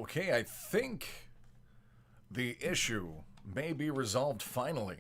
Okay, I think the issue may be resolved finally.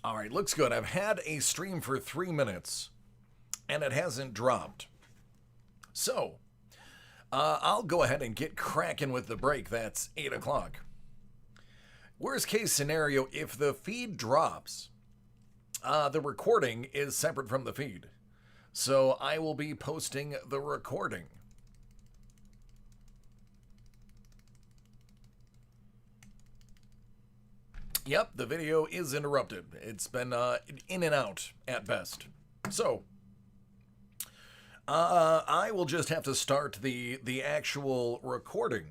All right, looks good. I've had a stream for 3 minutes and it hasn't dropped. So, I'll go ahead and get cracking with the break. That's 8 o'clock. Worst case scenario, if the feed drops, the recording is separate from the feed. So I will be posting the recording. Yep, the video is interrupted. It's been in and out at best. So, I will just have to start the actual recording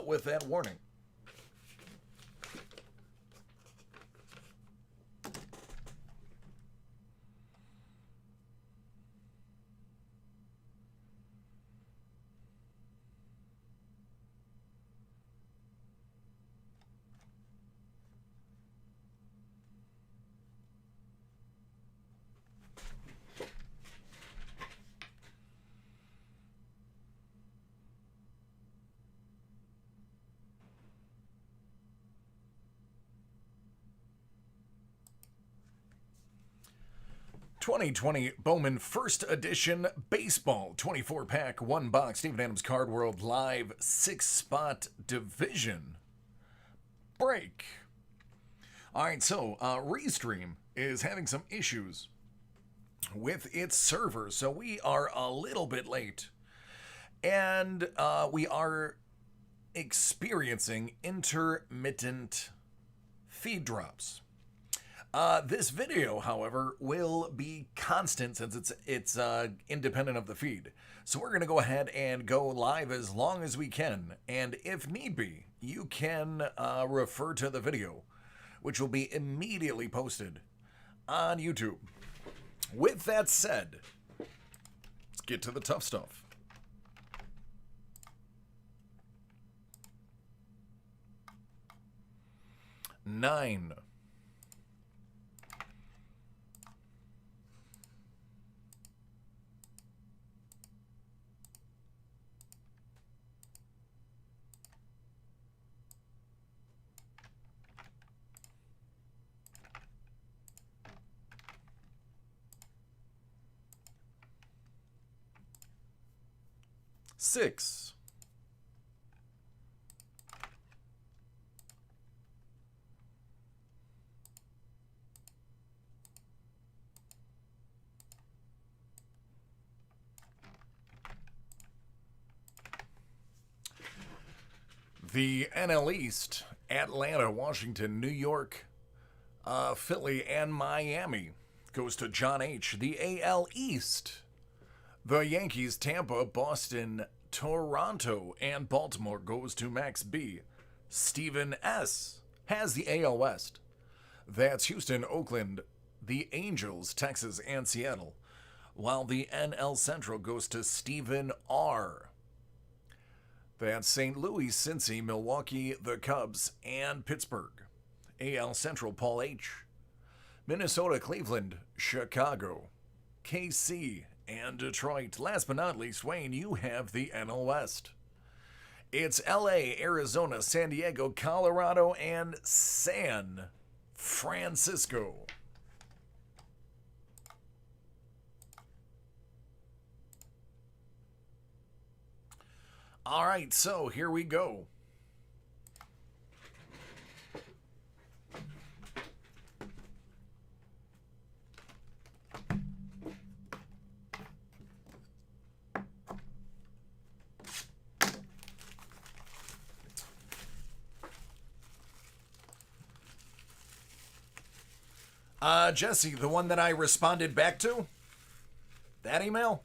with that warning. '20 Bowman First Edition Baseball 24-pack, 1-box, Steven Adams Card World Live 6-spot division break. All right, so Restream is having some issues with its server, so we are a little bit late. And we are experiencing intermittent feed drops. This video, however, will be constant since it's independent of the feed. So we're going to go ahead and go live as long as we can. And if need be, you can refer to the video, which will be immediately posted on YouTube. With that said, let's get to the tough stuff. Nine. Six. The NL East, Atlanta, Washington, New York, Philly, and Miami goes to John H. The AL East, the Yankees, Tampa, Boston, Toronto, and Baltimore goes to Max B. Stephen S. has the AL West. That's Houston, Oakland, the Angels, Texas, and Seattle. While the NL Central goes to Stephen R. That's St. Louis, Cincy, Milwaukee, the Cubs, and Pittsburgh. AL Central, Paul H. Minnesota, Cleveland, Chicago, KC, and Detroit. Last but not least, Wayne, you have the NL West. It's LA, Arizona, San Diego, Colorado, and San Francisco. All right, so here we go. Jesse, the one that I responded back to? That email?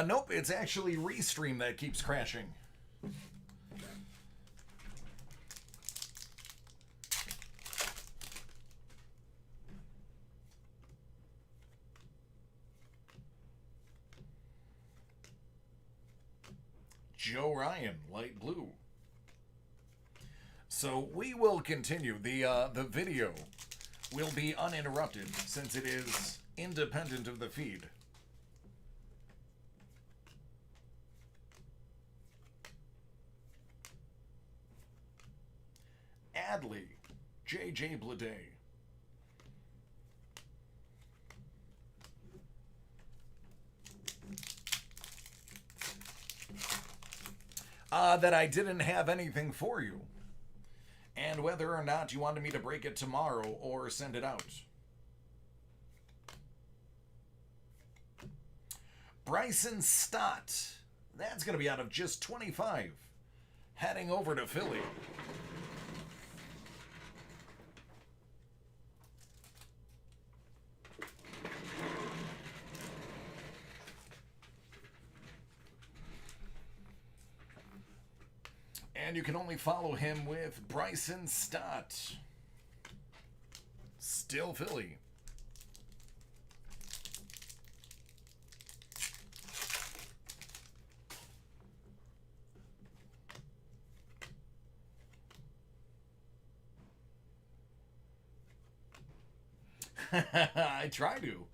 Nope, it's actually Restream that keeps crashing. Joe Ryan, light blue. So we will continue. The video will be uninterrupted since it is independent of the feed. Adley, JJ Blade. That I didn't have anything for you. And whether or not you wanted me to break it tomorrow or send it out. Bryson Stott. That's going to be out of just 25. Heading over to Philly. And you can only follow him with Bryson Stott. Still Philly. I try to.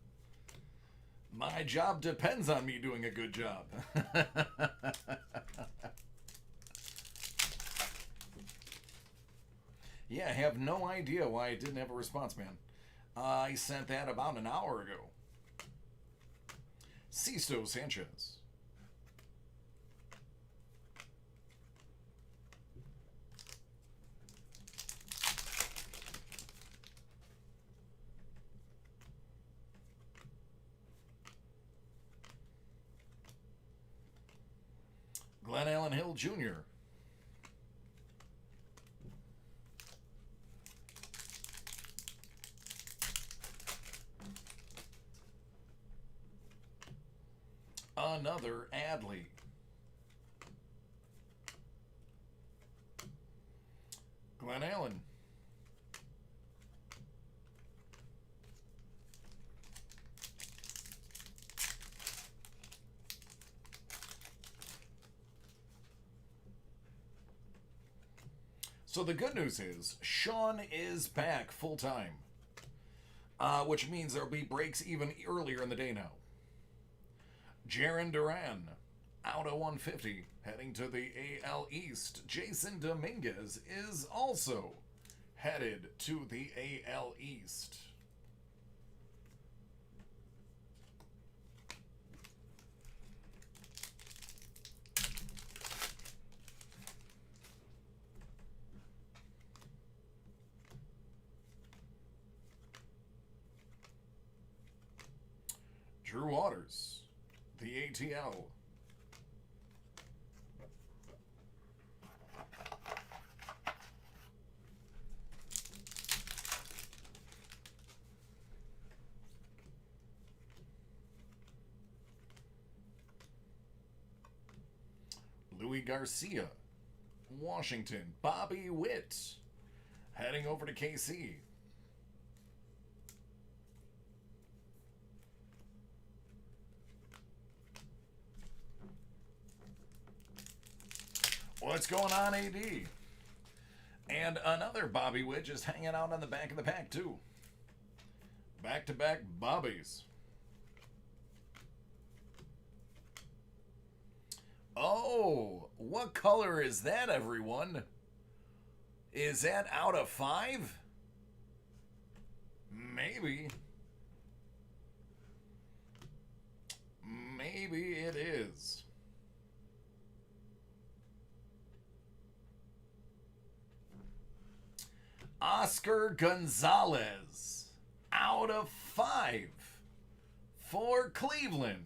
My job depends on me doing a good job. Yeah, I have no idea why I didn't have a response, man. I sent that about an hour ago. Sisto Sanchez. Glenn Allen Hill Jr. Another Adley. Glenn Allen. So the good news is Sean is back full time, which means there'll be breaks even earlier in the day now. Jaron Duran, out of 150, heading to the AL East. Jason Dominguez is also headed to the AL East. Drew Waters, the ATL. Louis Garcia, Washington. Bobby Witt, heading over to KC. What's going on, AD? And another Bobby Witt just hanging out on the back of the pack, too. Back-to-back Bobbies. Oh, what color is that, everyone? Is that out of 5? Maybe. Maybe it is. Oscar Gonzalez, out of 5. for Cleveland.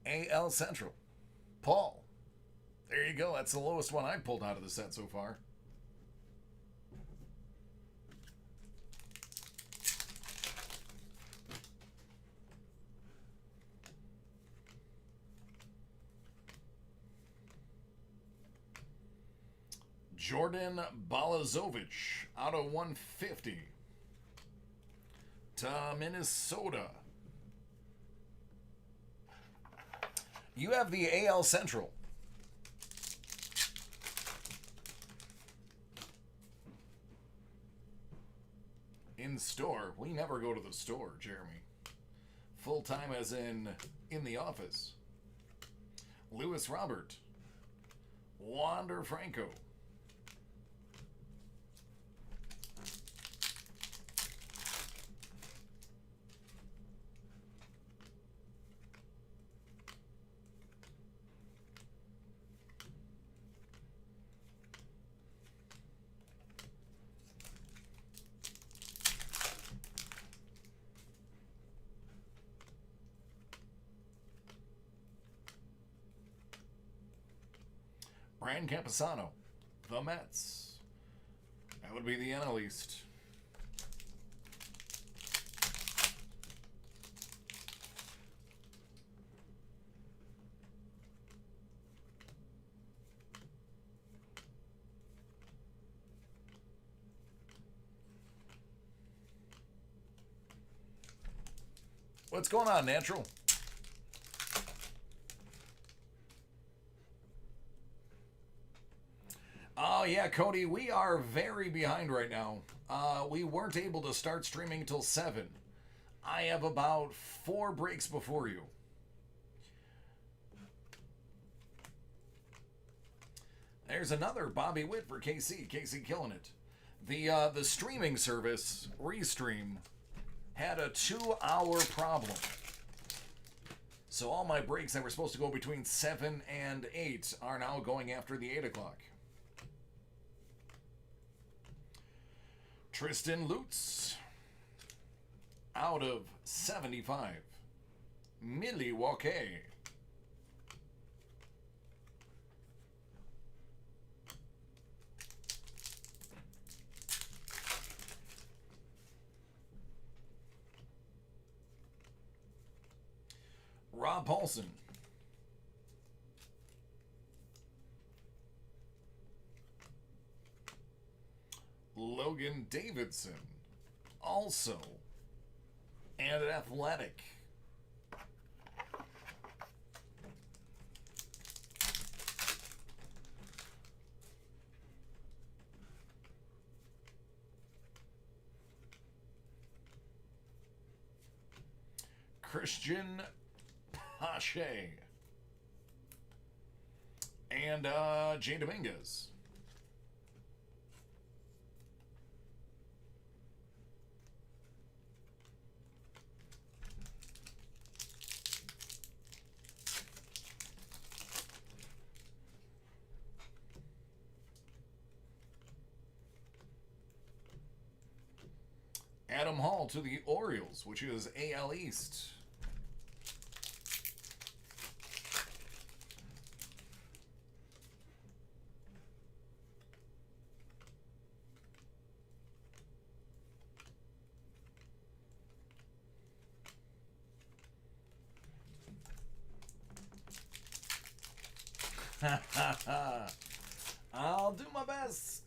AL Central, Paul. There you go. That's the lowest one I've pulled out of the set so far. Jordan Balazovic out of 150 to Minnesota. You have the AL Central. In store. We never go to the store, Jeremy. Full time as in the office. Lewis Robert. Wander Franco. Brian Camposano, the Mets. That would be the NL East. What's going on, Natural? Oh, yeah, Cody, we are very behind right now. We weren't able to start streaming till 7. I have about 4 breaks before you. There's another Bobby Witt for KC. KC killing it. The streaming service, Restream, had a 2-hour problem. So all my breaks that were supposed to go between 7 and 8 are now going after the 8 o'clock. Tristan Lutz, out of 75. Milwaukee. Rob Paulson. Logan Davidson, also, and an Athletic. Christian Pache and Jay Dominguez. Adam Hall to the Orioles, which is AL East. I'll do my best.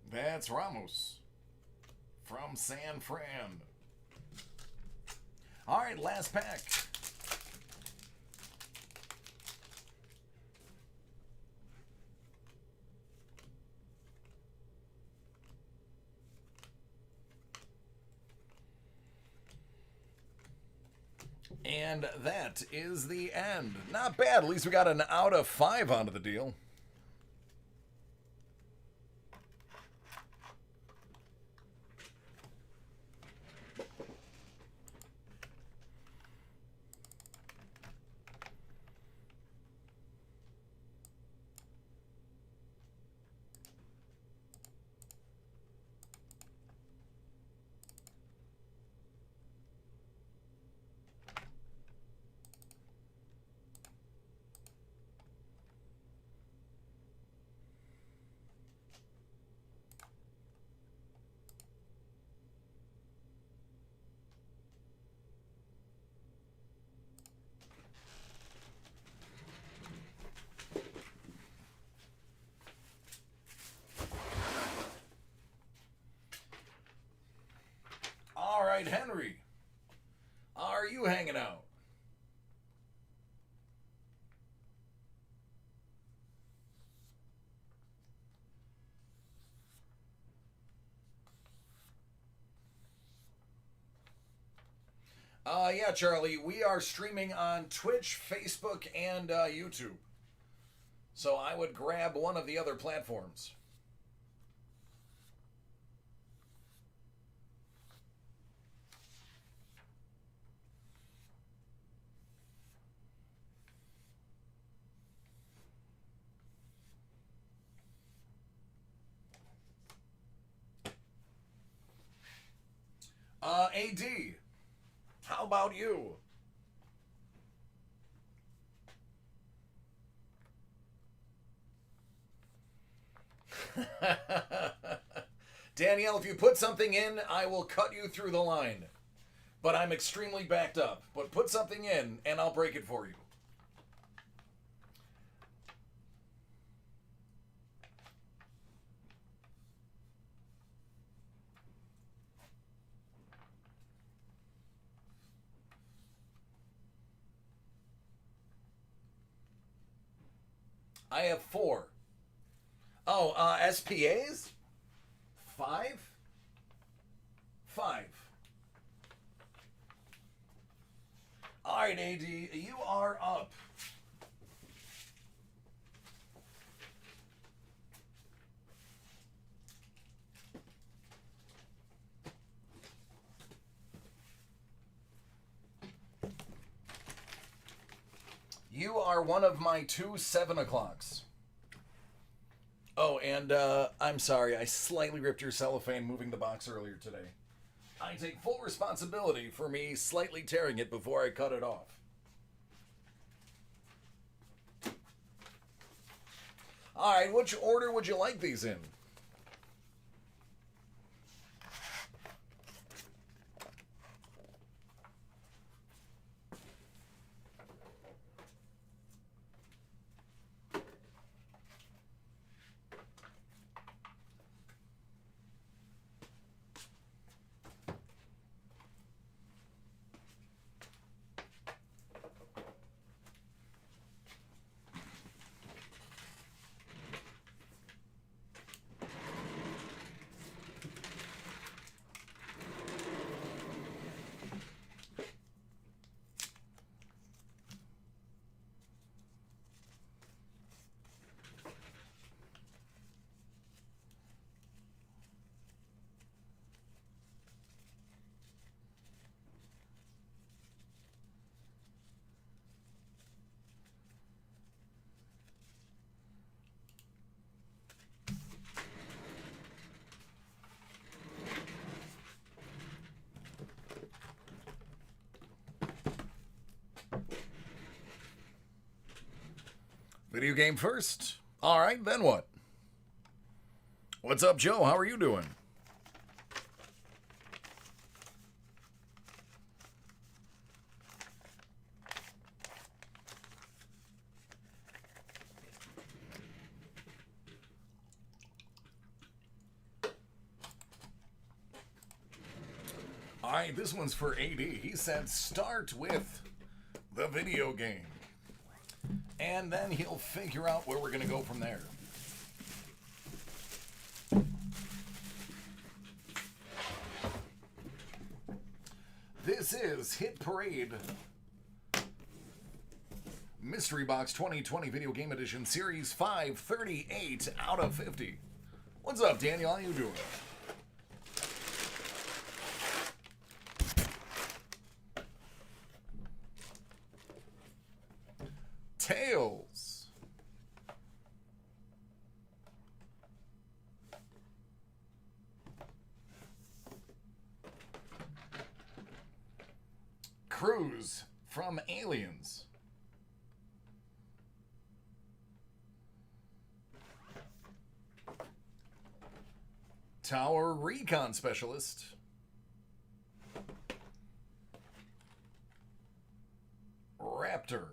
That's Ramos from San Fran. All right, last pack. And that is the end. Not bad. At least we got an out of 5 onto the deal. right, Henry. Are you hanging out? Yeah, Charlie, we are streaming on Twitch, Facebook, and YouTube. So I would grab one of the other platforms. AD, how about you? Danielle, if you put something in, I will cut you through the line. But I'm extremely backed up. But put something in, and I'll break it for you. I have 4. Oh, SPAs? 5? 5. All right, AD, you are up. You are one of my 2 7 o'clocks. Oh, and I'm sorry, I slightly ripped your cellophane moving the box earlier today. I take full responsibility for me slightly tearing it before I cut it off. All right, which order would you like these in? Video game first. All right, then what? What's up, Joe? How are you doing? All right, this one's for AD. He said start with the video game. And then he'll figure out where we're going to go from there. This is Hit Parade Mystery Box 2020 Video Game Edition Series 538 out of 50. What's up, Daniel? How you doing? Tails. Cruz from Aliens. Tower Recon Specialist. Raptor.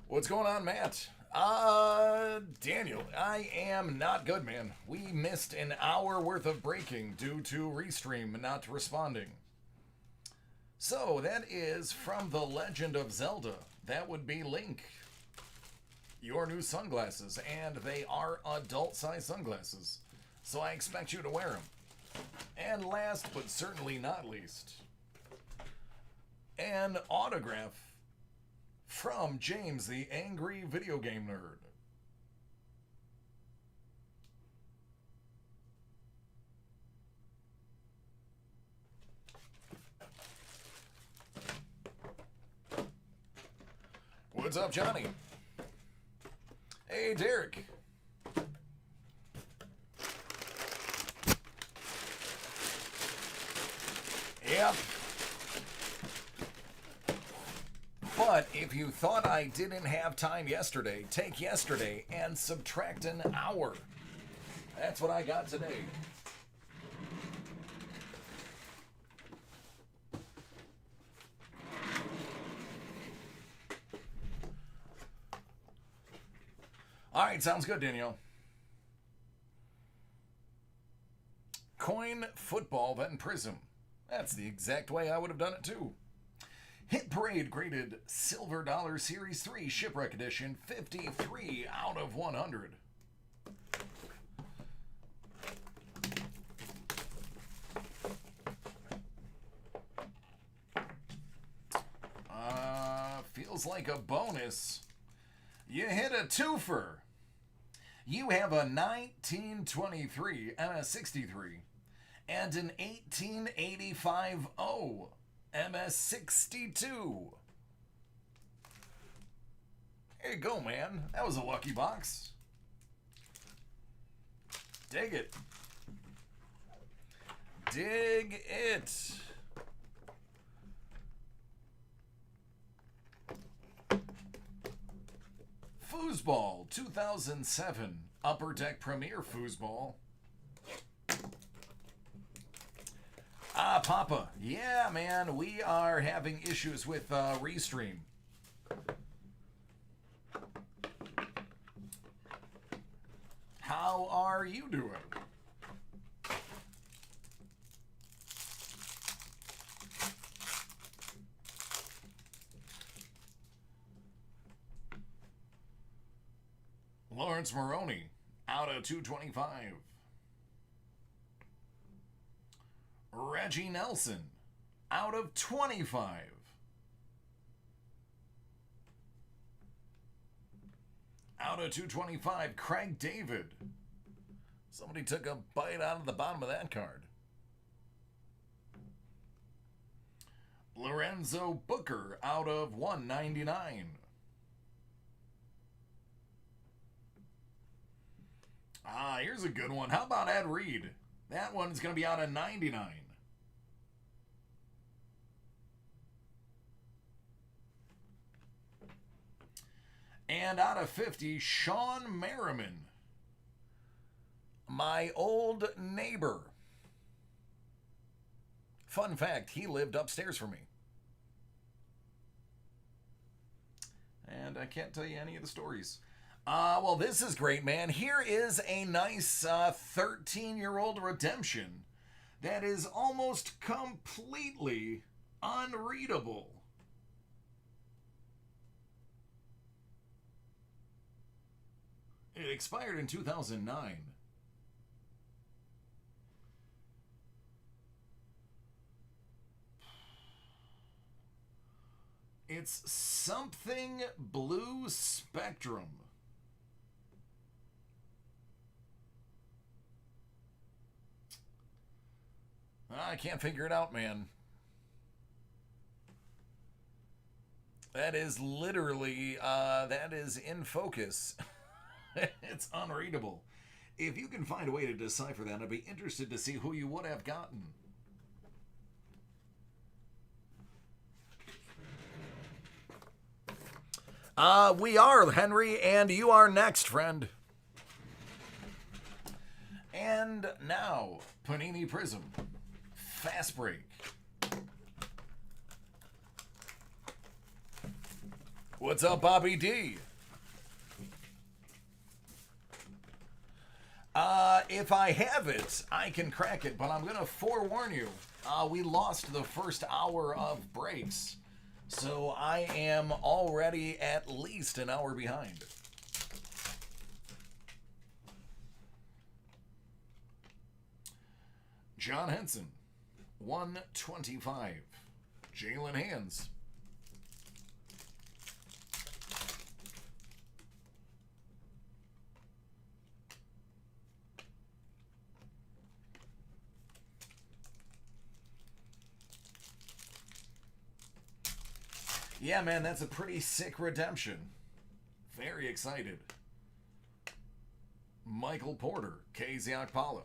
What's going on, Matt? Daniel, I am not good, man. We missed an hour worth of breaking due to Restream not responding. So, that is from The Legend of Zelda. That would be Link. Your new sunglasses, and they are adult-sized sunglasses. So I expect you to wear them. And last, but certainly not least, an autograph from James, the Angry Video Game Nerd. What's up, Johnny? Hey, Derek. Yep. But if you thought I didn't have time yesterday, take yesterday and subtract an hour. That's what I got today. All right, sounds good, Danielle. Coin, football, then prism. That's the exact way I would have done it too. Hit Parade graded Silver Dollar Series 3 Shipwreck Edition 53 out of 100. Feels like a bonus. You hit a twofer. You have a 1923 MS63 and an 1885 O MS62. There you go, man. That was a lucky box. Dig it. Dig it. Foosball 2007 Upper Deck Premier Foosball. Papa. Yeah, man, we are having issues with Restream. How are you doing? Lawrence Maroney, out of 225. Reggie Nelson, out of 25. Out of 225, Craig David. Somebody took a bite out of the bottom of that card. Lorenzo Booker, out of 199. Here's a good one. How about Ed Reed? That one's going to be out of 99. And out of 50, Sean Merriman. My old neighbor. Fun fact, he lived upstairs from me. And I can't tell you any of the stories. Well, this is great, man. Here is a nice 13-year-old redemption that is almost completely unreadable. It expired in 2009. It's something Blue Spectrum. I can't figure it out, man. That is literally, that is in focus. It's unreadable. If you can find a way to decipher that, I'd be interested to see who you would have gotten. We are, Henry, and you are next, friend. And now, Panini Prism. Fast break. What's up, Bobby D? If I have it, I can crack it, but I'm going to forewarn you. We lost the first hour of breaks, so I am already at least an hour behind. John Henson, 125. Jalen Hands. Yeah, man, that's a pretty sick redemption. Very excited. Michael Porter, Keziak-Pala.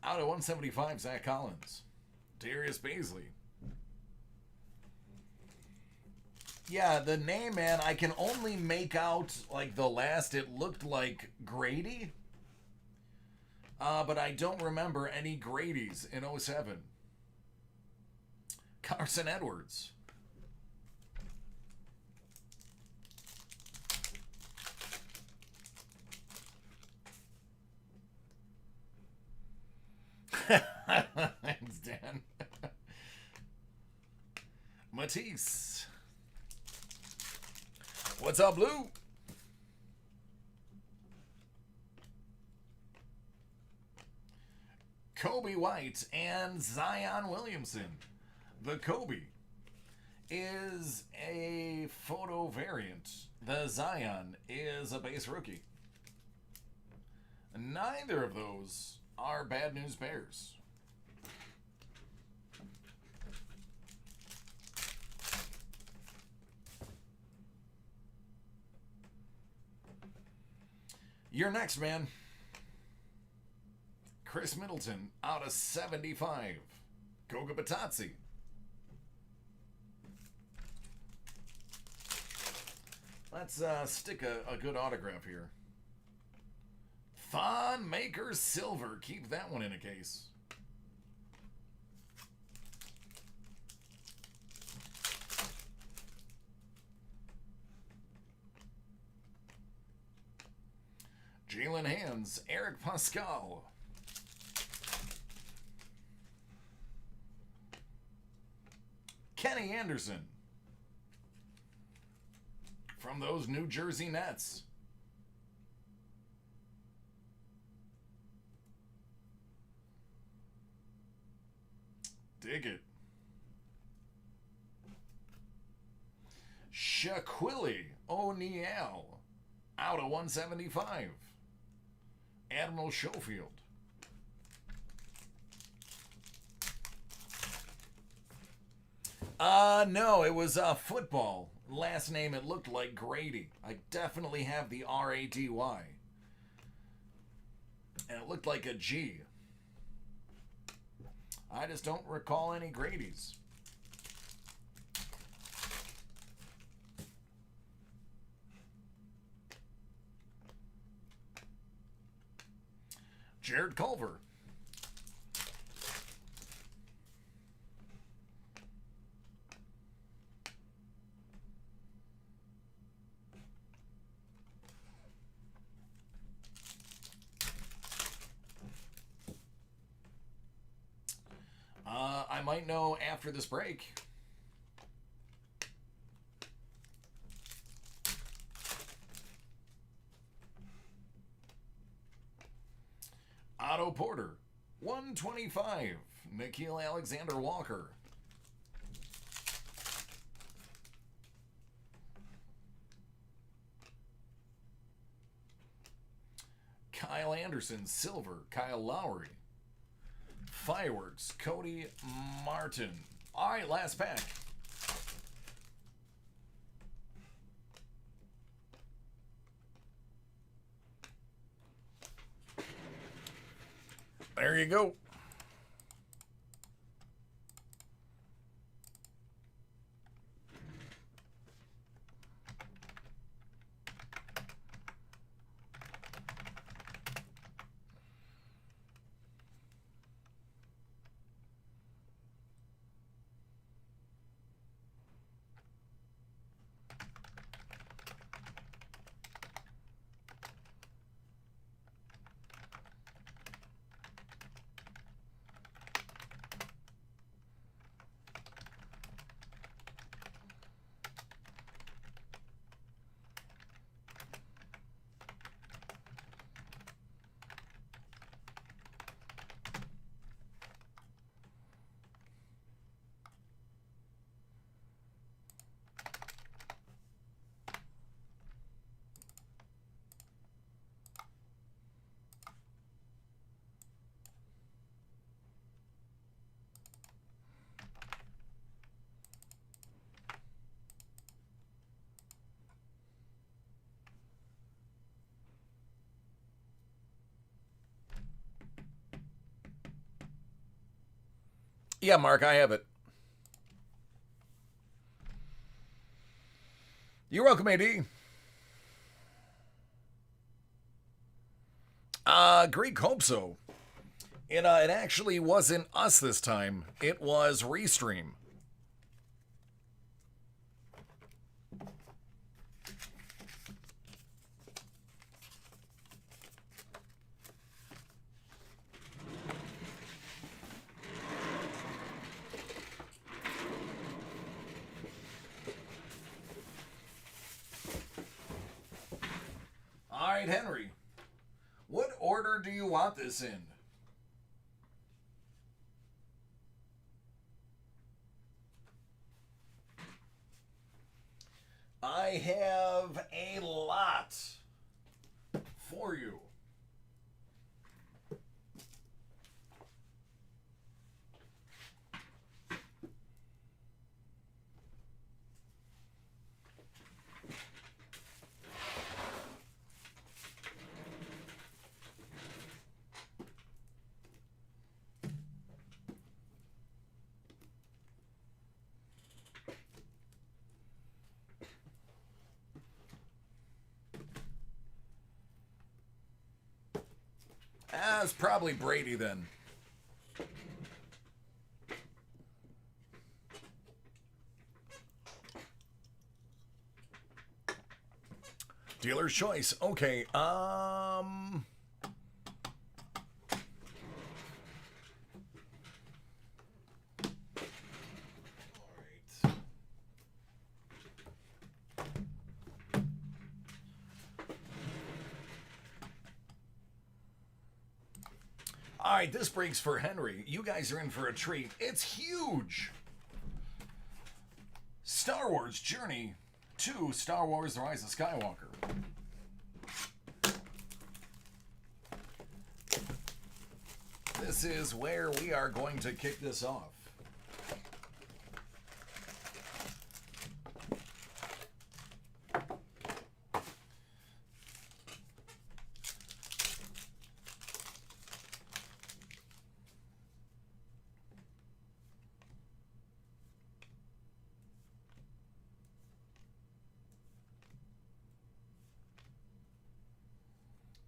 Out of 175, Zach Collins. Darius Baisley. Yeah, the name, man, I can only make out, like, the last. It looked like Grady. But I don't remember any Grady's in 07. Carson Edwards. Thanks, Dan. Matisse. What's up, Lou? Kobe White and Zion Williamson. The Kobe is a photo variant. The Zion is a base rookie. Neither of those are Bad News Bears. You're next, man. Chris Middleton out of 75. Goga Batazzi. Let's stick a good autograph here. Thon Maker Silver. Keep that one in a case. Jalen Hands, Eric Pascal. Kenny Anderson. From those New Jersey Nets. Dig it. Shaquille O'Neal. Out of 175. Admiral Schofield. No, it was football. Last name, it looked like Grady. I definitely have the R-A-D-Y. And it looked like a G. I just don't recall any Grady's. Jared Culver. I might know after this break. Otto Porter, 125. Nickeil Alexander-Walker. Kyle Anderson, silver. Kyle Lowry. Fireworks, Cody Martin. All right, last pack. There you go. Yeah, Mark, I have it. You're welcome, AD. Great hope so. It actually wasn't us this time. It was Restream. All right, Henry. What order do you want this in? I have a lot for you. It's probably Brady then. Dealer's choice. Okay. All right. All right, this breaks for Henry. You guys are in for a treat. It's huge. Star Wars Journey to Star Wars The Rise of Skywalker. This is where we are going to kick this off.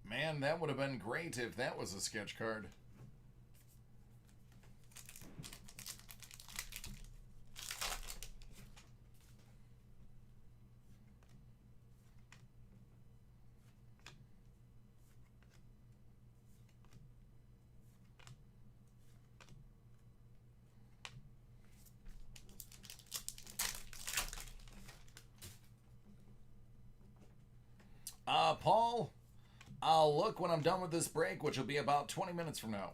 Man, that would have been great if that was a sketch card. Paul, I'll look when I'm done with this break, which will be about 20 minutes from now.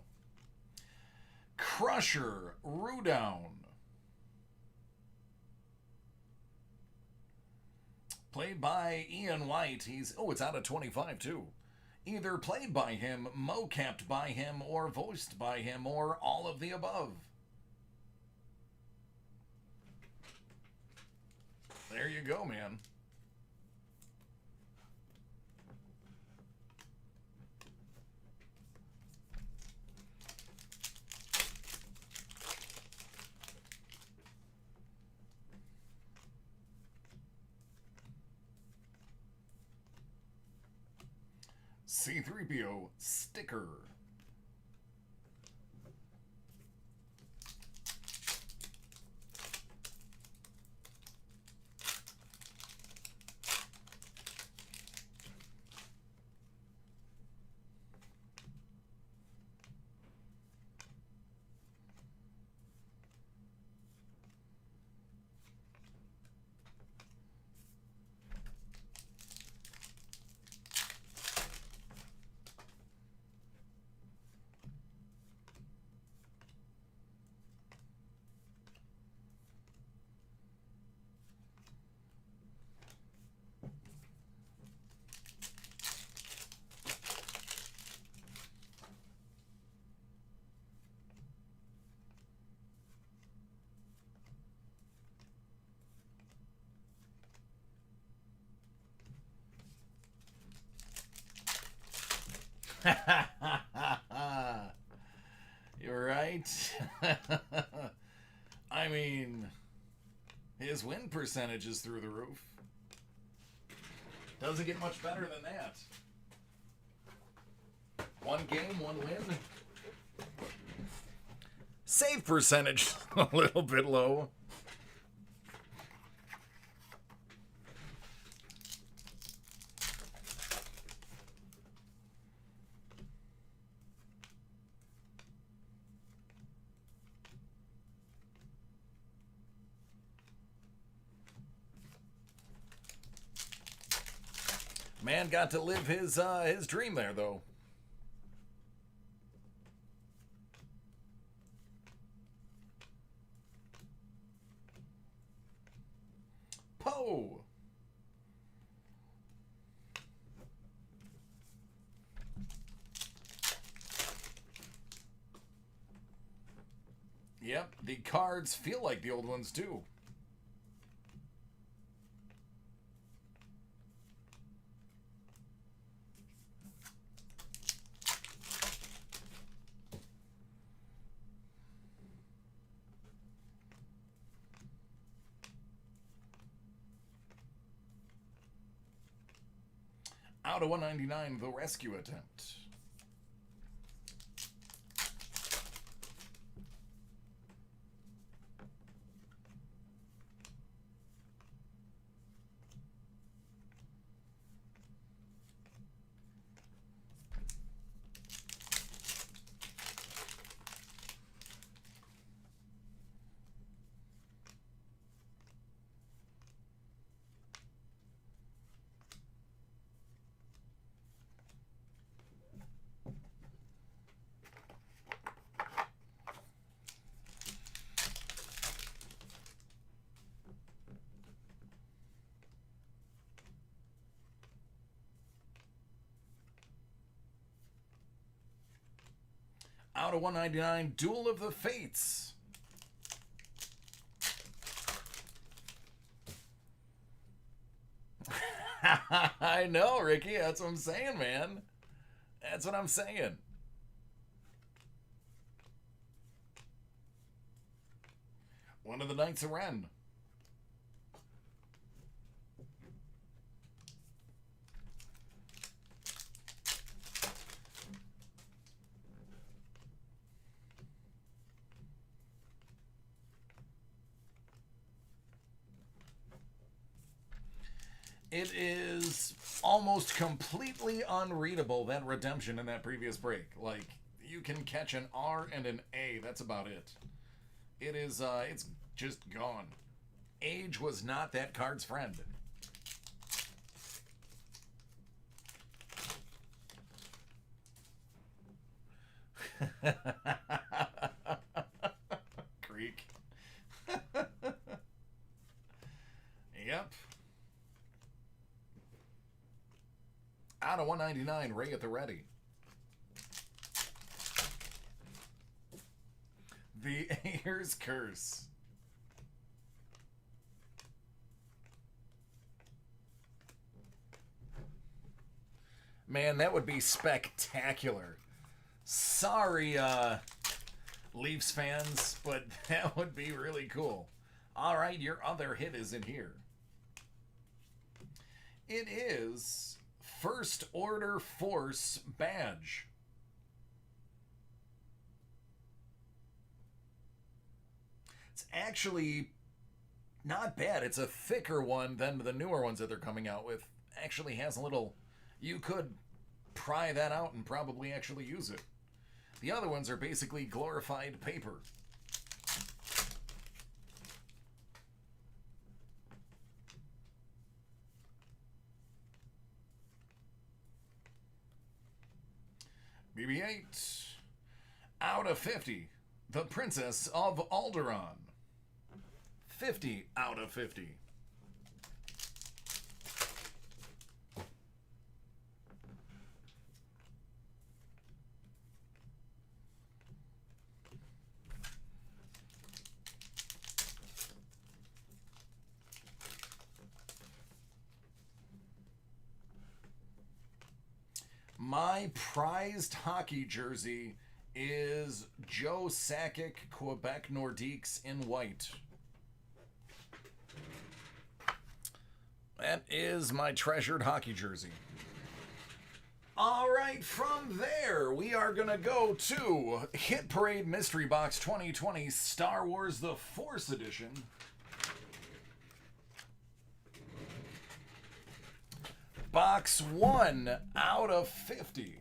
Crusher Rudown. Played by Ian White. It's out of 25 too. Either played by him, mocapped by him, or voiced by him, or all of the above. There you go, man. C-3PO sticker. You're right. I mean, his win percentage is through the roof. Doesn't get much better than that. One game, one win. Save percentage a little bit low. Man got to live his dream there, though. Poe. Yep, the cards feel like the old ones too. Out of 199, the rescue attempt. Out of 199, Duel of the Fates. I know, Ricky. That's what I'm saying, man. That's what I'm saying. One of the Knights of Ren. It is almost completely unreadable, that redemption in that previous break. Like, you can catch an R and an A. That's about it. It is, it's just gone. Age was not that card's friend. Creek. Yep. Out of 199, Ray at the ready. The Ayer's Curse. Man, that would be spectacular. Sorry, Leafs fans, but that would be really cool. All right, your other hit is in here. It is First Order Force badge. It's actually not bad. It's a thicker one than the newer ones that they're coming out with. Actually has a little... You could pry that out and probably actually use it. The other ones are basically glorified paper. BB-8. Out of 50. The Princess of Alderaan. 50 out of 50. My prized hockey jersey is Joe Sakic, Quebec Nordiques in white. That is my treasured hockey jersey. All right, from there, we are going to go to Hit Parade Mystery Box 2020 Star Wars The Force Edition. Box 1 out of 50.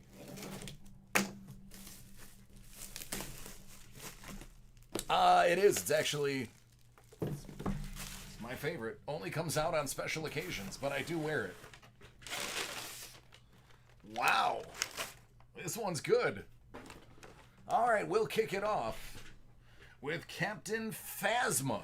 It is. It's actually my favorite. Only comes out on special occasions, but I do wear it. Wow. This one's good. All right, we'll kick it off with Captain Phasma.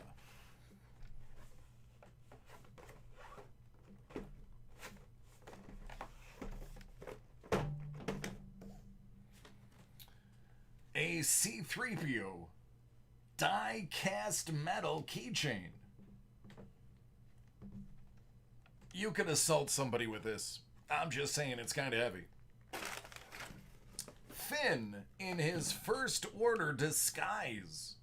A C-3PO die-cast metal keychain. You could assault somebody with this. I'm just saying it's kind of heavy. Finn in his First Order disguise.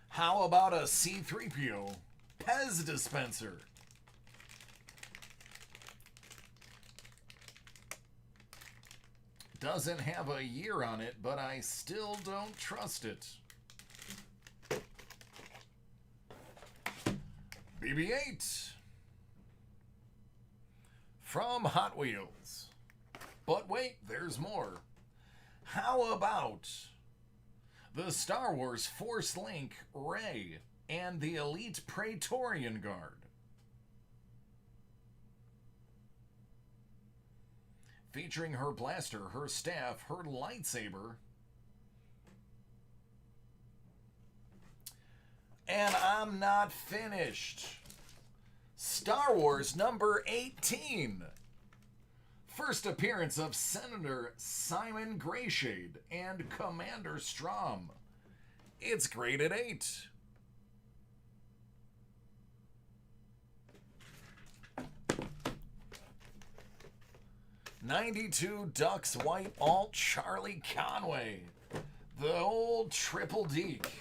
How about a C-3PO Pez dispenser? Doesn't have a year on it, but I still don't trust it. BB-8 from Hot Wheels. But wait, there's more. How about the Star Wars Force Link Rey and the Elite Praetorian Guard? Featuring her blaster, her staff, her lightsaber. And I'm not finished. Star Wars number 18. First appearance of Senator Simon Greyshade and Commander Strom. It's graded 8. '92 Ducks White Alt Charlie Conway. The old triple deke.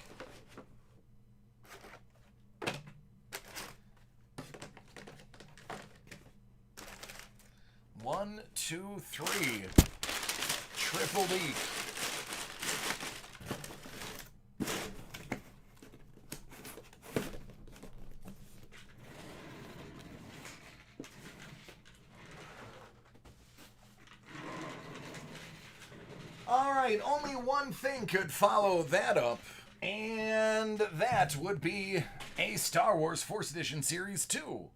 One, two, three. Triple deke. Alright, only one thing could follow that up, and that would be a Star Wars Force Edition Series 2.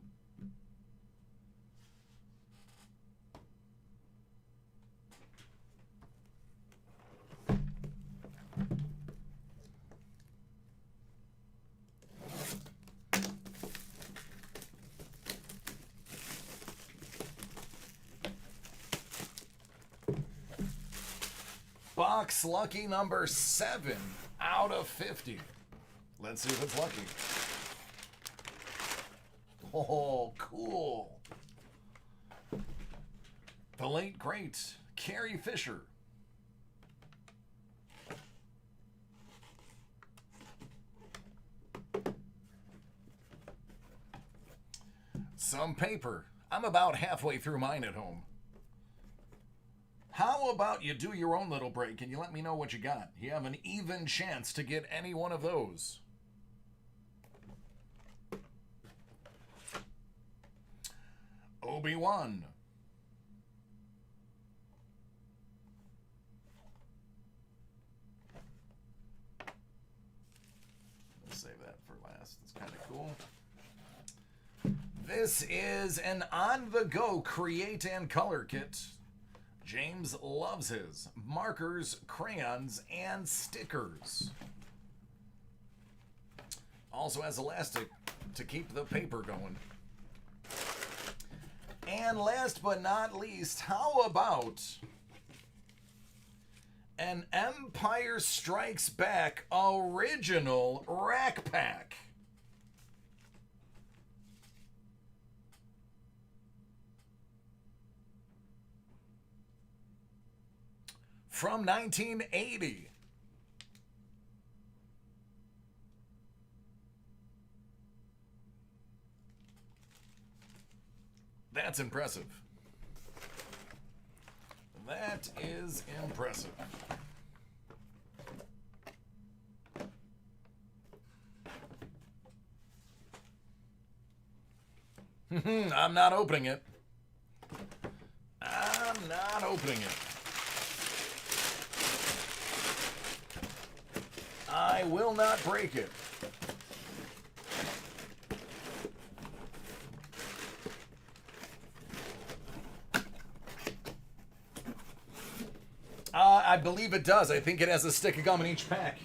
Box lucky number 7 out of 50. Let's see if it's lucky. Oh, cool. The late, great Carrie Fisher. Some paper. I'm about halfway through mine at home. How about you do your own little break and you let me know what you got? You have an even chance to get any one of those. Obi-Wan. Let's save that for last. It's kind of cool. This is an on-the-go create and color kit. James loves his markers, crayons, and stickers. Also has elastic to keep the paper going. And last but not least, how about An Empire Strikes Back original Rack Pack. From 1980. That's impressive. That is impressive. I'm not opening it. I'm not opening it. I will not break it. I believe it does. I think it has a stick of gum in each pack.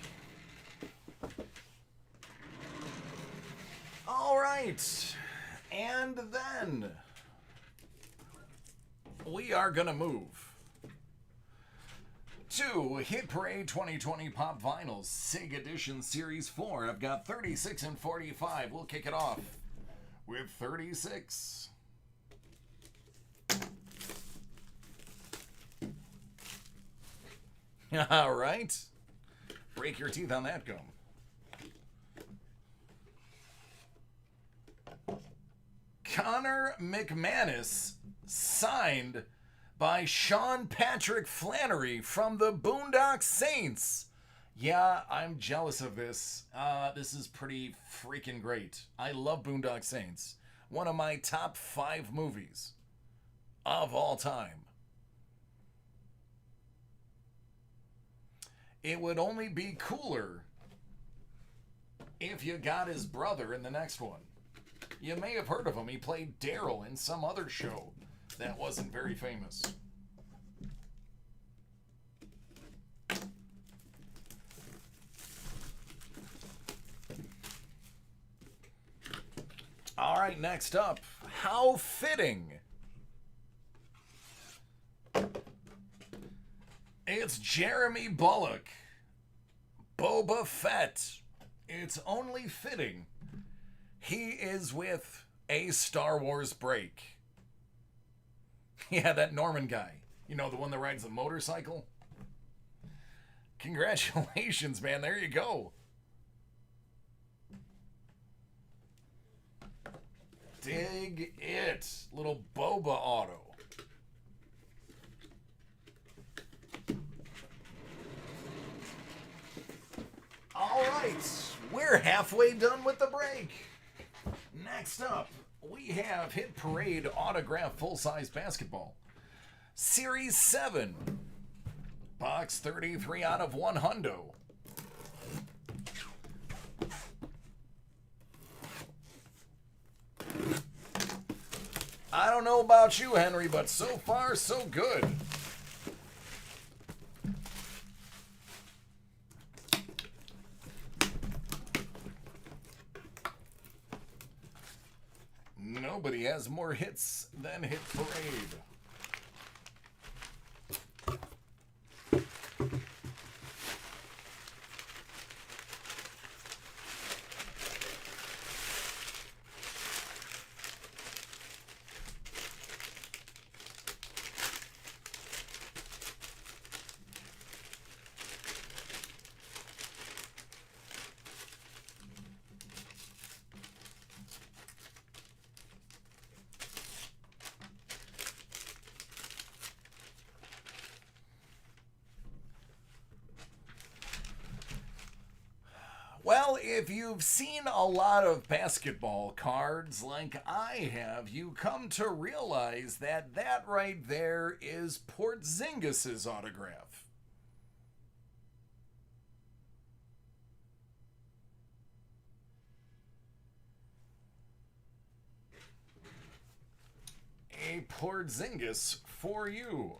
All right. And then we are going to move to Hit Parade 2020 Pop Vinyls SIG Edition Series 4. I've got 36 and 45. We'll kick it off with 36. All right. Break your teeth on that gum. Connor McManus, signed by Sean Patrick Flannery from the Boondock Saints. Yeah, I'm jealous of this. This is pretty freaking great. I love Boondock Saints. One of my top 5 movies of all time. It would only be cooler if you got his brother in the next one. You may have heard of him. He played Daryl in some other show that wasn't very famous. All right, next up, how fitting. It's Jeremy Bulloch, Boba Fett. It's only fitting he is with a Star Wars break. Yeah, that Norman guy. You know, the one that rides the motorcycle? Congratulations, man. There you go. Dig it. Little Boba auto. All right, we're halfway done with the break. Next up, we have Hit Parade Autograph Full-Size Basketball. Series 7. Box 33 out of 100. I don't know about you, Henry, but so far, so good. Nobody has more hits than Hit Parade. Well, if you've seen a lot of basketball cards like I have, you come to realize that that right there is Porzingis' autograph. A Porzingis for you.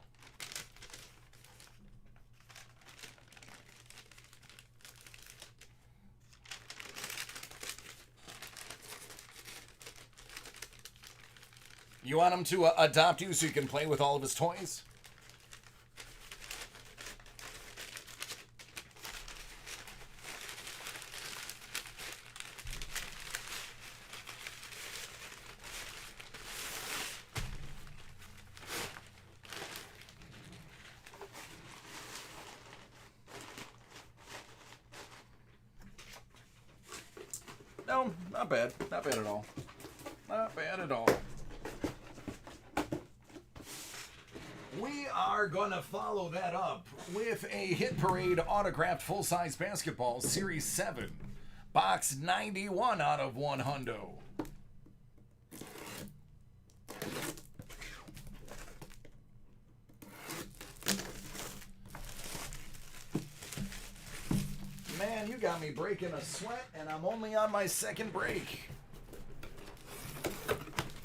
You want him to adopt you so you can play with all of his toys? No, not bad. Not bad at all. Not bad at all. We are going to follow that up with a Hit Parade autographed full-size basketball, Series 7, box 91 out of 100. Man, you got me breaking a sweat, and I'm only on my second break.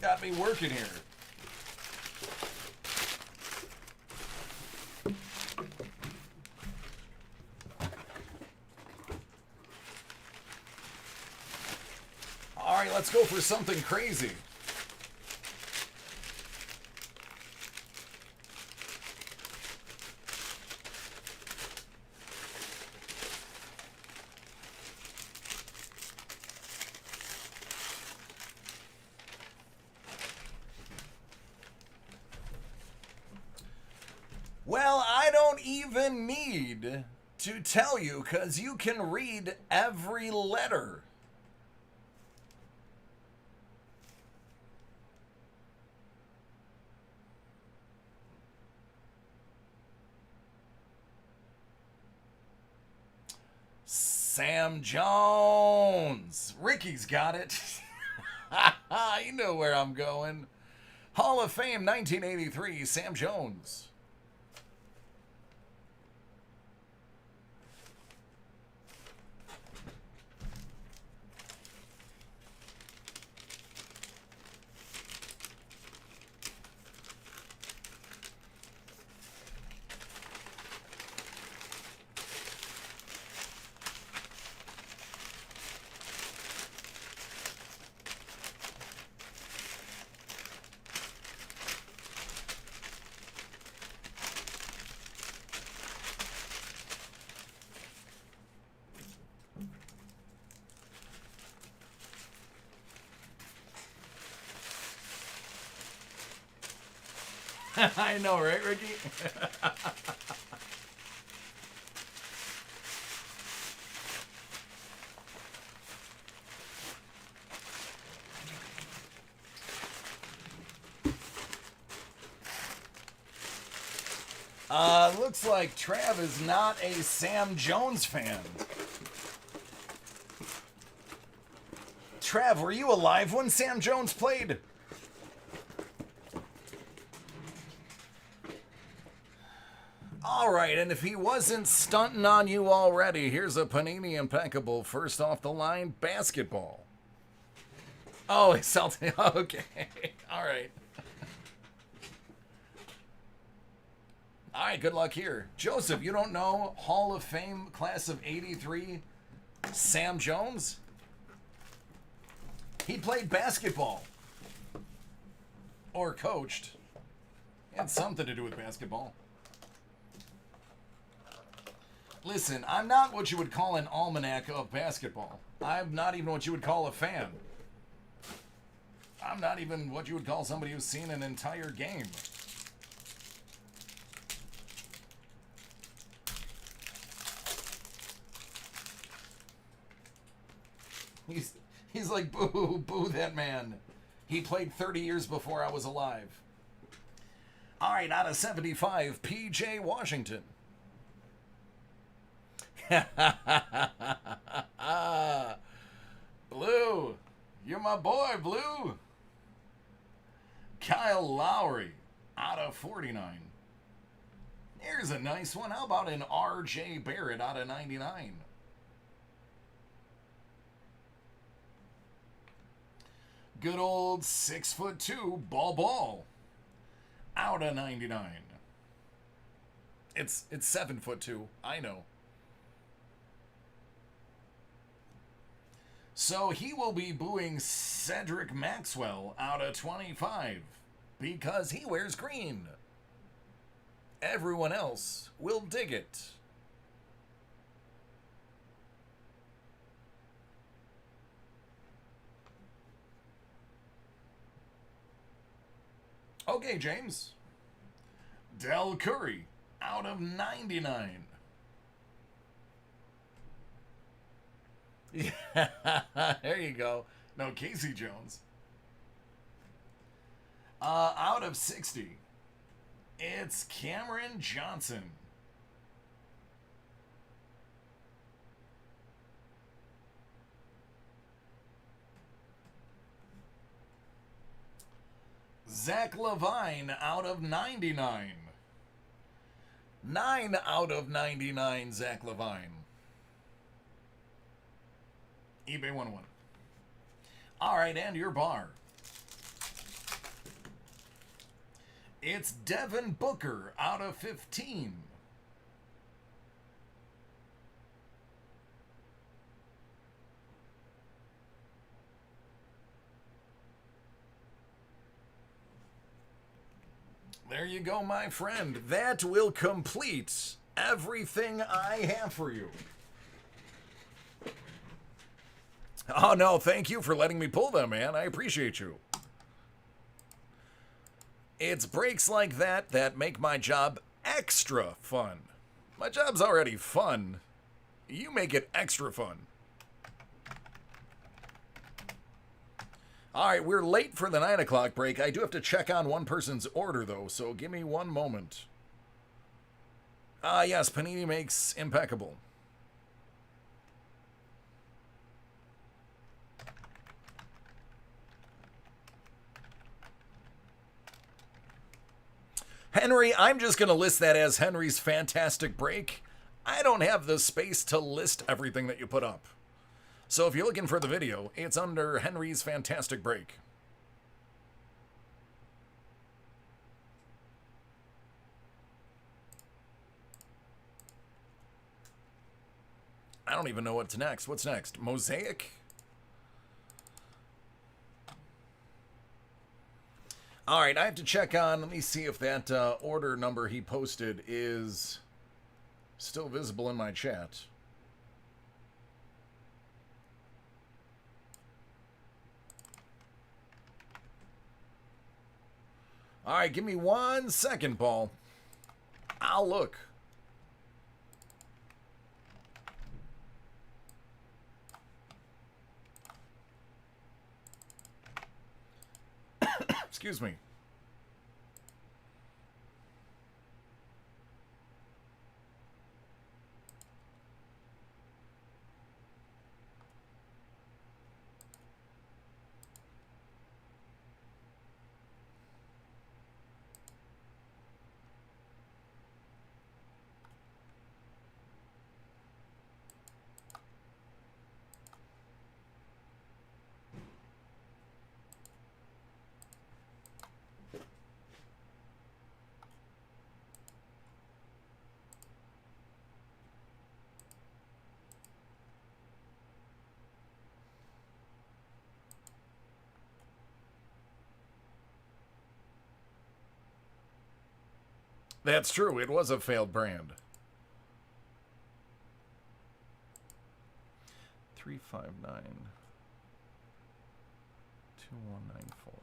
Got me working here. All right, let's go for something crazy. Well, I don't even need to tell you because you can read every letter. Sam Jones. Ricky's got it. You know where I'm going. Hall of Fame 1983, Sam Jones. I know, right, Ricky? Looks like Trav is not a Sam Jones fan. Trav, were you alive when Sam Jones played? All right, and if he wasn't stunting on you already, here's a Panini Impeccable first off the line basketball. Oh, it's Celtic. Okay. All right. All right, good luck here. Joseph, you don't know Hall of Fame class of 83 Sam Jones? He played basketball. Or coached. Had something to do with basketball. Listen, I'm not what you would call an almanac of basketball. I'm not even what you would call a fan. I'm not even what you would call somebody who's seen an entire game. He's like, boo, boo that man. He played 30 years before I was alive. All right, out of 75, P.J. Washington. Blue, you're my boy, Blue. Kyle Lowry, out of 49. Here's a nice one. How about an R.J. Barrett out of 99? Good old 6'2" Ball out of 99. It's 7'2", I know. So he will be booing Cedric Maxwell out of 25 because he wears green. Everyone else will dig it. Okay, James. Del Curry out of 99. There you go. No, Casey Jones. Out of 60, it's Cameron Johnson. Zach Levine out of 99. 9 out of 99, Zach Levine. eBay 101. All right, and your bar. It's Devin Booker out of 15. There you go, my friend. That will complete everything I have for you. Oh, no, thank you for letting me pull them, man. I appreciate you. It's breaks like that that make my job extra fun. My job's already fun. You make it extra fun. All right, we're late for the 9 o'clock break. I do have to check on one person's order, though, so give me one moment. Yes, Panini makes impeccable. Henry, I'm just going to list that as Henry's Fantastic Break. I don't have the space to list everything that you put up. So if you're looking for the video, it's under Henry's Fantastic Break. I don't even know what's next. What's next? Mosaic? All right, I have to check on, let me see if that order number he posted is still visible in my chat. All right, give me 1 second, Paul. I'll look. Excuse me. That's true. It was a failed brand. 359 2194.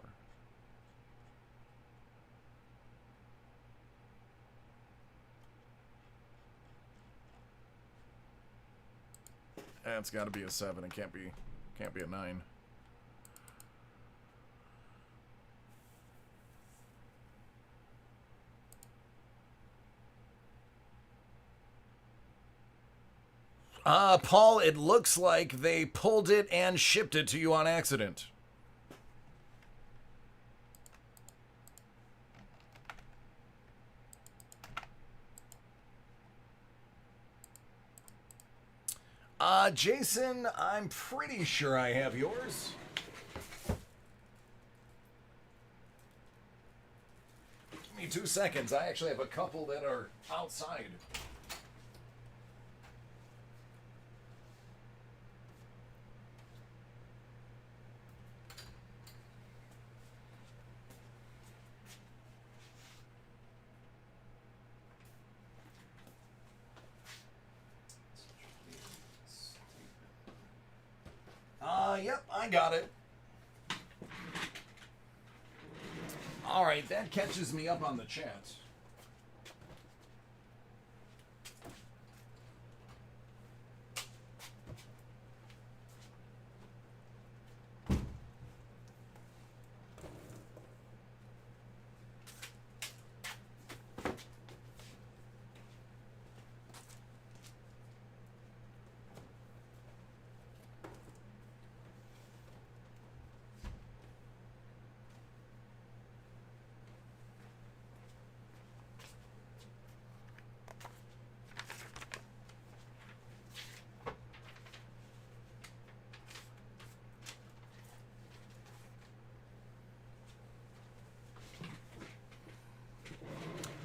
That's got to be a 7. It can't be a 9. Paul, it looks like they pulled it and shipped it to you on accident. Jason, I'm pretty sure I have yours. Give me 2 seconds. I actually have a couple that are outside. Yep, I got it. All right, that catches me up on the chat.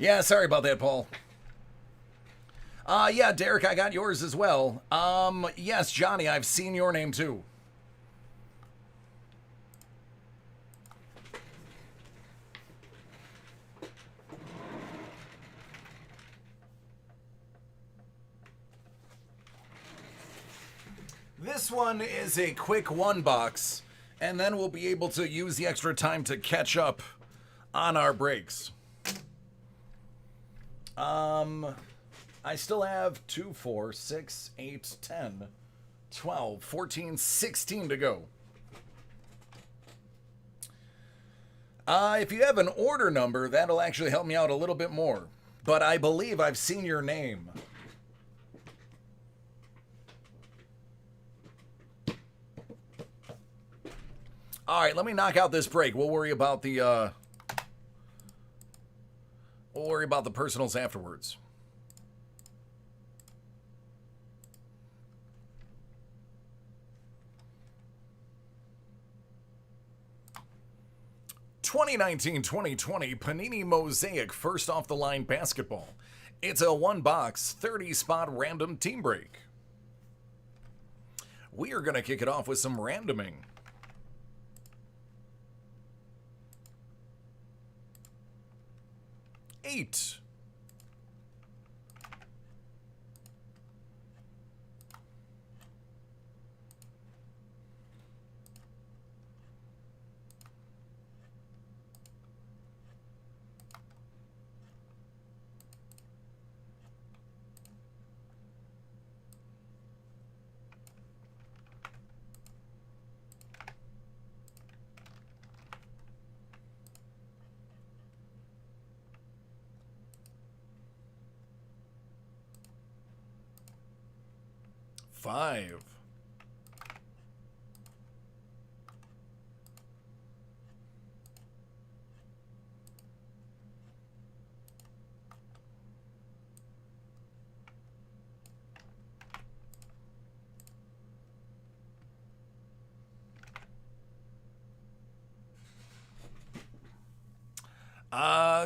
Yeah, sorry about that, Paul. Yeah, Derek, I got yours as well. Yes, Johnny, I've seen your name too. This one is a quick one box, and then we'll be able to use the extra time to catch up on our breaks. I still have 2, 4, 6, 8, 10, 12, 14, 16 to go. If you have an order number, that'll actually help me out a little bit more. But I believe I've seen your name. All right, let me knock out this break. We'll worry about the personals afterwards. (2019-2020) Panini Mosaic first off the line basketball. It's a one box 30 spot random team break. We are going to kick it off with some randoming. Eight. Five.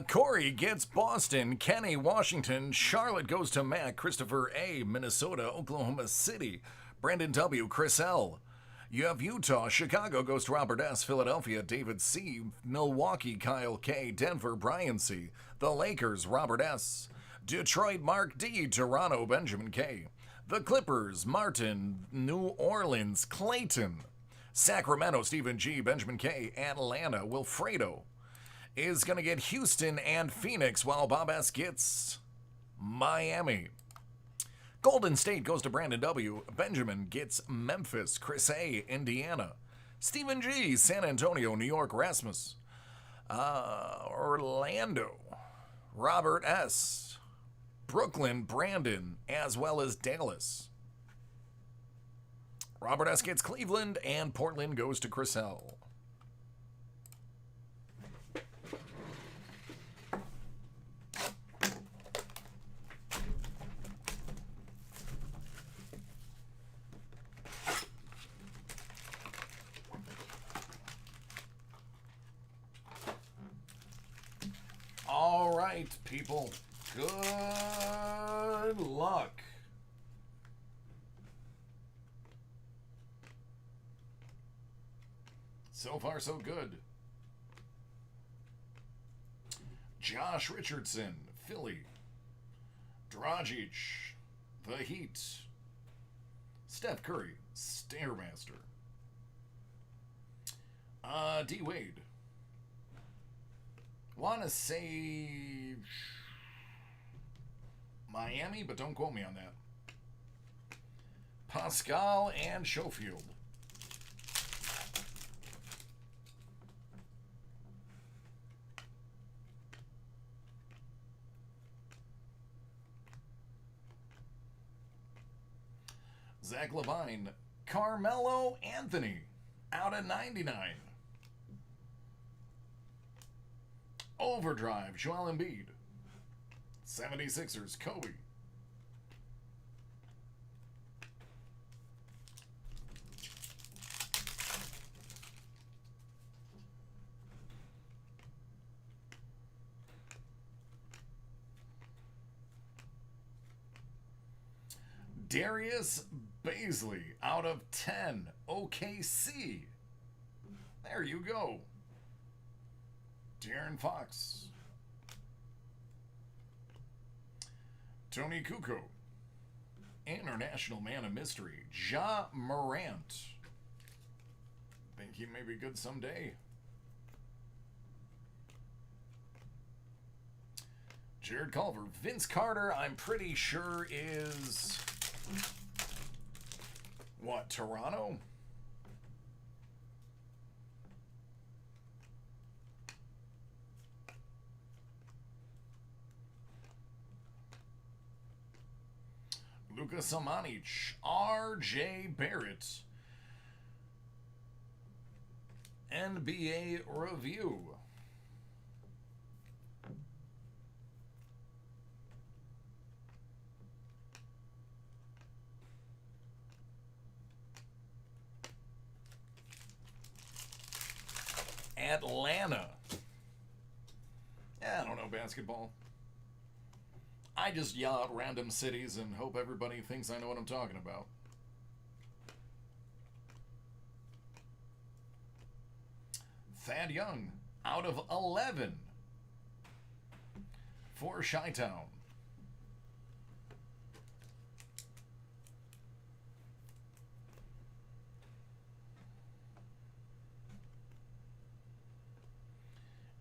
Corey gets Boston, Kenny, Washington, Charlotte goes to Mac, Christopher A, Minnesota, Oklahoma City, Brandon W, Chris L. You have Utah, Chicago goes to Robert S, Philadelphia, David C, Milwaukee, Kyle K, Denver, Brian C, the Lakers, Robert S, Detroit, Mark D, Toronto, Benjamin K, the Clippers, Martin, New Orleans, Clayton, Sacramento, Stephen G, Benjamin K, Atlanta, Wilfredo is going to get Houston and Phoenix, while Bob S gets Miami. Golden State goes to Brandon W. Benjamin gets Memphis. Chris A, Indiana. Stephen G, San Antonio, New York, Rasmus. Orlando, Robert S. Brooklyn, Brandon, as well as Dallas. Robert S gets Cleveland, and Portland goes to Chris L. All right, people. Good luck. So far, so good. Josh Richardson, Philly. Dragic, the Heat. Steph Curry, Stairmaster. D. Wade. Want to say Miami, but don't quote me on that. Pascal and Schofield. Zach Levine, Carmelo Anthony, out at 99. Overdrive, Joel Embiid. 76ers, Kobe. Darius Baisley out of 10, OKC. There you go. De'Aaron Fox. Tony Kukoc. International Man of Mystery, Ja Morant. Think he may be good someday. Jared Culver. Vince Carter, I'm pretty sure is... what, Toronto? Luka Samanic, R.J. Barrett, NBA Review. Atlanta. I don't know basketball. I just yell out random cities and hope everybody thinks I know what I'm talking about. Thad Young, out of 11 for Chi-Town.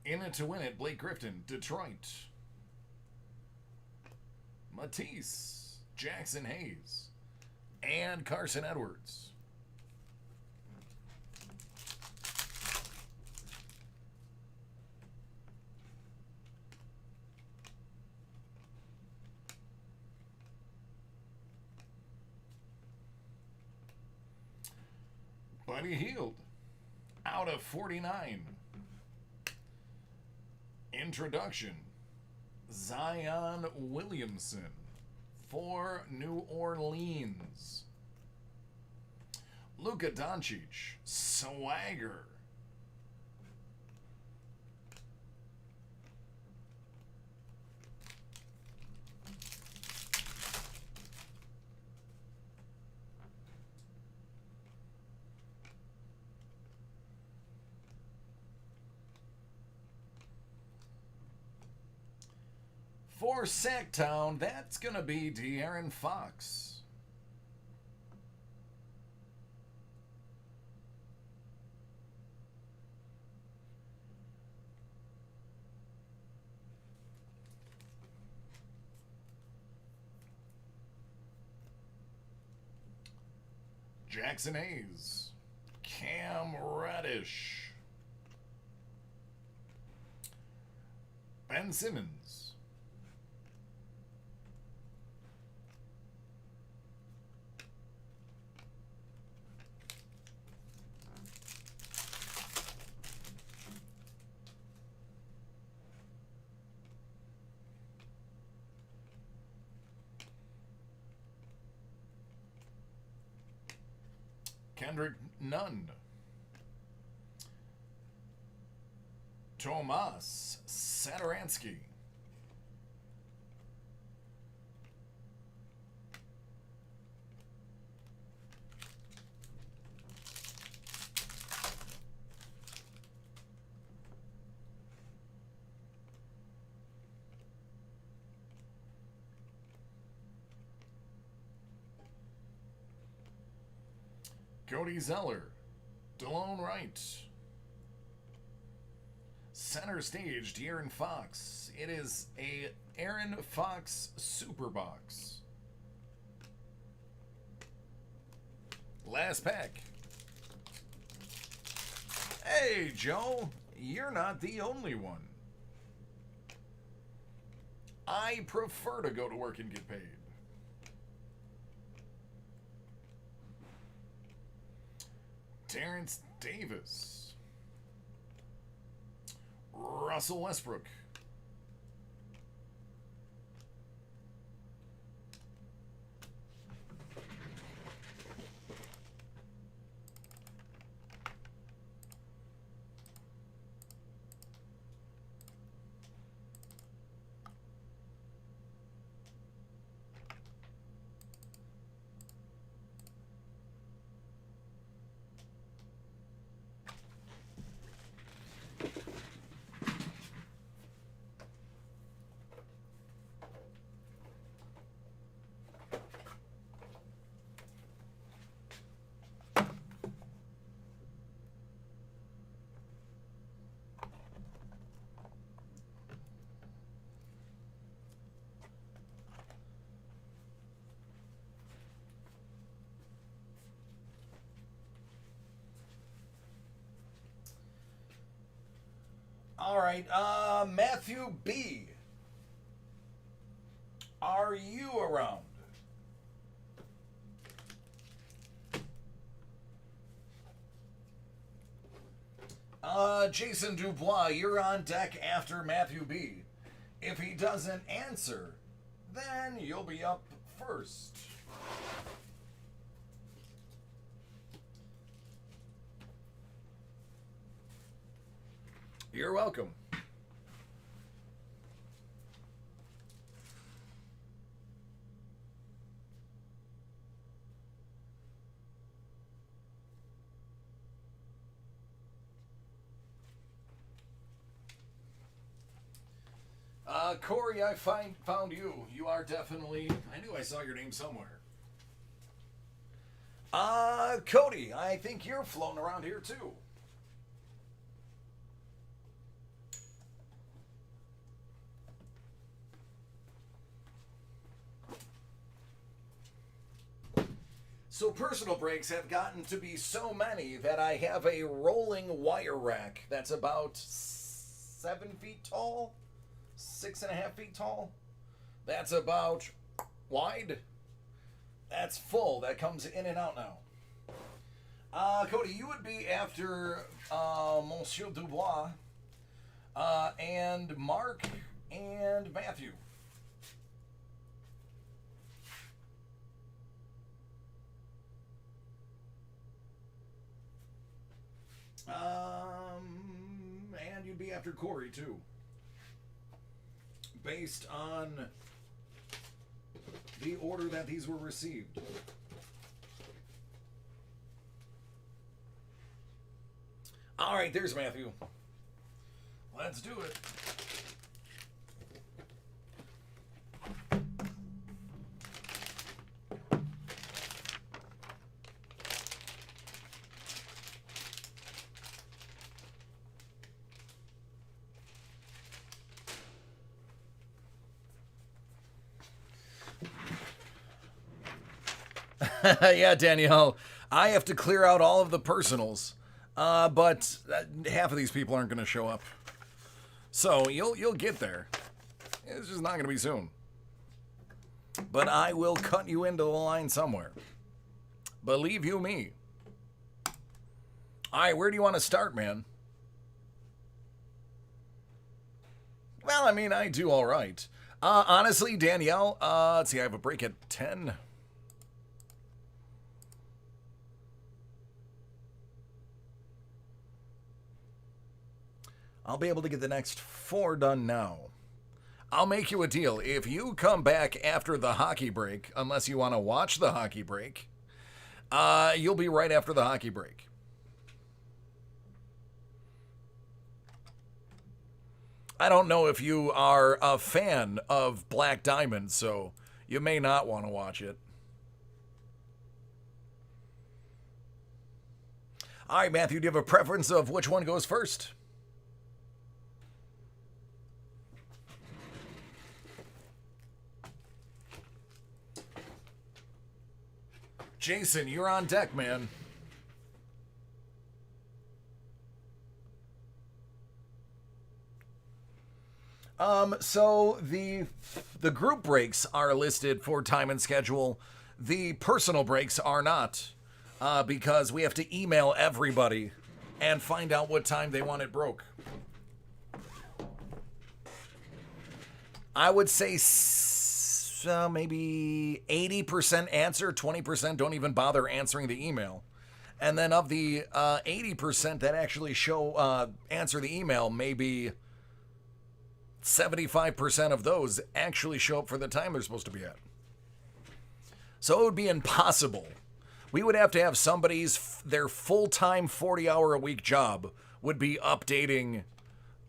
In it to win it, Blake Griffin, Detroit. Matisse, Jackson Hayes, and Carson Edwards. Buddy Hield, out of 49. Introduction, Zion Williamson for New Orleans. Luka Doncic, swagger. For Sacktown, that's going to be De'Aaron Fox. Jackson Hayes, Cam Reddish, Ben Simmons, Kendrick Nunn, Tomas Satoransky, Cody Zeller, Delone Wright. Center stage, De'Aaron Fox. It is a Aaron Fox Superbox. Last pack. Hey, Joe, you're not the only one. I prefer to go to work and get paid. Terrence Davis, Russell Westbrook, All right, Matthew B. Are you around? Jason Dubois, you're on deck after Matthew B. If he doesn't answer, then you'll be up first. You're welcome. Corey, I found you. You are definitely... I knew I saw your name somewhere. Cody, I think you're floating around here too. So personal breaks have gotten to be so many that I have a rolling wire rack that's about 7 feet tall, 6.5 feet tall. That's about wide. That's full. That comes in and out now. Cody, you would be after Monsieur Dubois, and Mark, and Matthew. And you'd be after Corey, too. Based on the order that these were received. All right, there's Matthew. Let's do it. Yeah, Danielle, I have to clear out all of the personals, but half of these people aren't going to show up. So you'll get there. It's just not going to be soon. But I will cut you into the line somewhere. Believe you me. All right, where do you want to start, man? Well, I mean, I do all right. Honestly, Danielle, let's see, I have a break at 10. I'll be able to get the next 4 done now. I'll make you a deal. If you come back after the hockey break, unless you want to watch the hockey break, you'll be right after the hockey break. I don't know if you are a fan of Black Diamond, so you may not want to watch it. All right, Matthew, do you have a preference of which one goes first? Jason, you're on deck, man. So the group breaks are listed for time and schedule. The personal breaks are not, because we have to email everybody and find out what time they want it broke. I would say maybe 80% answer, 20% don't even bother answering the email. And then of the 80% that actually answer the email, maybe 75% of those actually show up for the time they're supposed to be at. So it would be impossible. We would have to have their full-time 40-hour-a-week job would be updating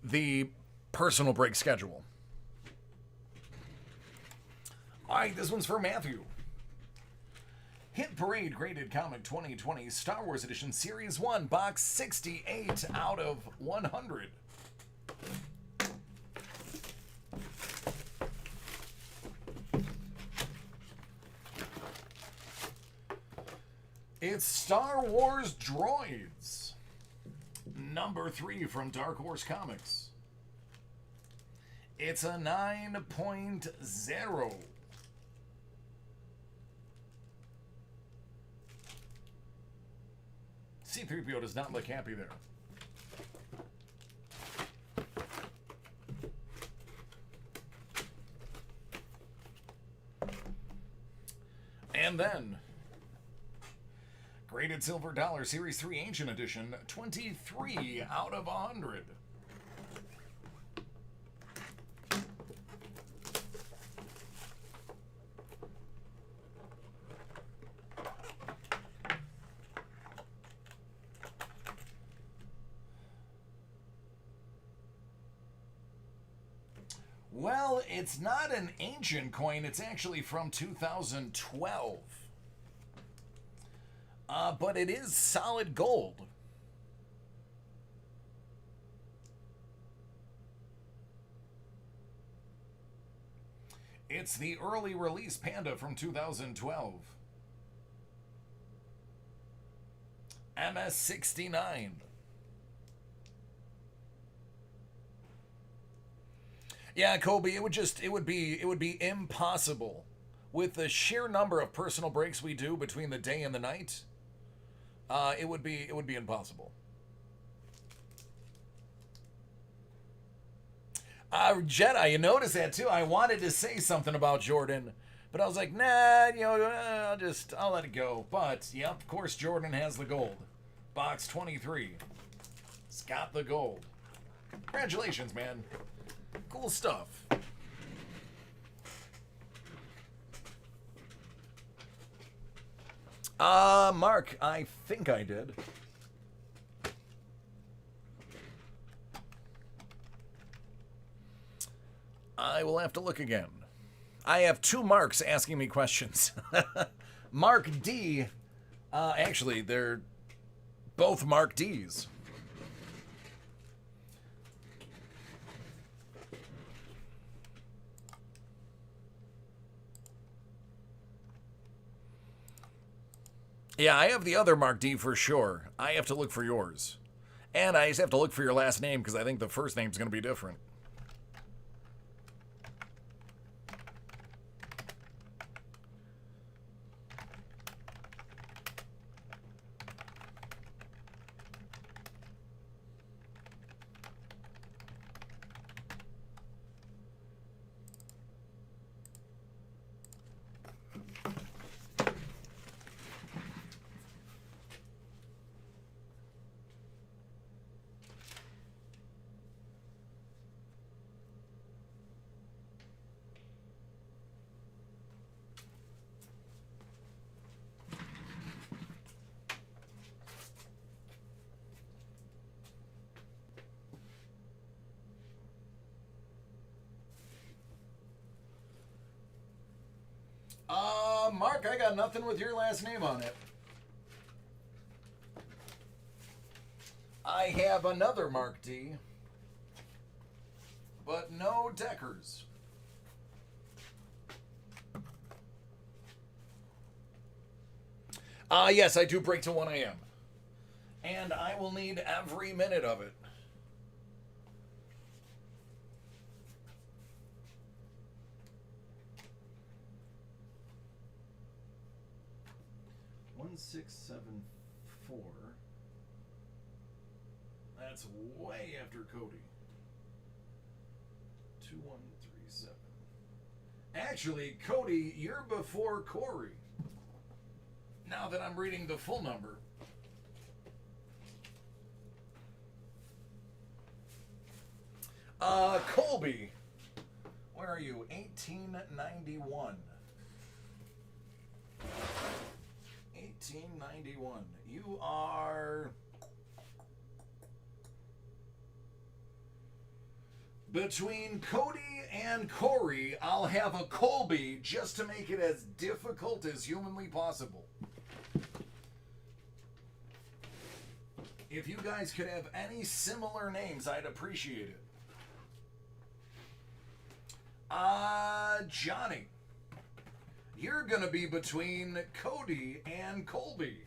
the personal break schedule. All right, this one's for Matthew. Hit Parade Graded Comic 2020 Star Wars Edition Series 1, Box 68 out of 100. It's Star Wars Droids, number 3 from Dark Horse Comics. It's a 9.0. C-3PO does not look happy there. And then, graded silver dollar, Series 3 Ancient Edition, 23 out of 100. Well, it's not an ancient coin. It's actually from 2012. But it is solid gold. It's the early release Panda from 2012. MS-69. Yeah, Kobe, it would be impossible with the sheer number of personal breaks we do between the day and the night. It would be impossible. Jedi, you notice that too. I wanted to say something about Jordan, but I was like, nah, I'll let it go. But yep, of course, Jordan has the gold. Box 23. It's got the gold. Congratulations, man. Cool stuff. Mark, I think I did. I will have to look again. I have two Marks asking me questions. Mark D. Actually, they're both Mark D's. Yeah, I have the other Mark D for sure. I have to look for yours. And I just have to look for your last name because I think the first name's going to be different. Mark, I got nothing with your last name on it. I have another Mark D, but no Deckers. Yes, I do break to 1 a.m. And I will need every minute of it. One, 6, 7, 4. That's way after Cody. 2, 1, 3, 7. Actually, Cody, you're before Corey. Now that I'm reading the full number. Colby. Where are you? 1891. 1891. You are between Cody and Corey. I'll have a Colby just to make it as difficult as humanly possible. If you guys could have any similar names, I'd appreciate it. Johnny. You're going to be between Cody and Colby.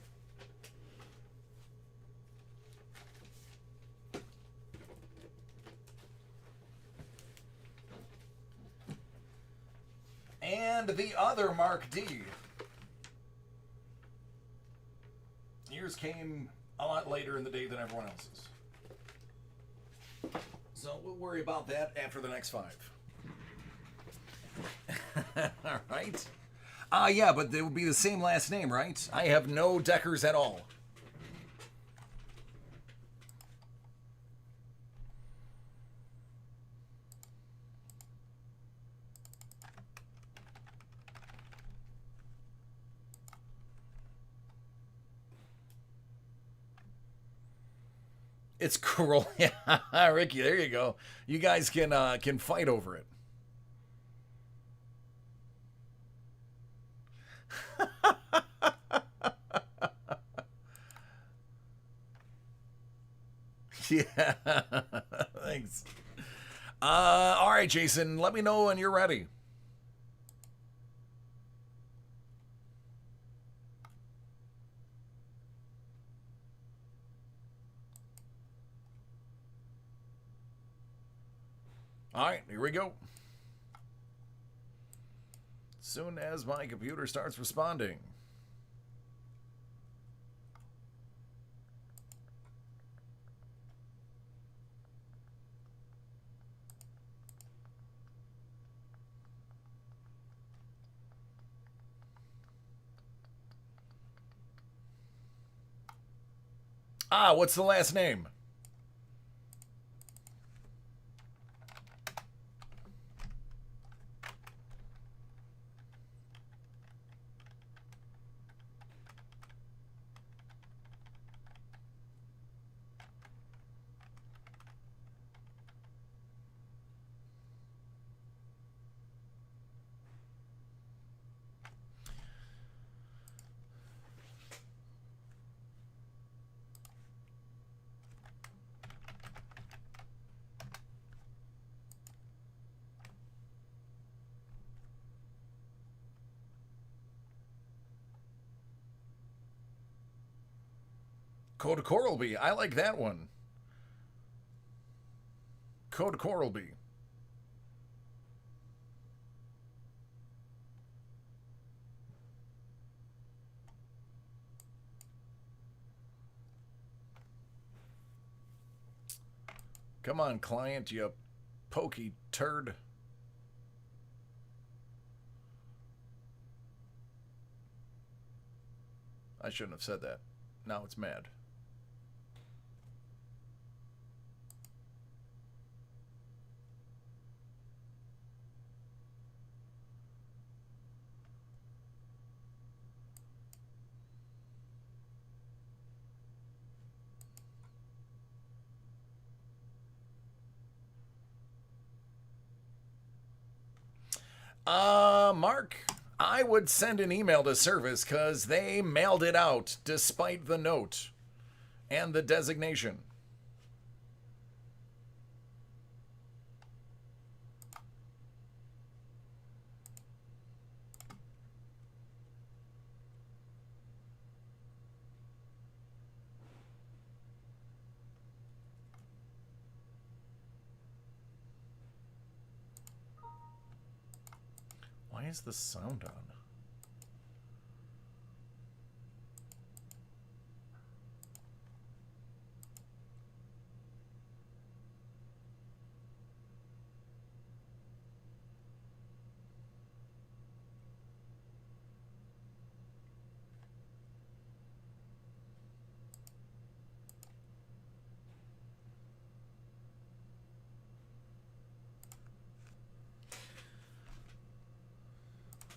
And the other Mark D. Yours came a lot later in the day than everyone else's. So we'll worry about that after the next 5. All right. Yeah, but they would be the same last name, right? I have no Deckers at all. It's Corolla. Ricky, there you go. You guys can fight over it. Yeah. Thanks. All right, Jason, let me know when you're ready. All right, here we go. Soon as my computer starts responding. What's the last name? Code Coralby. I like that one. Code Coralby. Come on, client, you pokey turd. I shouldn't have said that. Now it's mad. Mark, I would send an email to service because they mailed it out despite the note and the designation. Why is the sound on?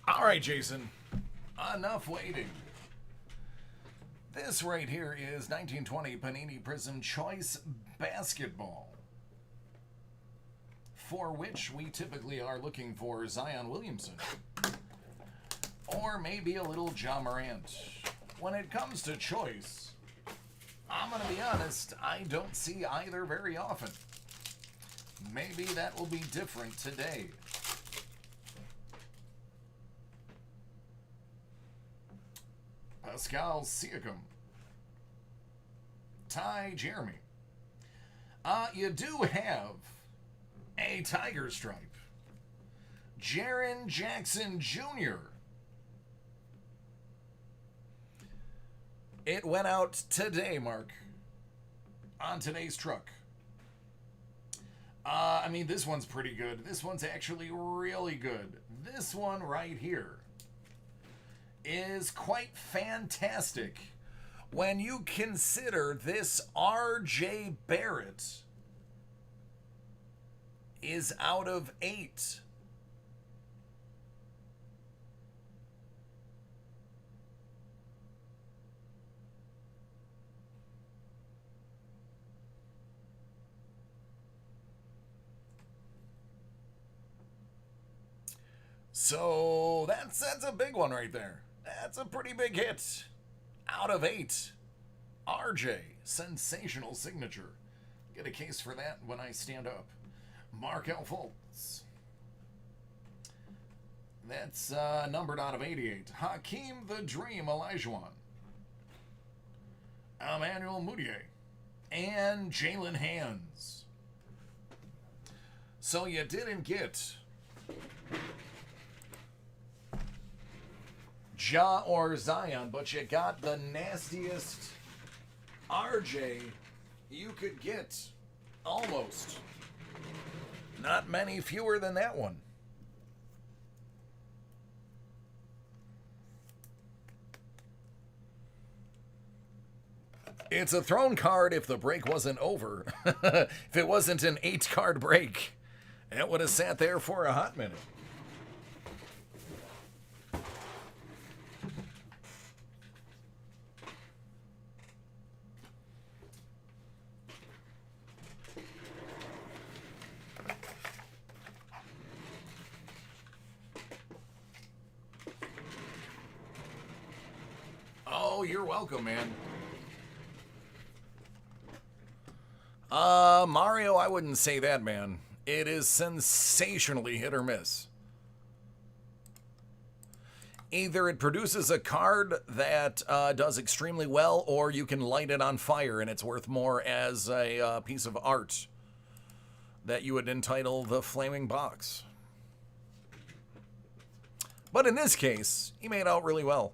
All right, Jason. Enough waiting. This right here is 1920 Panini Prism Choice Basketball, for which we typically are looking for Zion Williamson or maybe a little Ja Morant. When it comes to choice, I'm going to be honest, I don't see either very often. Maybe that will be different today. Pascal Siakam. Ty Jeremy. You do have a tiger stripe. Jaren Jackson Jr. It went out today, Mark, on today's truck. I mean, this one's pretty good. This one's actually really good. This one right here is quite fantastic when you consider this R.J. Barrett is out of 8. So that's a big one right there. That's a pretty big hit. Out of 8. RJ, sensational signature. Get a case for that when I stand up. Markelle Fultz. That's numbered out of 88. Hakeem the Dream Olajuwon. Emmanuel Mudiay. And Jalen Hands. So you didn't get Ja or Zion, but you got the nastiest RJ you could get. Almost. Not many fewer than that one. It's a thrown card if the break wasn't over. If it wasn't an 8-card break, it would have sat there for a hot minute. Oh, you're welcome, man. Mario, I wouldn't say that, man. It is sensationally hit or miss. Either it produces a card that does extremely well, or you can light it on fire and it's worth more as a piece of art that you would entitle the Flaming Box. But in this case, he made out really well.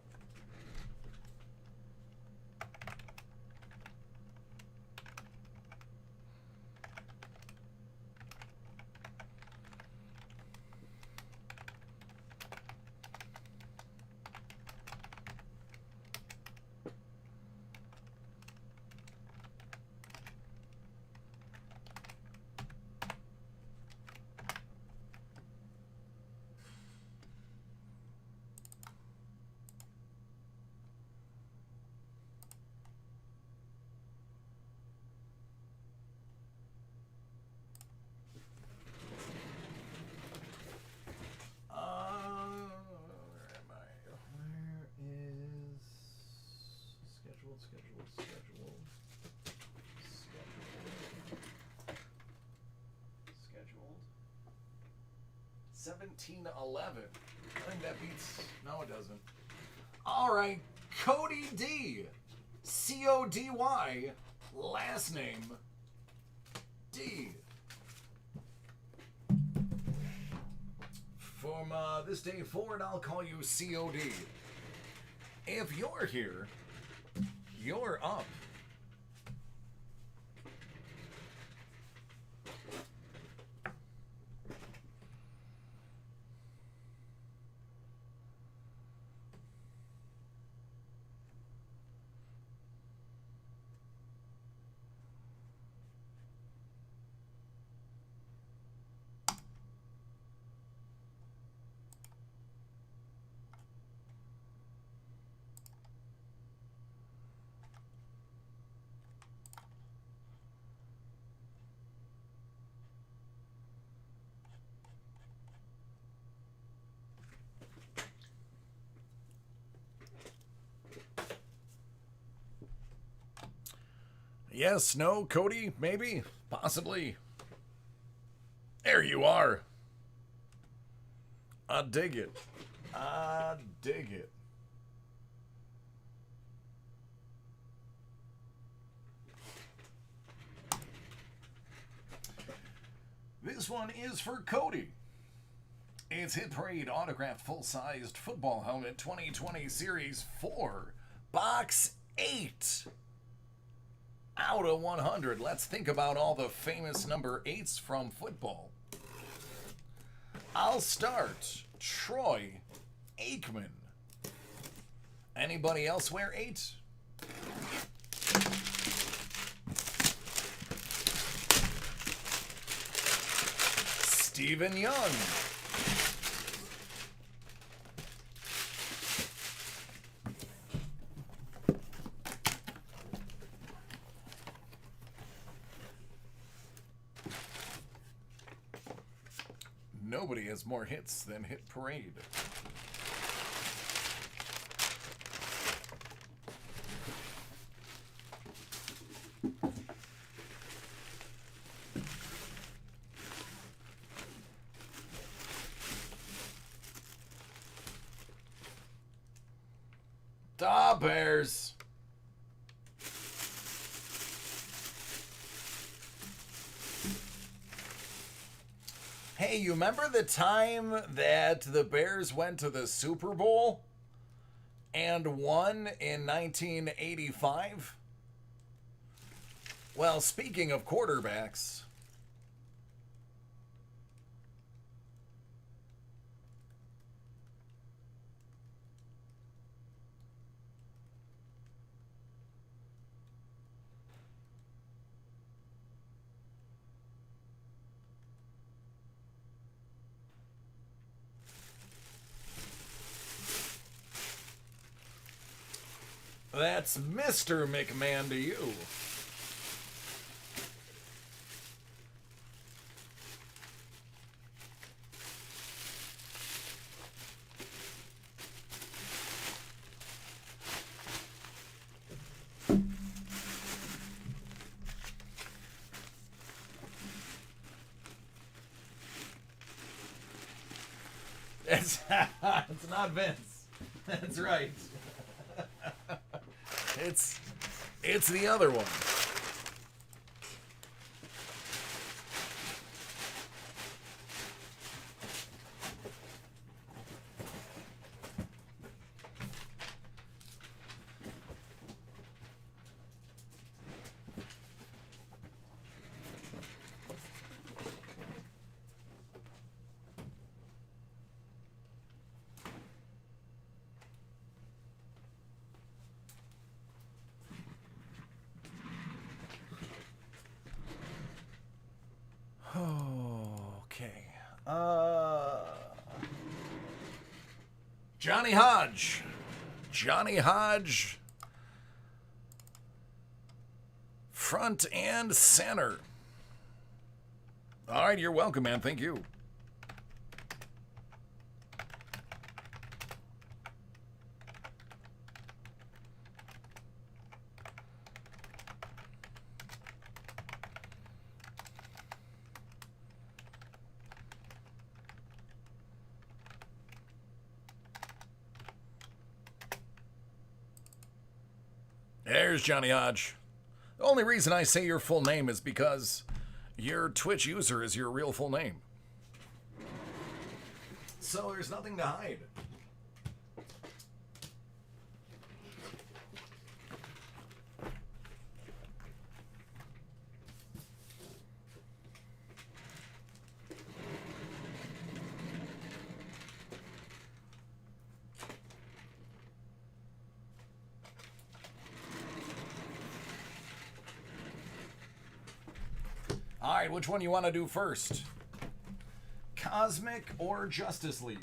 Scheduled. 1711. I think that beats. No, it doesn't. All right, Cody D. C-O-D-Y. Last name D. From this day forward, I'll call you COD. If you're here, you're up. Yes, no, Cody, maybe, possibly. There you are. I dig it. I dig it. This one is for Cody. It's Hit Parade autographed full-sized football helmet 2020 Series 4, Box 8. Out of 100. Let's think about all the famous number 8s from football. I'll start. Troy Aikman. Anybody else wear 8? Stephen Young. Nobody has more hits than Hit Parade. Da Bears. Hey, you remember the time that the Bears went to the Super Bowl and won in 1985? Well, speaking of quarterbacks, that's Mr. McMahon to you. It's not Vince. That's right. It's the other one. Okay. Johnny Hodge. Johnny Hodge. Front and center. All right, you're welcome, man. Thank you. There's Johnny Hodge. The only reason I say your full name is because your Twitch user is your real full name. So there's nothing to hide. All right, which one you want to do first? Cosmic or Justice League?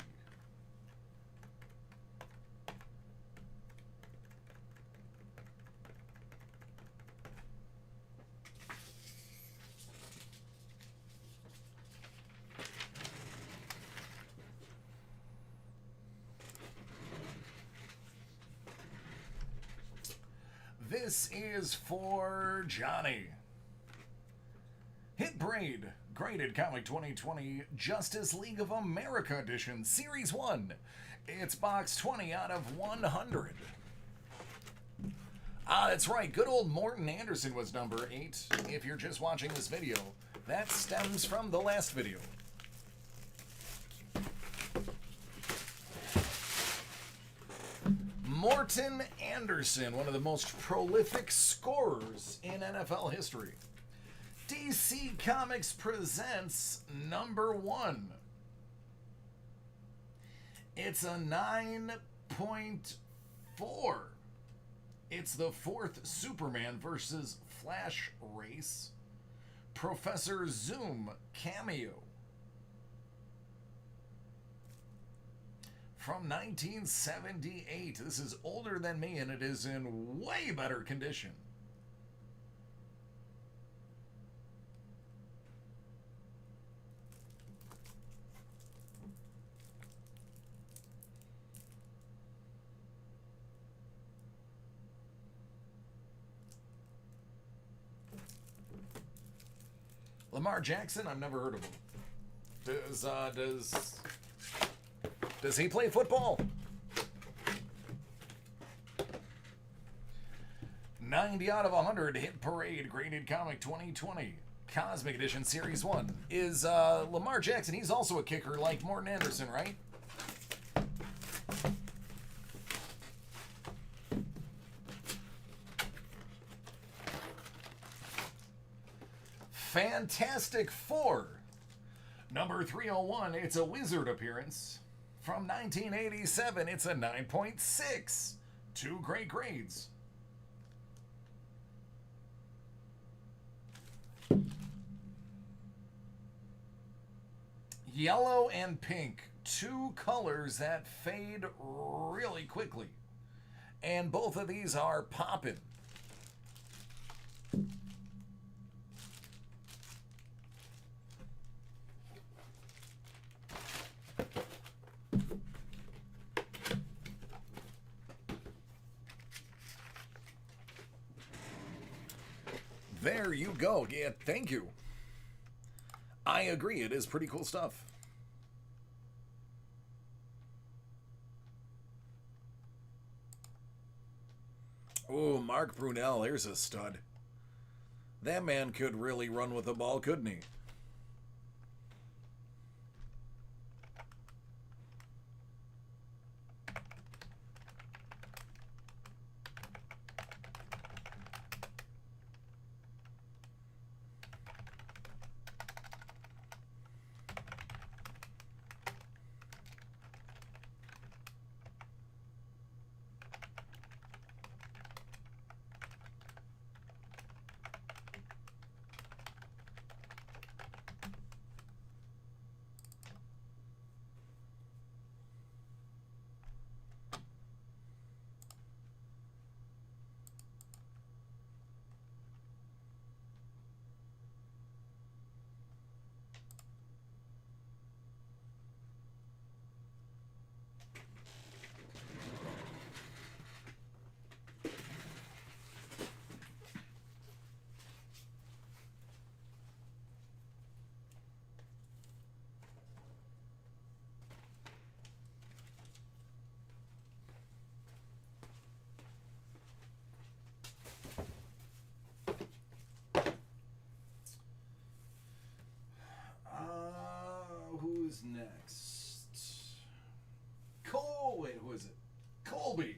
This is for Johnny. Hit Parade, Graded Comic 2020 Justice League of America Edition, Series 1. It's box 20 out of 100. Ah, that's right. Good old Morton Anderson was number 8. If you're just watching this video, that stems from the last video. Morton Anderson, one of the most prolific scorers in NFL history. DC Comics presents number 1. It's a 9.4. It's the 4th Superman versus Flash race. Professor Zoom cameo. From 1978. This is older than me and it is in way better condition. Lamar Jackson, I've never heard of him. Does he play football? 90 out of 100 Hit Parade Graded Comic 2020 Cosmic Edition Series 1 is Lamar Jackson. He's also a kicker like Morton Anderson, right? Fantastic Four, number 301. It's a Wizard appearance. From 1987, it's a 9.6. 2 great grades. Yellow and pink, 2 colors that fade really quickly. And both of these are poppin'. There you go. Yeah, thank you. I agree. It is pretty cool stuff. Oh, Mark Brunell. Here's a stud. That man could really run with the ball, couldn't he? Who's next? Wait, who is it? Colby.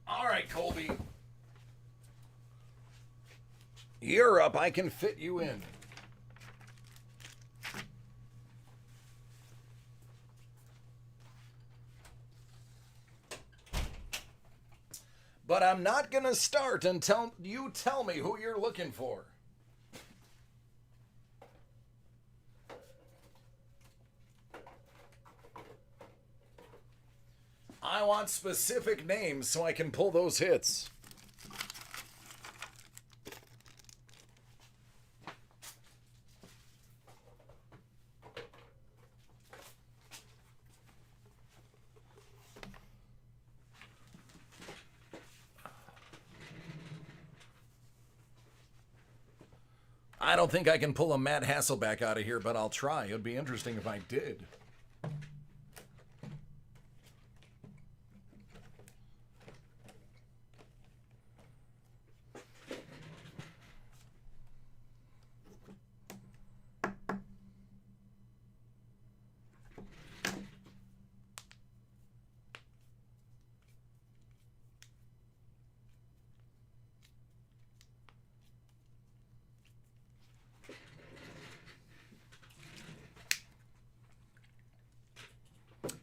All right, Colby. You're up. I can fit you in. But I'm not going to start until you tell me who you're looking for. I want specific names so I can pull those hits. I don't think I can pull a Matt Hasselbeck out of here, but I'll try. It would be interesting if I did.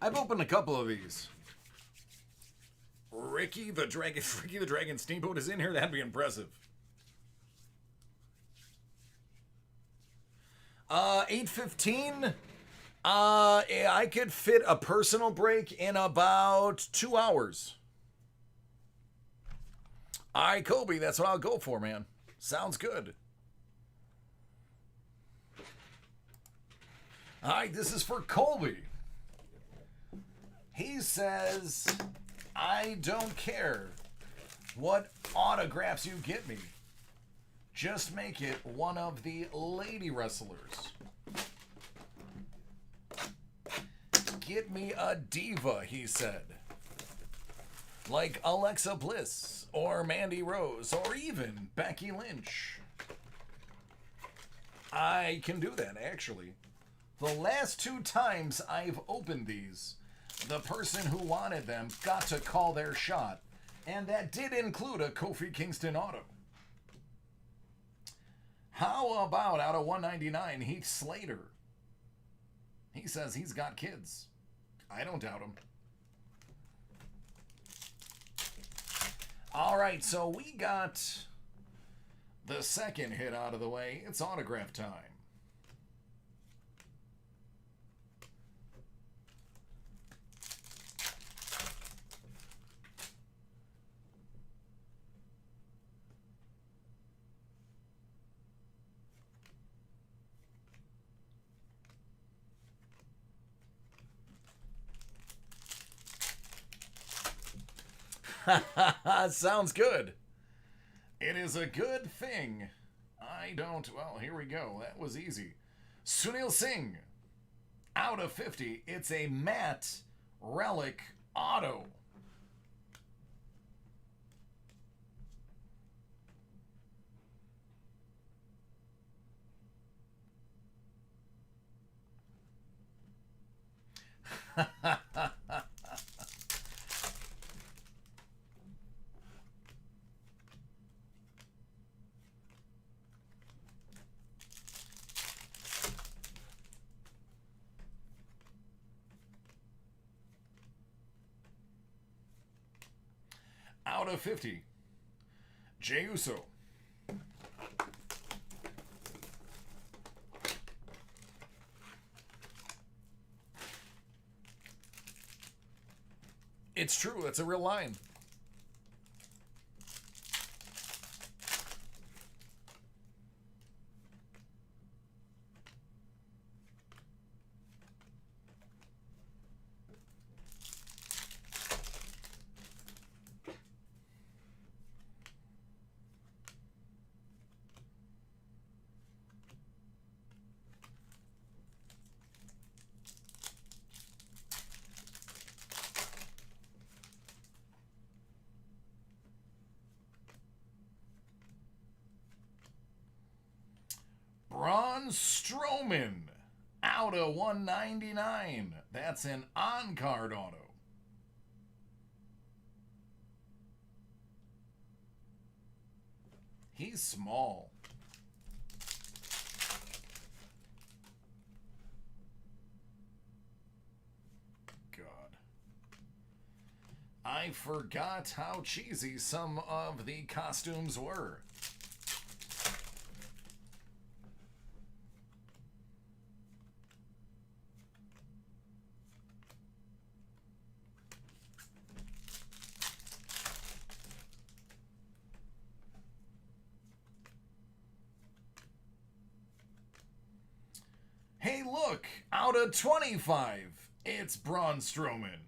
I've opened a couple of these. Ricky the Dragon Steamboat is in here. That'd be impressive. 8:15. I could fit a personal break in about 2 hours. All right, Kobe, that's what I'll go for, man. Sounds good. All right, this is for Colby. He says, I don't care what autographs you get me. Just make it one of the lady wrestlers. Get me a diva, he said. Like Alexa Bliss, or Mandy Rose, or even Becky Lynch. I can do that, actually. The last 2 times I've opened these, the person who wanted them got to call their shot, and that did include a Kofi Kingston auto. How about out of 199, Heath Slater? He says he's got kids. I don't doubt him. All right, so we got the second hit out of the way. It's autograph time. Sounds good. It is a good thing. I don't... Well, here we go. That was easy. Sunil Singh. Out of 50. It's a matte relic auto. Out of 50. Jey Uso. It's true. That's a real line. Braun Strowman, out of 199. That's an on-card auto. He's small. God. I forgot how cheesy some of the costumes were. Hey, look, out of 25, it's Braun Strowman.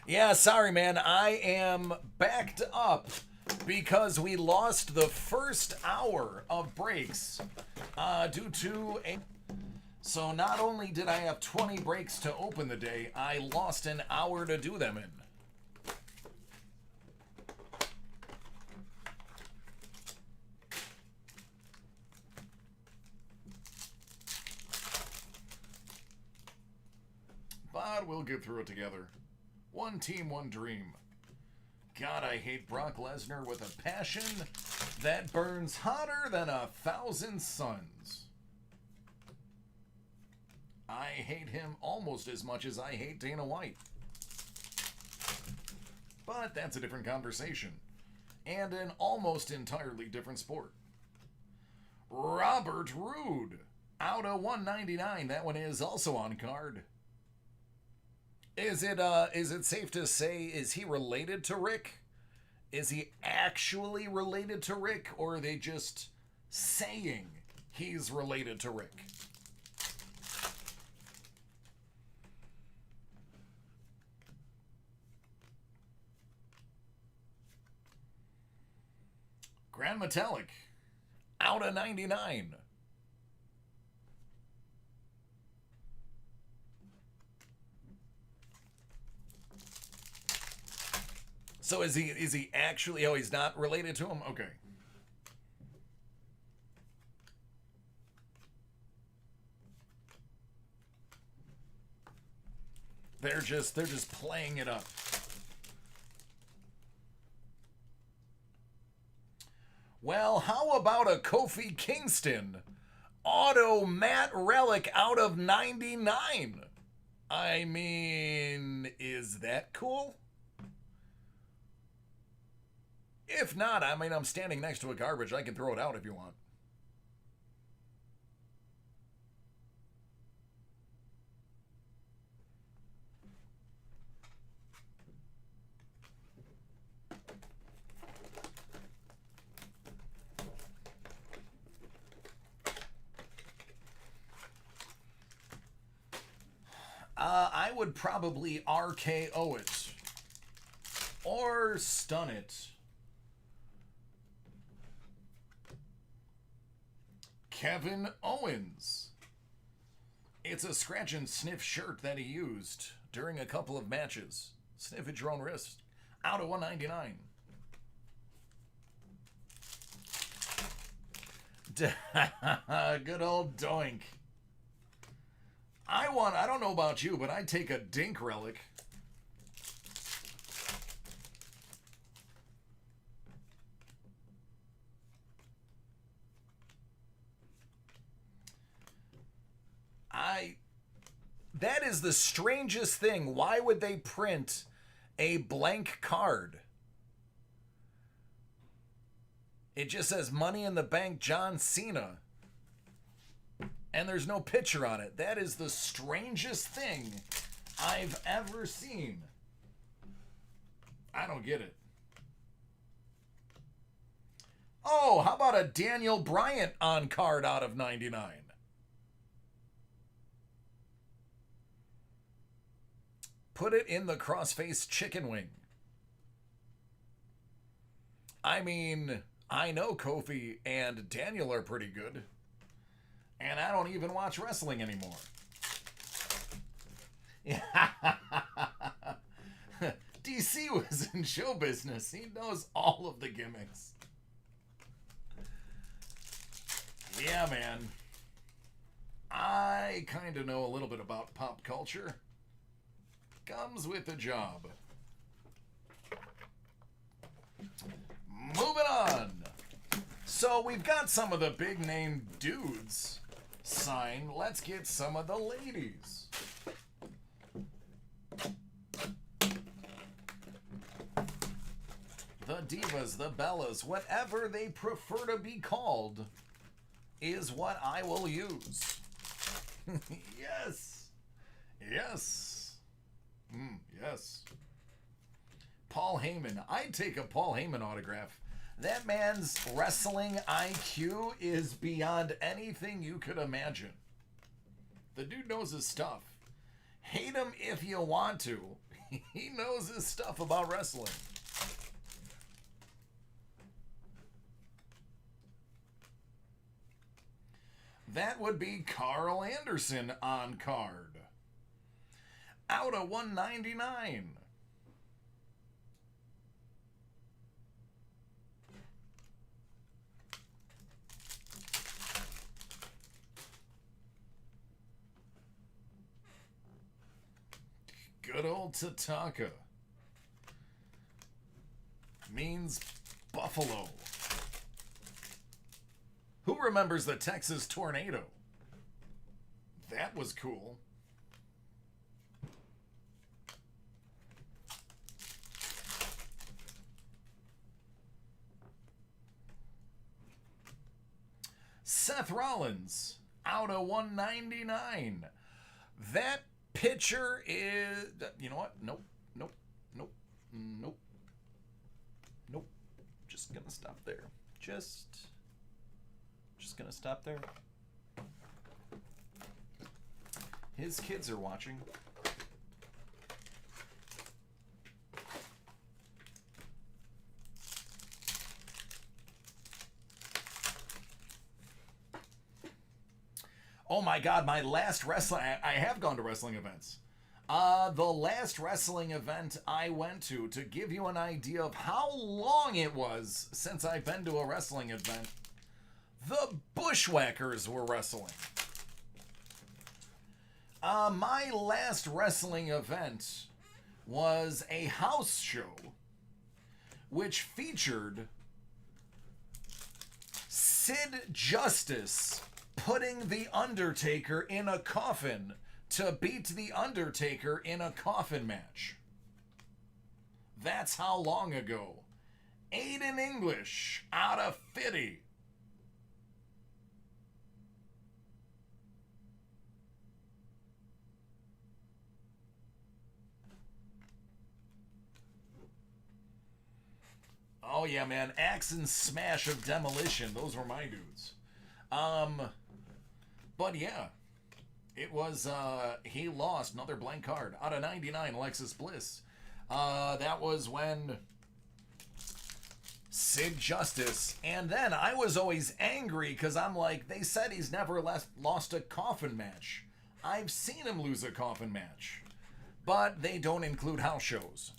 Yeah, sorry, man. I am backed up because we lost the first hour of breaks due to a... So not only did I have 20 breaks to open the day, I lost an hour to do them in. But we'll get through it together. One team, one dream. God, I hate Brock Lesnar with a passion that burns hotter than 1,000 suns. I hate him almost as much as I hate Dana White. But that's a different conversation. And an almost entirely different sport. Robert Roode, out of 199. That one is also on card. Is it safe to say, is he related to Rick? Is he actually related to Rick, or are they just saying he's related to Rick? Grand Metallic, out of 99. So is he actually, oh, he's not related to him? Okay. They're just playing it up. Well, how about a Kofi Kingston auto matte relic out of 99? I mean, is that cool? If not, I mean, I'm standing next to a garbage. I can throw it out if you want. I would probably RKO it. Or stun it. Kevin Owens. It's a scratch and sniff shirt that he used during a couple of matches. Sniff at your own wrist. Out of 199. Good old doink. I don't know about you, but I'd take a dink relic. That is the strangest thing. Why would they print a blank card? It just says Money in the Bank John Cena. And there's no picture on it. That is the strangest thing I've ever seen. I don't get it. Oh, how about a Daniel Bryant on card out of 99? Put it in the crossface chicken wing. I mean, I know Kofi and Daniel are pretty good. And I don't even watch wrestling anymore. DC was in show business. He knows all of the gimmicks. Yeah, man. I kind of know a little bit about pop culture. Comes with the job. Moving on. So we've got some of the big name dudes signed. Let's get some of the ladies. The divas, the bellas, whatever they prefer to be called, is what I will use. Yes. Yes. Yes. Paul Heyman. I'd take a Paul Heyman autograph. That man's wrestling IQ is beyond anything you could imagine. The dude knows his stuff. Hate him if you want to. He knows his stuff about wrestling. That would be Carl Anderson on card. Out of 199. Good old Tatanka. Means buffalo. Who remembers the Texas tornado? That was cool. Seth Rollins, out of 199. That pitcher is... You know what? Nope. Nope. Nope. Nope. Nope. Just gonna stop there. Just gonna stop there. His kids are watching. Oh my God, my last wrestling... I have gone to wrestling events. The last wrestling event I went to give you an idea of how long it was since I've been to a wrestling event, the Bushwhackers were wrestling. My last wrestling event was a house show which featured Sid Justice putting The Undertaker in a coffin to beat The Undertaker in a coffin match. That's how long ago. Aiden English out of 50. Oh yeah, man. Axe and Smash of Demolition. Those were my dudes. But yeah, it was, he lost, another blank card, out of 99, Alexis Bliss. That was when Sid Justice, and then I was always angry because I'm like, they said he's never lost a coffin match. I've seen him lose a coffin match, but they don't include house shows.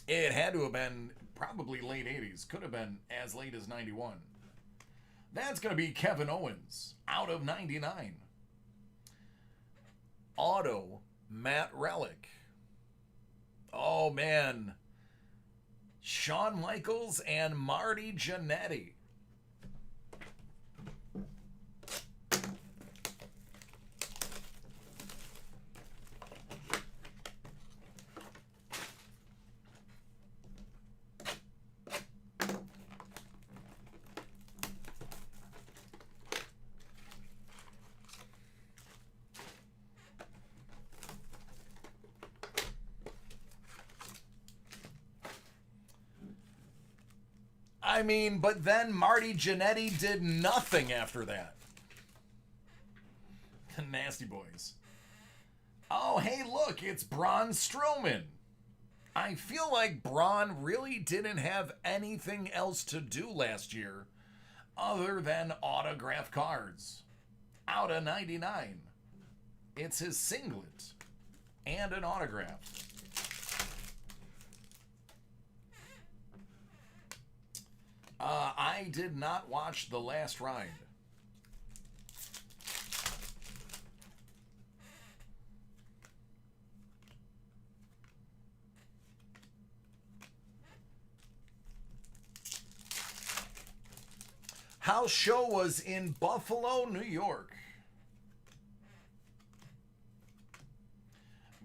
It had to have been probably late 80s. Could have been as late as 91. That's going to be Kevin Owens, out of 99. Auto, Matt Relic. Oh, man. Shawn Michaels and Marty Jannetty. I mean, but then Marty Jannetty did nothing after that. The Nasty Boys. Oh, hey, look, it's Braun Strowman. I feel like Braun really didn't have anything else to do last year other than autograph cards. Out of 99. It's his singlet and an autograph. I did not watch The Last Ride. House show was in Buffalo, New York.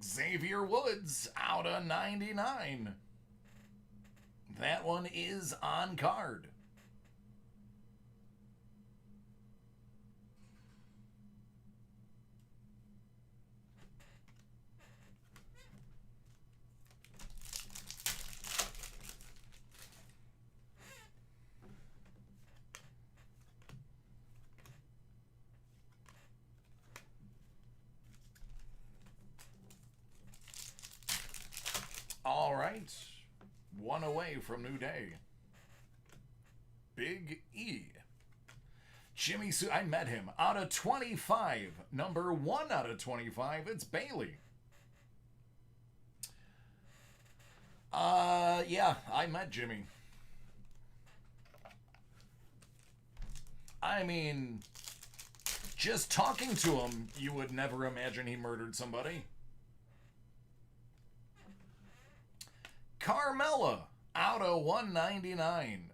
Xavier Woods, out of 99. That one is on card. All right. One away from New Day. Big E. Jimmy Sue, I met him. Out of 25. Number 1 out of 25, it's Bailey. Yeah, I met Jimmy. I mean, Just talking to him, you would never imagine he murdered somebody. Carmella, out of 199.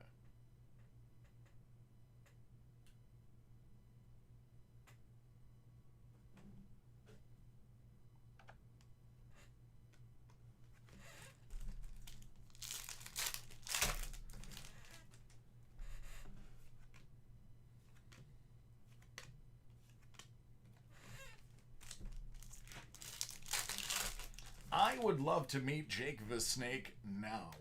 I would love to meet Jake the Snake now.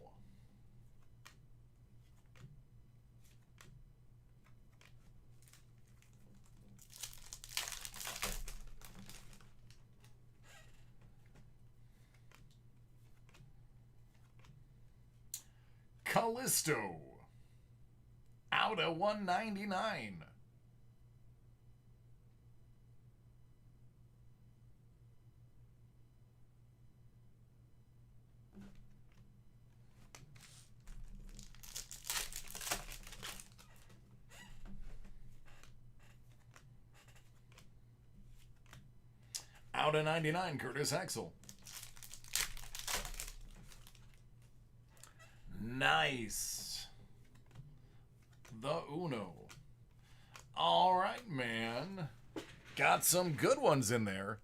Callisto, out of 199. Out of 99, Curtis Axel. Nice. The Uno. All right, man. Got some good ones in there.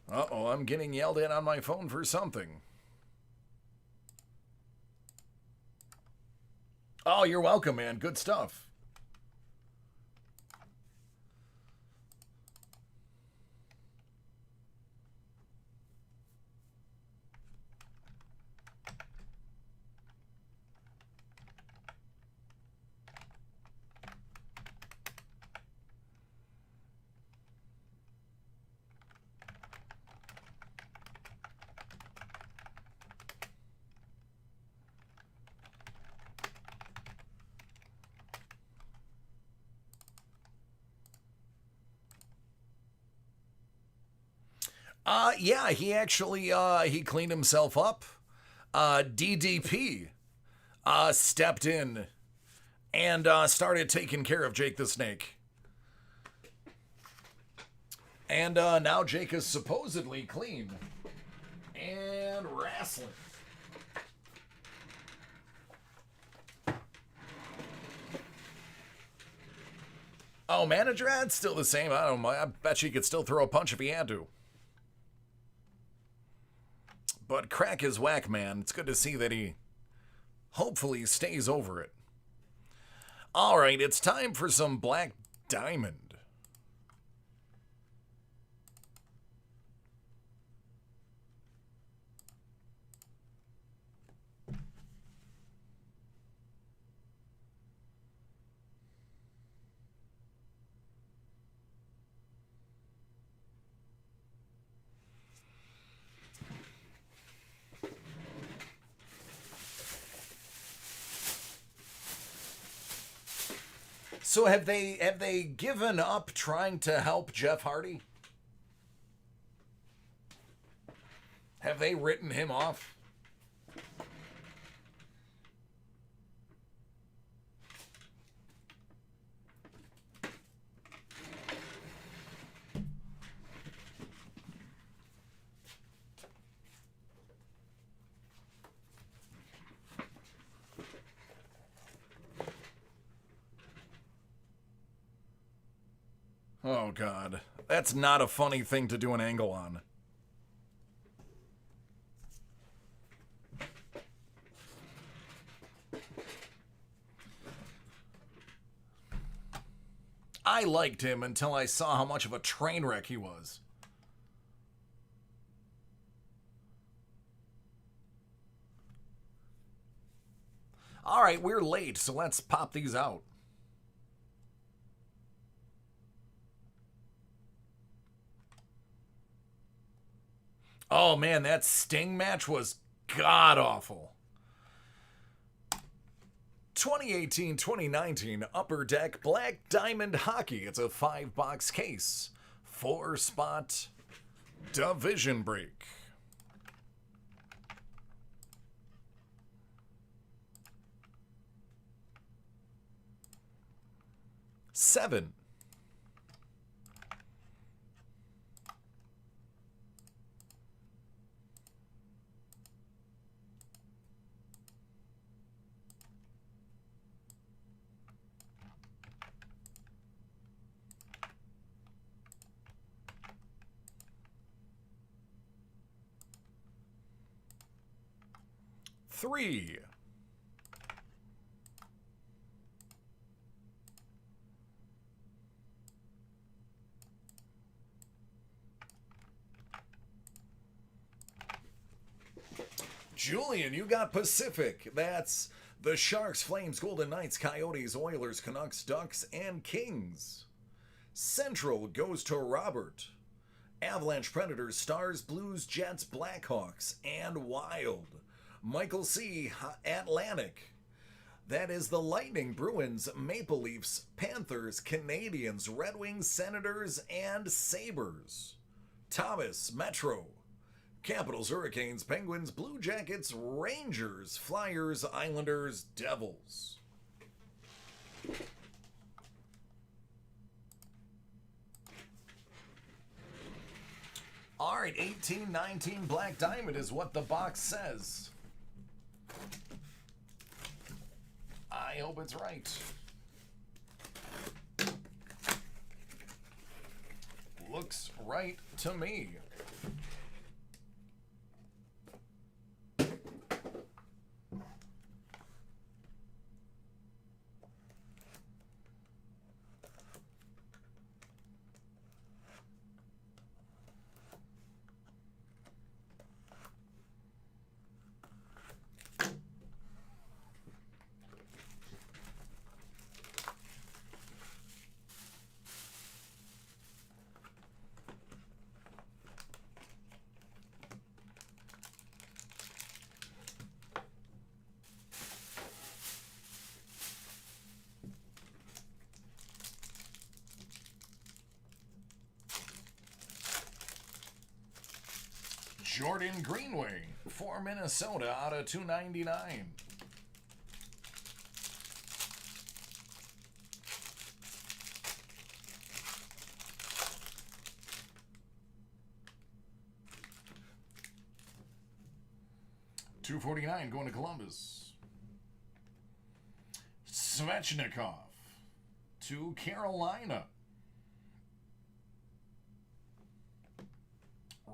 Uh-oh, I'm getting yelled at on my phone for something. Oh, you're welcome, man. Good stuff. Yeah, he actually, he cleaned himself up. DDP, stepped in and, started taking care of Jake the Snake. And, now Jake is supposedly clean and wrestling. Oh, manager ad's still the same. I don't know. I bet he could still throw a punch if he had to. But crack is whack, man. It's good to see that he hopefully stays over it. All right, it's time for some Black Diamond. So have they given up trying to help Jeff Hardy? Have they written him off? Oh, God. That's not a funny thing to do an angle on. I liked him until I saw how much of a train wreck he was. All right, we're late, so let's pop these out. Oh, man, that Sting match was god-awful. 2018-2019 Upper Deck Black Diamond Hockey. It's a 5-box case. 4-spot division break. Seven. Three. Julian, you got Pacific. That's the Sharks, Flames, Golden Knights, Coyotes, Oilers, Canucks, Ducks, and Kings. Central goes to Robert. Avalanche, Predators, Stars, Blues, Jets, Blackhawks, and Wild. Michael C. Atlantic. That is the Lightning, Bruins, Maple Leafs, Panthers, Canadians, Red Wings, Senators, and Sabres. Thomas, Metro. Capitals, Hurricanes, Penguins, Blue Jackets, Rangers, Flyers, Islanders, Devils. All right, 18-19 Black Diamond is what the box says. I hope it's right. Looks right to me. Jordan Greenway for Minnesota out of 299. $249 going to Columbus. Svechnikov to Carolina.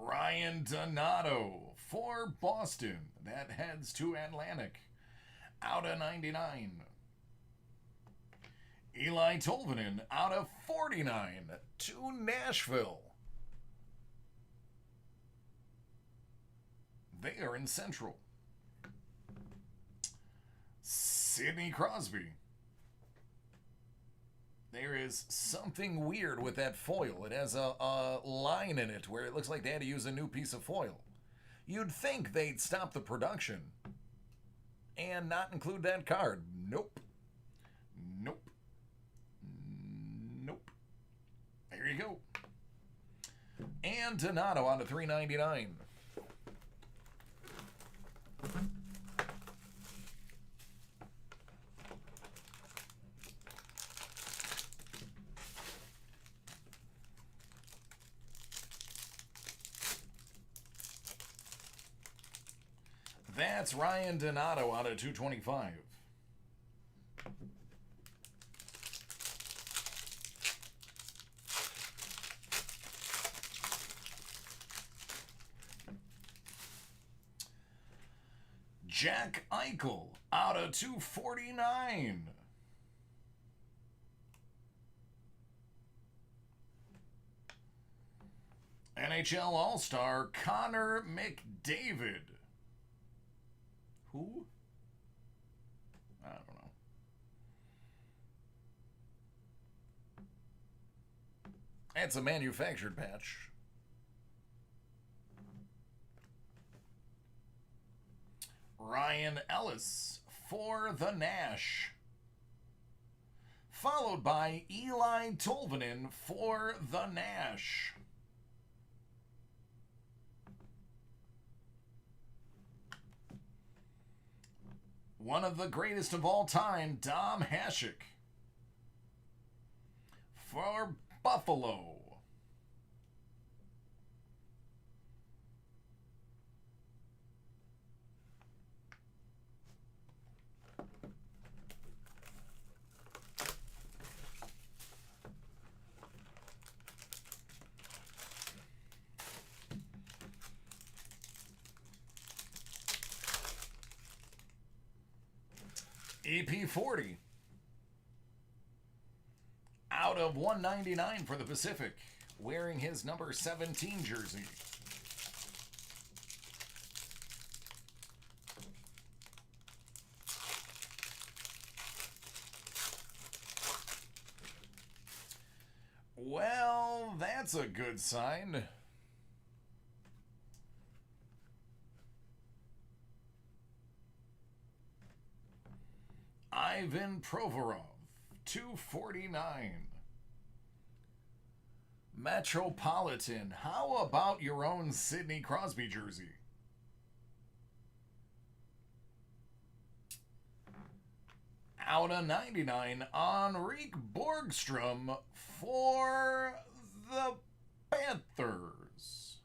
Ryan Donato for Boston. That heads to Atlantic. Out of 99. Eli Tolvanen out of 49 to Nashville. They are in Central. Sidney Crosby. There is something weird with that foil. It has a line in it where it looks like they had to use a new piece of foil. You'd think they'd stop the production and not include that card. Nope. Nope. Nope. There you go. And Donato out of 399. That's Ryan Donato out of 225. Jack Eichel out of 249. NHL All-Star Connor McDavid. Who? I don't know. That's a manufactured patch. Ryan Ellis for the Nash. Followed by Eli Tolvanen for the Nash. One of the greatest of all time, Dom Hasek for Buffalo. EP40 out of 199 for the Pacific, wearing his number 17 jersey. Well, that's a good sign. Ivan Provorov, 249. Metropolitan, how about your own Sidney Crosby jersey? Out of 99, Henrik Borgstrom for the Panthers.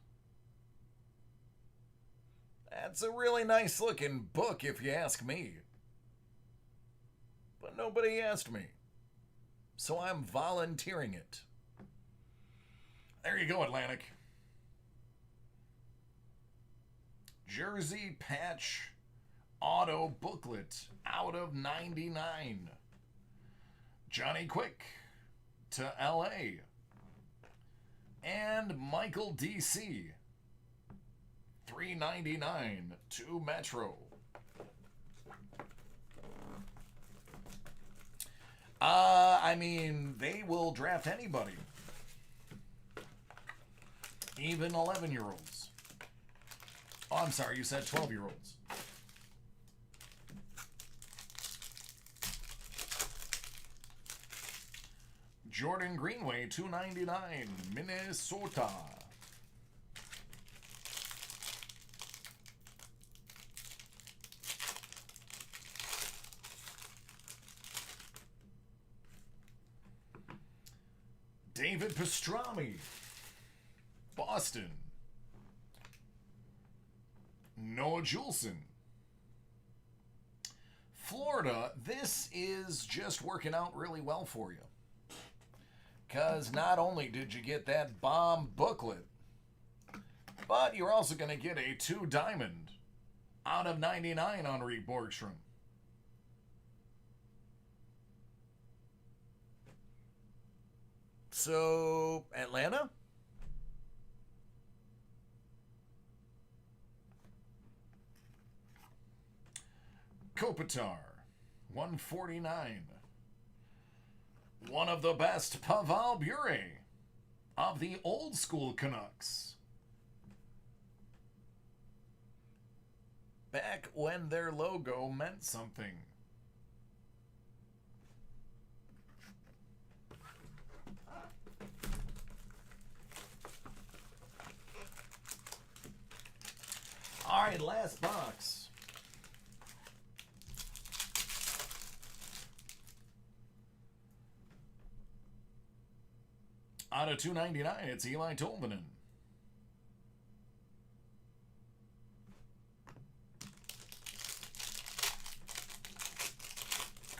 That's a really nice looking book if you ask me. But nobody asked me, so I'm volunteering it. There you go, Atlantic. Jersey patch auto booklet out of 99. Johnny Quick to LA. And Michael DC, $3.99 to Metro. I mean, they will draft anybody. Even 11-year-olds. Oh, I'm sorry, you said 12-year-olds. Jordan Greenway, $2.99, Minnesota. David Pastrami, Boston. Noah Juleson, Florida. This is just working out really well for you. Because not only did you get that bomb booklet, but you're also going to get a 2-diamond out of 99 Henrik Borgstrom. So, Atlanta? Kopitar, 149. One of the best, Pavel Bure of the old school Canucks. Back when their logo meant something. All right, last box. Out of 299, it's Eli Tolvanen.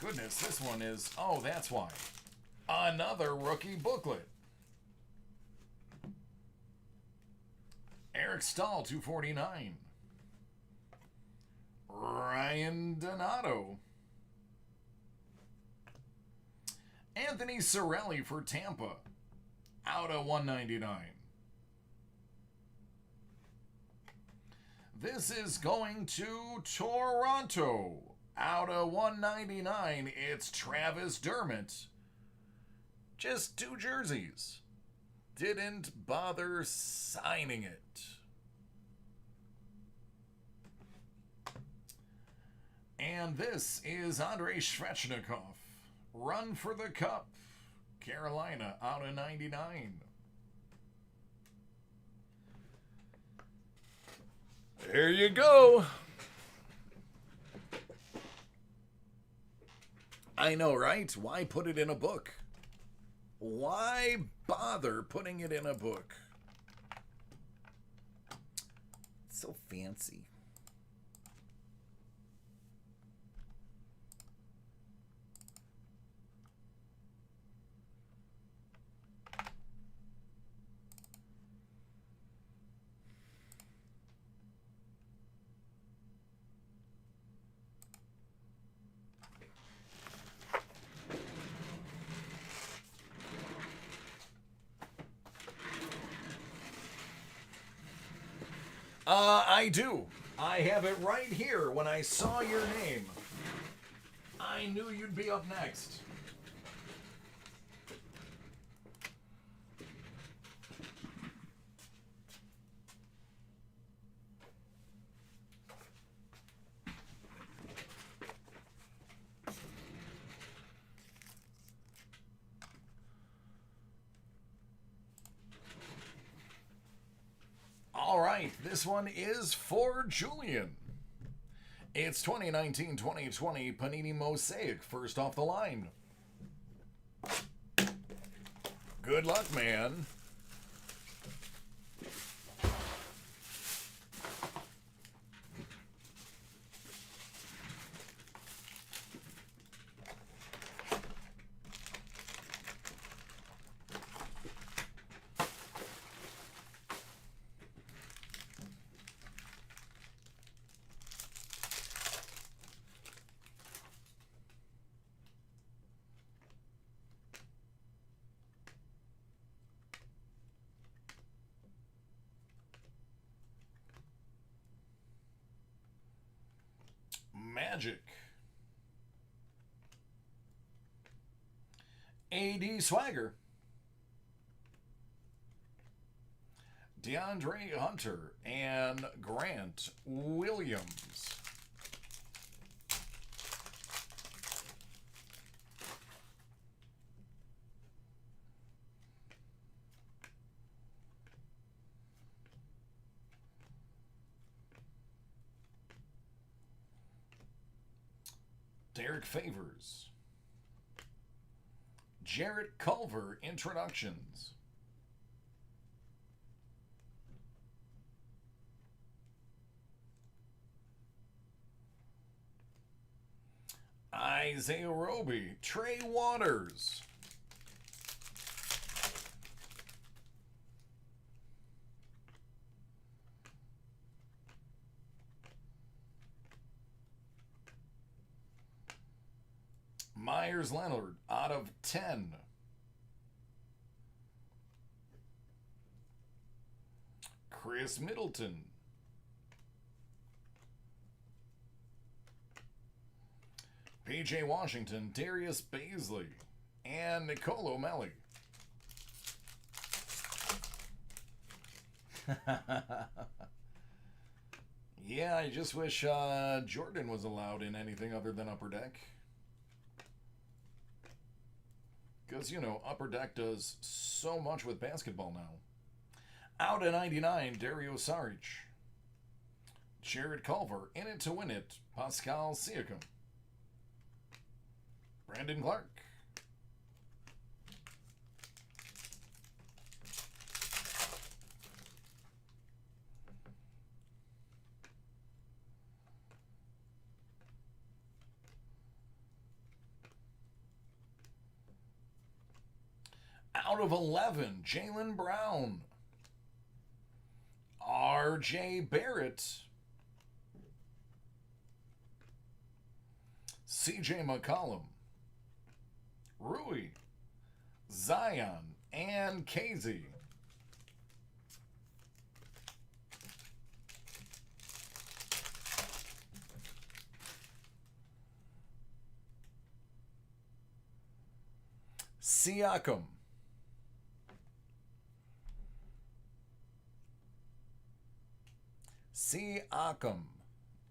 Goodness, this one is... Oh, that's why. Another rookie booklet. Eric Stahl, 249. Ryan Donato. Anthony Cirelli for Tampa, out of 199. This is going to Toronto, out of 199. It's Travis Dermott. Just 2 jerseys. Didn't bother signing it. And this is Andrei Svechnikov. Run for the Cup. Carolina out of 99. There you go. I know, right? Why put it in a book? Why bother putting it in a book? It's so fancy. I do. I have it right here. When I saw your name, I knew you'd be up next. All right, this one is for Julian. It's 2019-2020 Panini Mosaic, first off the line. Good luck, man. Magic. A.D. Swagger. DeAndre Hunter and Grant Williams. Derek Favors. Jarrett Culver introductions. Isaiah Roby. Trey Waters. Myers Leonard out of 10. Chris Middleton. PJ Washington, Darius Baisley, and Nicolo Melli. Yeah, I just wish Jordan was allowed in anything other than Upper Deck. Because, you know, Upper Deck does so much with basketball now. Out at 99, Dario Saric. Jared Culver, in it to win it, Pascal Siakam. Brandon Clark. Out of 11, Jaylen Brown. R.J. Barrett. C.J. McCollum. Rui. Zion. And KZ. Siakam.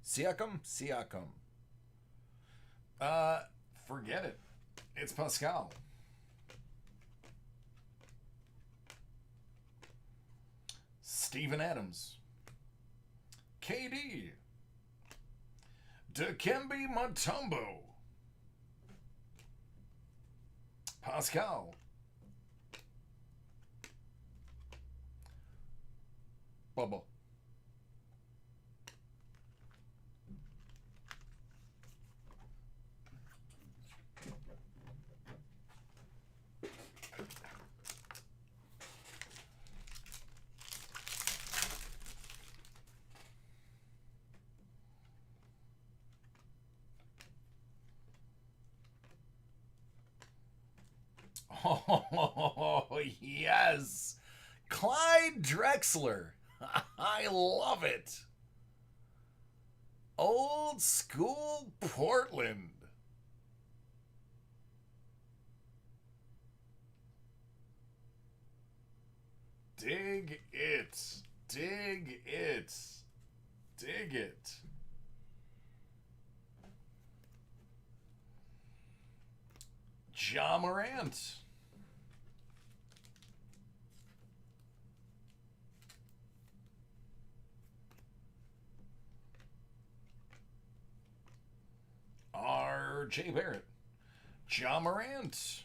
Siakam. Uh, Forget it. It's Pascal. Steven Adams. KD. Dikembe Mutombo. Pascal. Bubba. Oh, yes. Clyde Drexler. I love it. Old school Portland. Dig it. Dig it. Dig it. Ja Morant. R.J. Barrett. Ja Morant.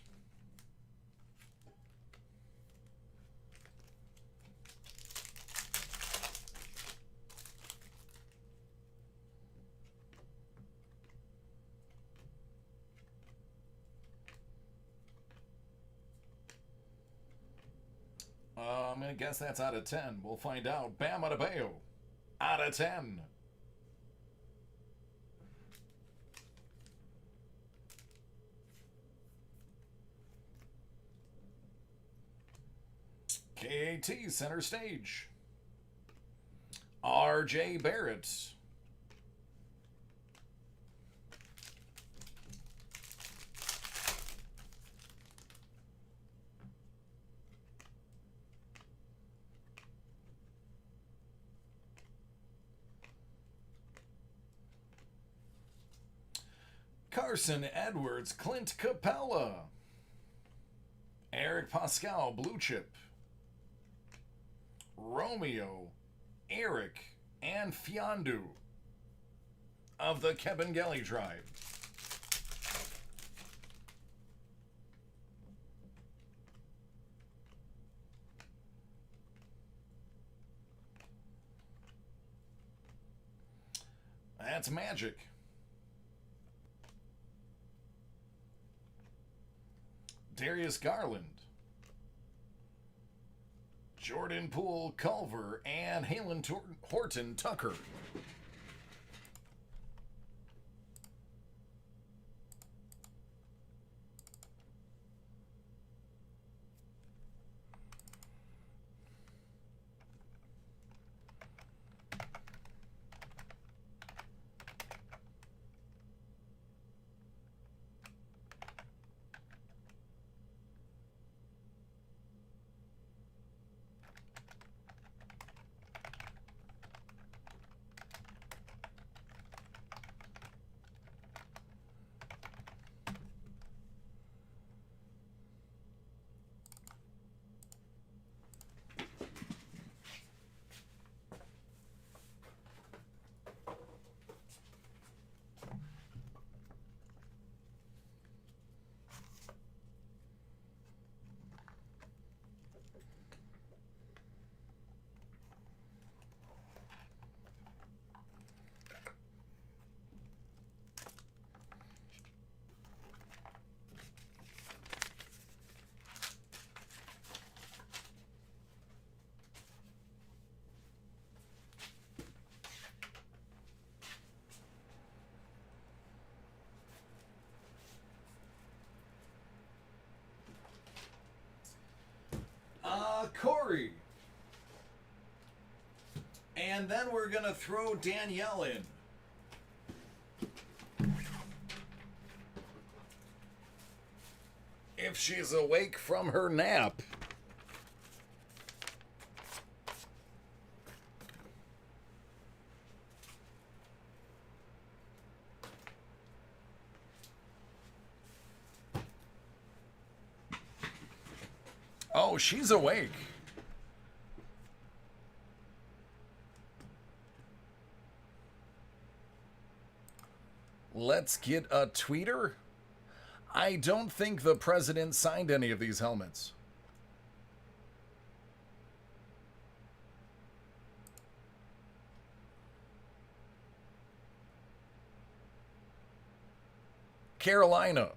I'm going to guess that's out of 10. We'll find out. Bam Adebayo. Out of 10. KAT center stage. R.J. Barrett. Carson Edwards, Clint Capella. Eric Pascal, blue chip. Romeo, Eric, and Fiondu of the Kabengele tribe. That's Magic. Darius Garland. Jordan Poole Culver and Halen Horton Tucker. Corey. And then we're going to throw Danielle in. If she's awake from her nap. Oh, she's awake. Let's get a tweeter. I don't think the president signed any of these helmets. Carolina.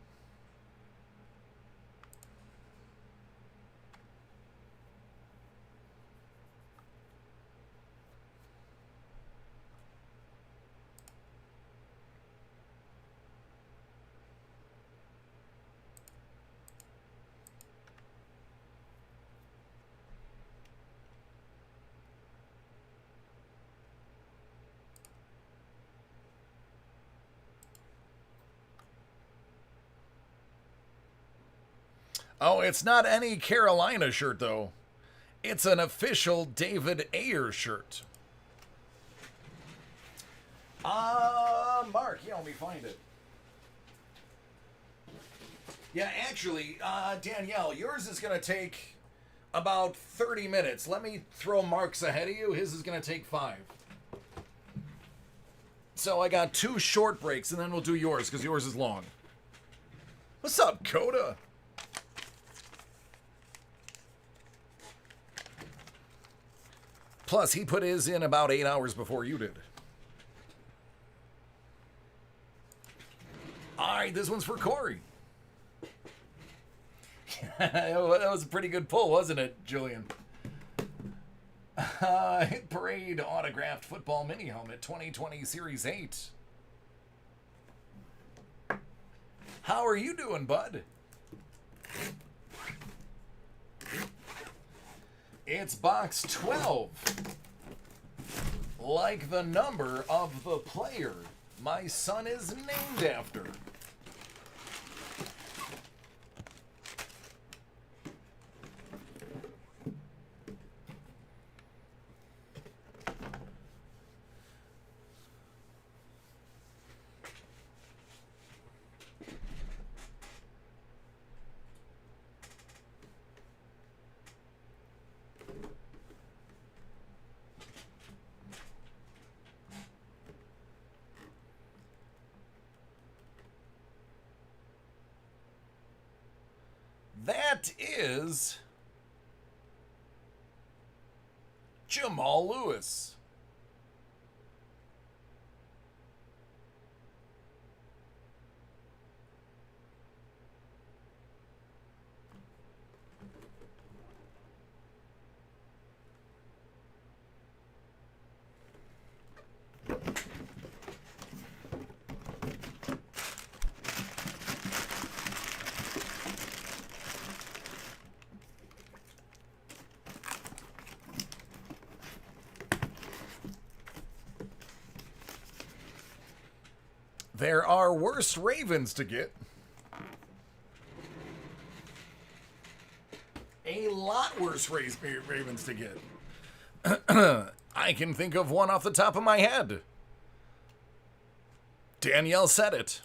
Oh, it's not any Carolina shirt, though. It's an official David Ayer shirt. Mark, yeah, let me find it. Yeah, actually, Danielle, yours is going to take about 30 minutes. Let me throw Mark's ahead of you. His is going to take 5. So I got 2 short breaks, and then we'll do yours, because yours is long. What's up, Coda? Plus, he put his in about 8 hours before you did. All right, this one's for Corey. That was a pretty good pull, wasn't it, Julian? Hit Parade autographed football mini helmet 2020 Series 8. How are you doing, bud? It's box 12. Like the number of the player my son is named after. That is Jamal Lewis. There are worse Ravens to get. A lot worse Ravens to get. I can think of one off the top of my head. Danielle said it.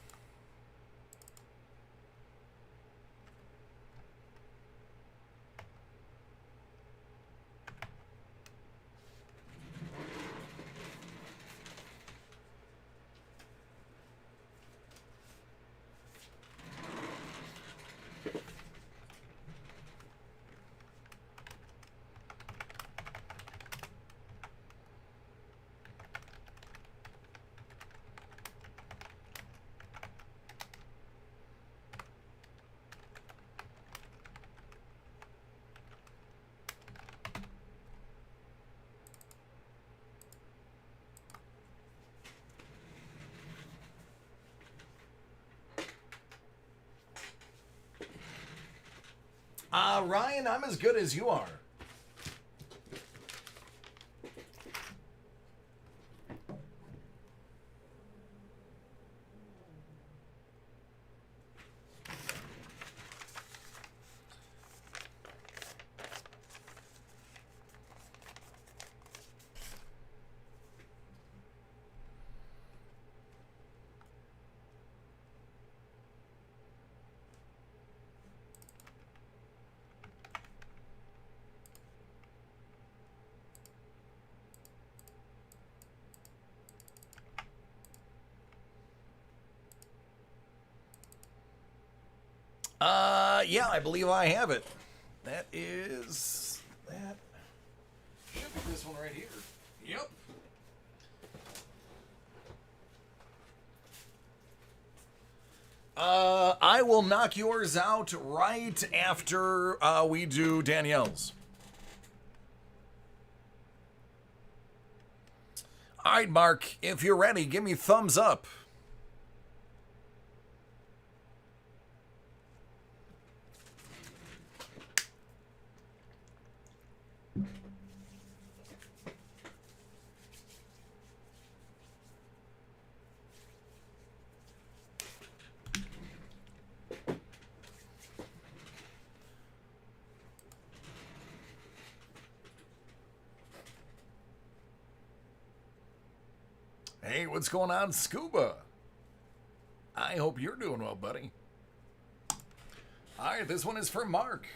Ryan, I'm as good as you are. Yeah, I believe I have it. That is that. Should be this one right here. Yep. I will knock yours out right after we do Danielle's. All right, Mark, if you're ready, give me thumbs up. Hey, what's going on, Scuba? I hope you're doing well, buddy. All right, this one is for Mark.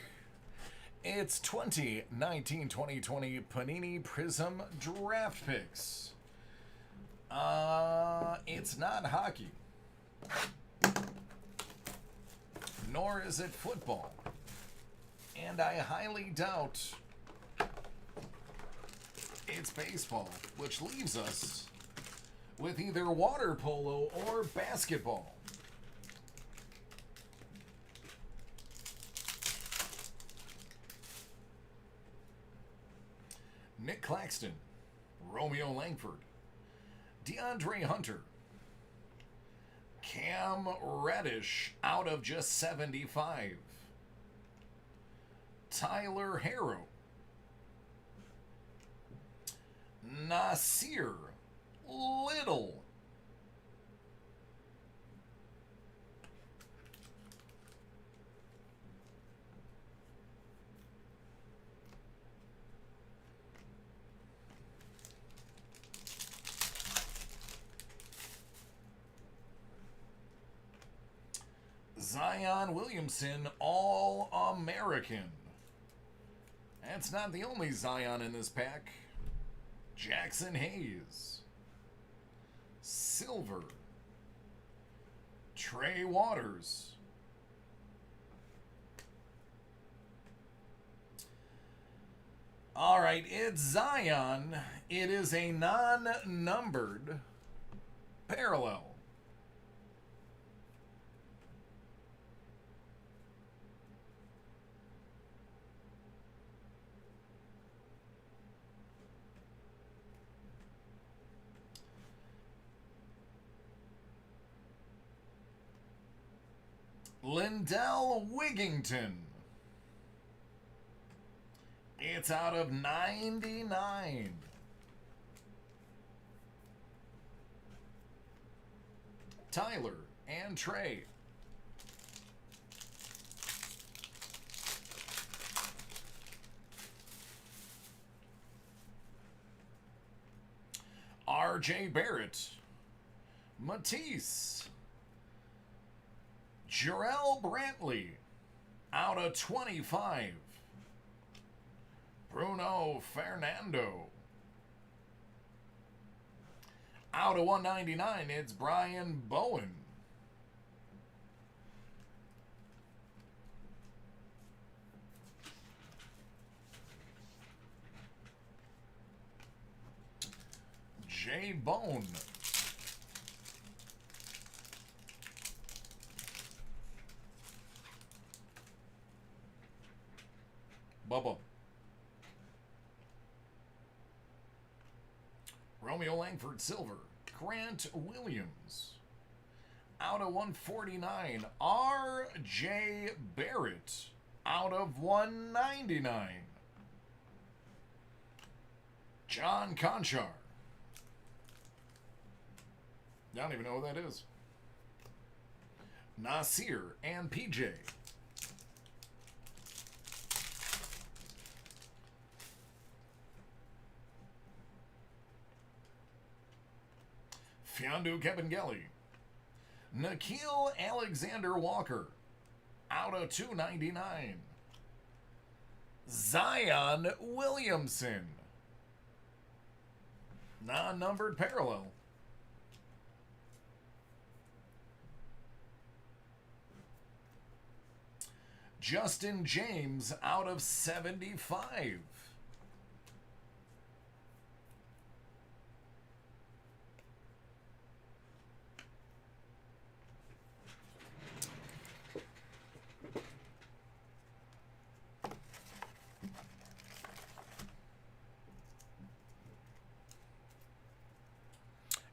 It's 2019-2020 Panini Prism Draft Picks. It's not hockey. Nor is it football. And I highly doubt it's baseball, which leaves us with either water polo or basketball. Nick Claxton, Romeo Langford, DeAndre Hunter, Cam Reddish out of just 75, Tyler Harrow, Nasir Little, Zion Williamson, All-American. That's not the only Zion in this pack. Jackson Hayes, Silver, Trey Waters, all right, it's Zion. It is a non-numbered parallel. Lindell Wigington. It's out of 99. Tyler and Trey. RJ Barrett. Matisse. Jarrell Brantley, out of 25. Bruno Fernando. Out of 199, it's Brian Bowen. Jay Bone. Bubba. Romeo Langford Silver. Grant Williams. Out of 149. R.J. Barrett. Out of 199. John Conchar. I don't even know who that is. Nasir and PJ. Fiondu Kabengele. Nikhil Alexander Walker. Out of 299. Zion Williamson. Non-numbered parallel. Justin James out of 75.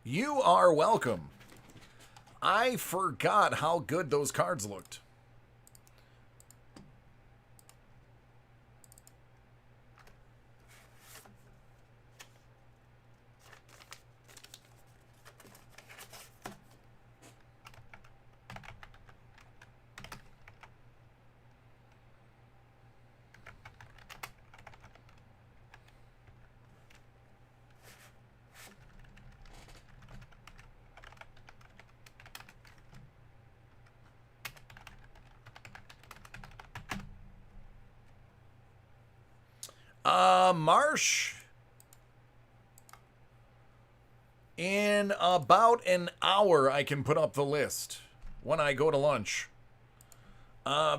You are welcome. I forgot how good those cards looked. Marsh, in about an hour I can put up the list when I go to lunch.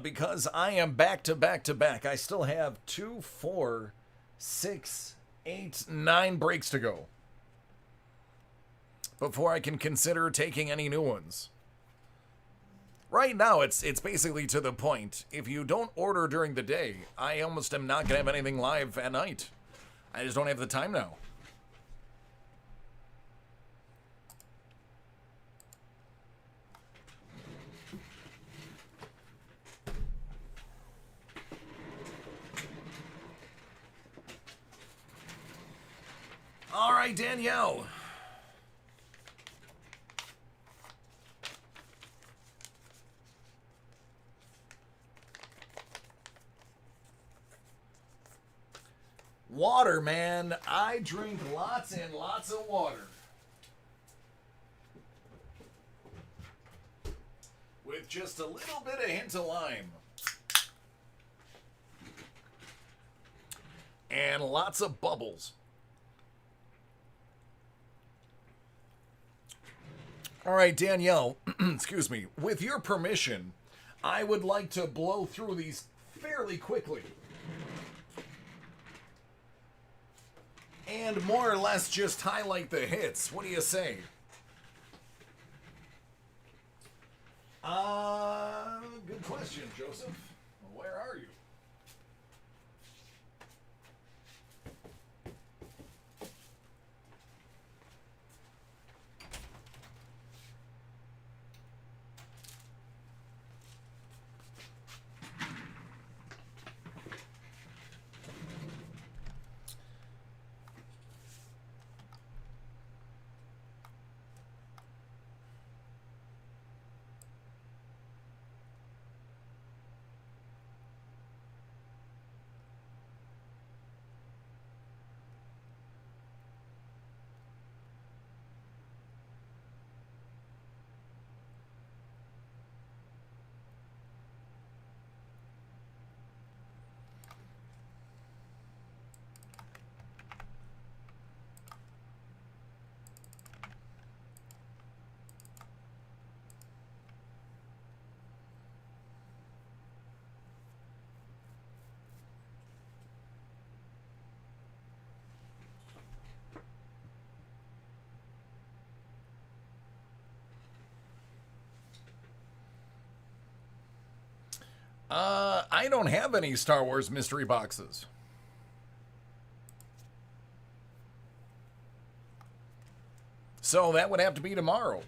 Because I am back to back to back. I still have 2, 4, 6, 8, 9 breaks to go before I can consider taking any new ones. Right now, it's basically to the point. If you don't order during the day, I almost am not going to have anything live at night. I just don't have the time now. All right, Danielle. Water, man. I drink lots and lots of water. With just a little bit of hint of lime. And lots of bubbles. All right, Danielle, excuse me. With your permission, I would like to blow through these fairly quickly. And more or less just highlight the hits. What do you say? Good question, Joseph. Where are you? I don't have any Star Wars mystery boxes. So that would have to be tomorrow.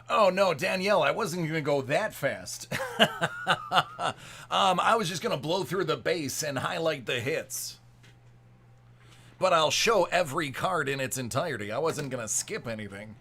Oh, no, Danielle, I wasn't going to go that fast. I was just going to blow through the base and highlight the hits. But I'll show every card in its entirety. I wasn't going to skip anything.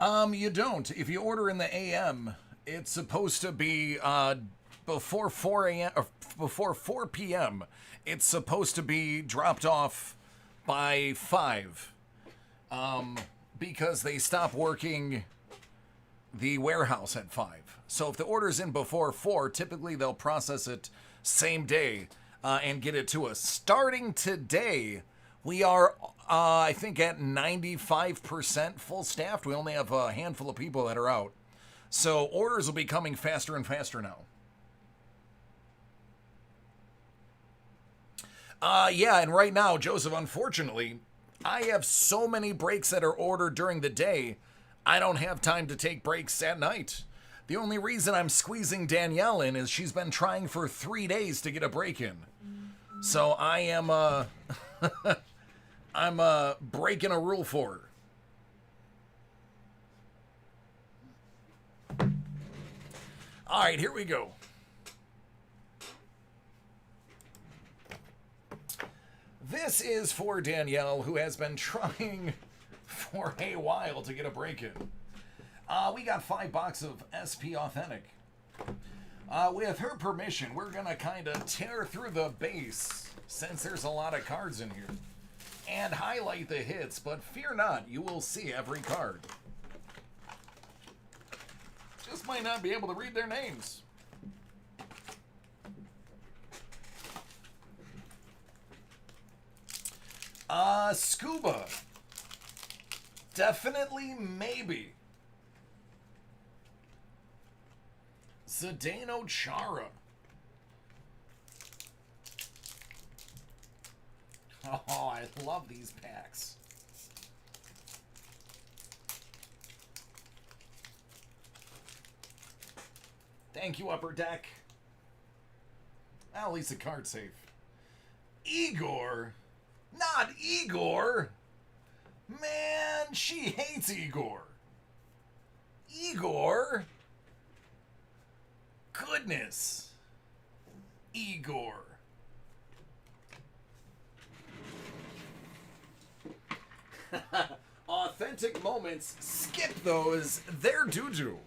You don't. If you order in the AM, it's supposed to be before 4 a.m. or before 4 p.m. It's supposed to be dropped off by 5, because they stop working the warehouse at 5. So if the order's in before 4, typically they'll process it same day and get it to us. Starting today, we are, I think, at 95% full staffed. We only have a handful of people that are out. So orders will be coming faster and faster now. Yeah, and right now, Joseph, unfortunately, I have so many breaks that are ordered during the day, I don't have time to take breaks at night. The only reason I'm squeezing Danielle in is she's been trying for 3 days to get a break in. So I am, I'm breaking a rule for her. All right, here we go. This is for Danielle, who has been trying for a while to get a break in. We got 5 boxes of SP Authentic. With her permission, we're going to kind of tear through the base, since there's a lot of cards in here, and highlight the hits, but fear not, you will see every card. Just might not be able to read their names. Scuba. Definitely maybe. Zdeno Chara. Oh, I love these packs. Thank you, Upper Deck. Well, at least the card's safe. Igor? Not Igor! Man, she hates Igor. Igor? Goodness. Igor. Authentic moments. Skip those. They're doo-doo.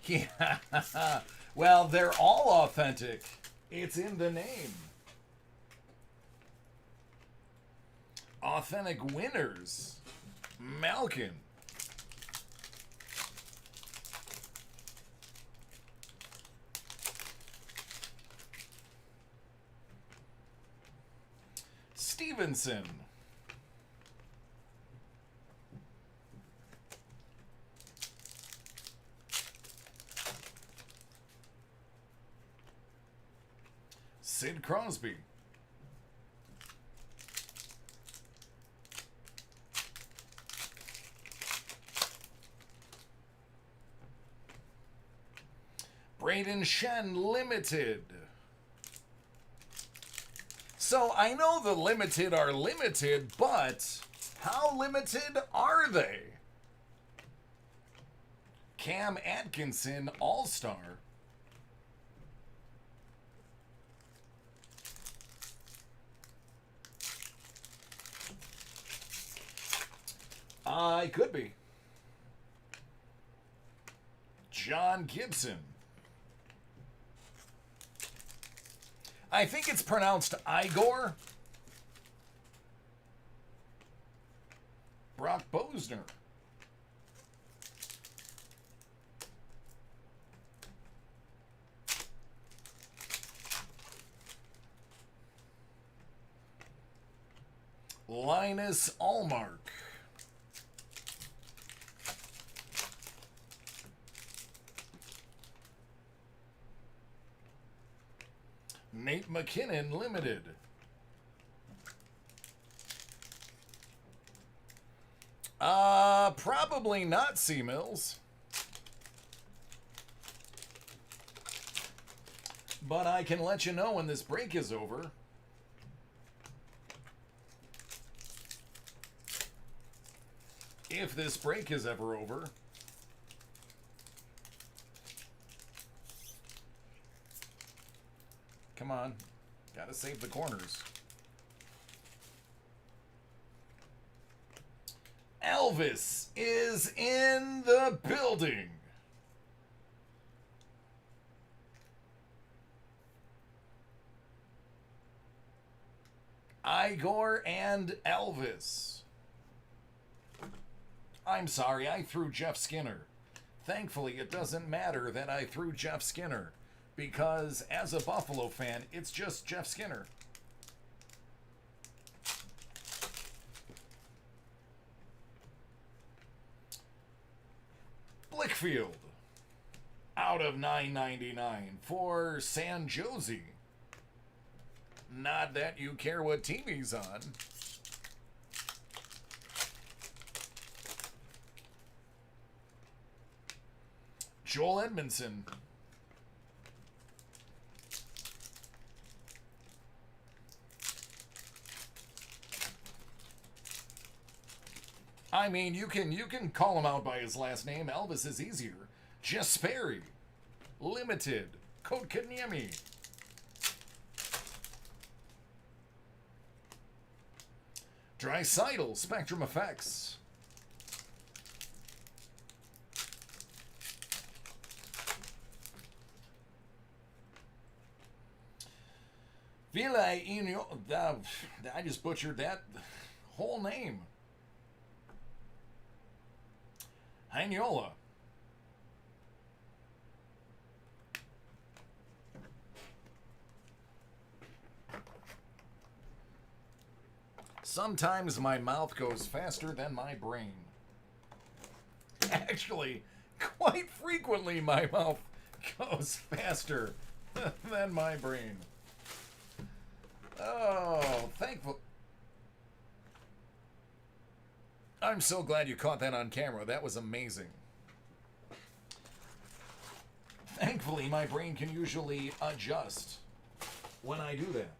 Yeah. Well, they're all authentic. It's in the name. Authentic winners. Malkin. Stevenson. Sid Crosby. Braden Shen Limited. So I know the limited are limited, but how limited are they? Cam Atkinson All-Star. It could be. John Gibson. I think it's pronounced Igor. Brock Bosner. Linus Allmark. Nate McKinnon Limited. Probably not C Mills. But I can let you know when this break is over. If this break is ever over. Come on. Gotta save the corners. Elvis is in the building. Igor and Elvis. I'm sorry, I threw Jeff Skinner. Thankfully, it doesn't matter that I threw Jeff Skinner, because as a Buffalo fan, it's just Jeff Skinner. Blickfield, out of $9.99 for San Jose. Not that you care what team he's on. Joel Edmondson. I mean, you can call him out by his last name. Elvis is easier. Jesperi. Limited. Kotkaniemi. Draisaitl. Spectrum Effects. Vila I just butchered that whole name. Heinola. Sometimes my mouth goes faster than my brain. Actually, quite frequently my mouth goes faster than my brain. Oh, thankful. I'm so glad you caught that on camera. That was amazing. Thankfully, my brain can usually adjust when I do that.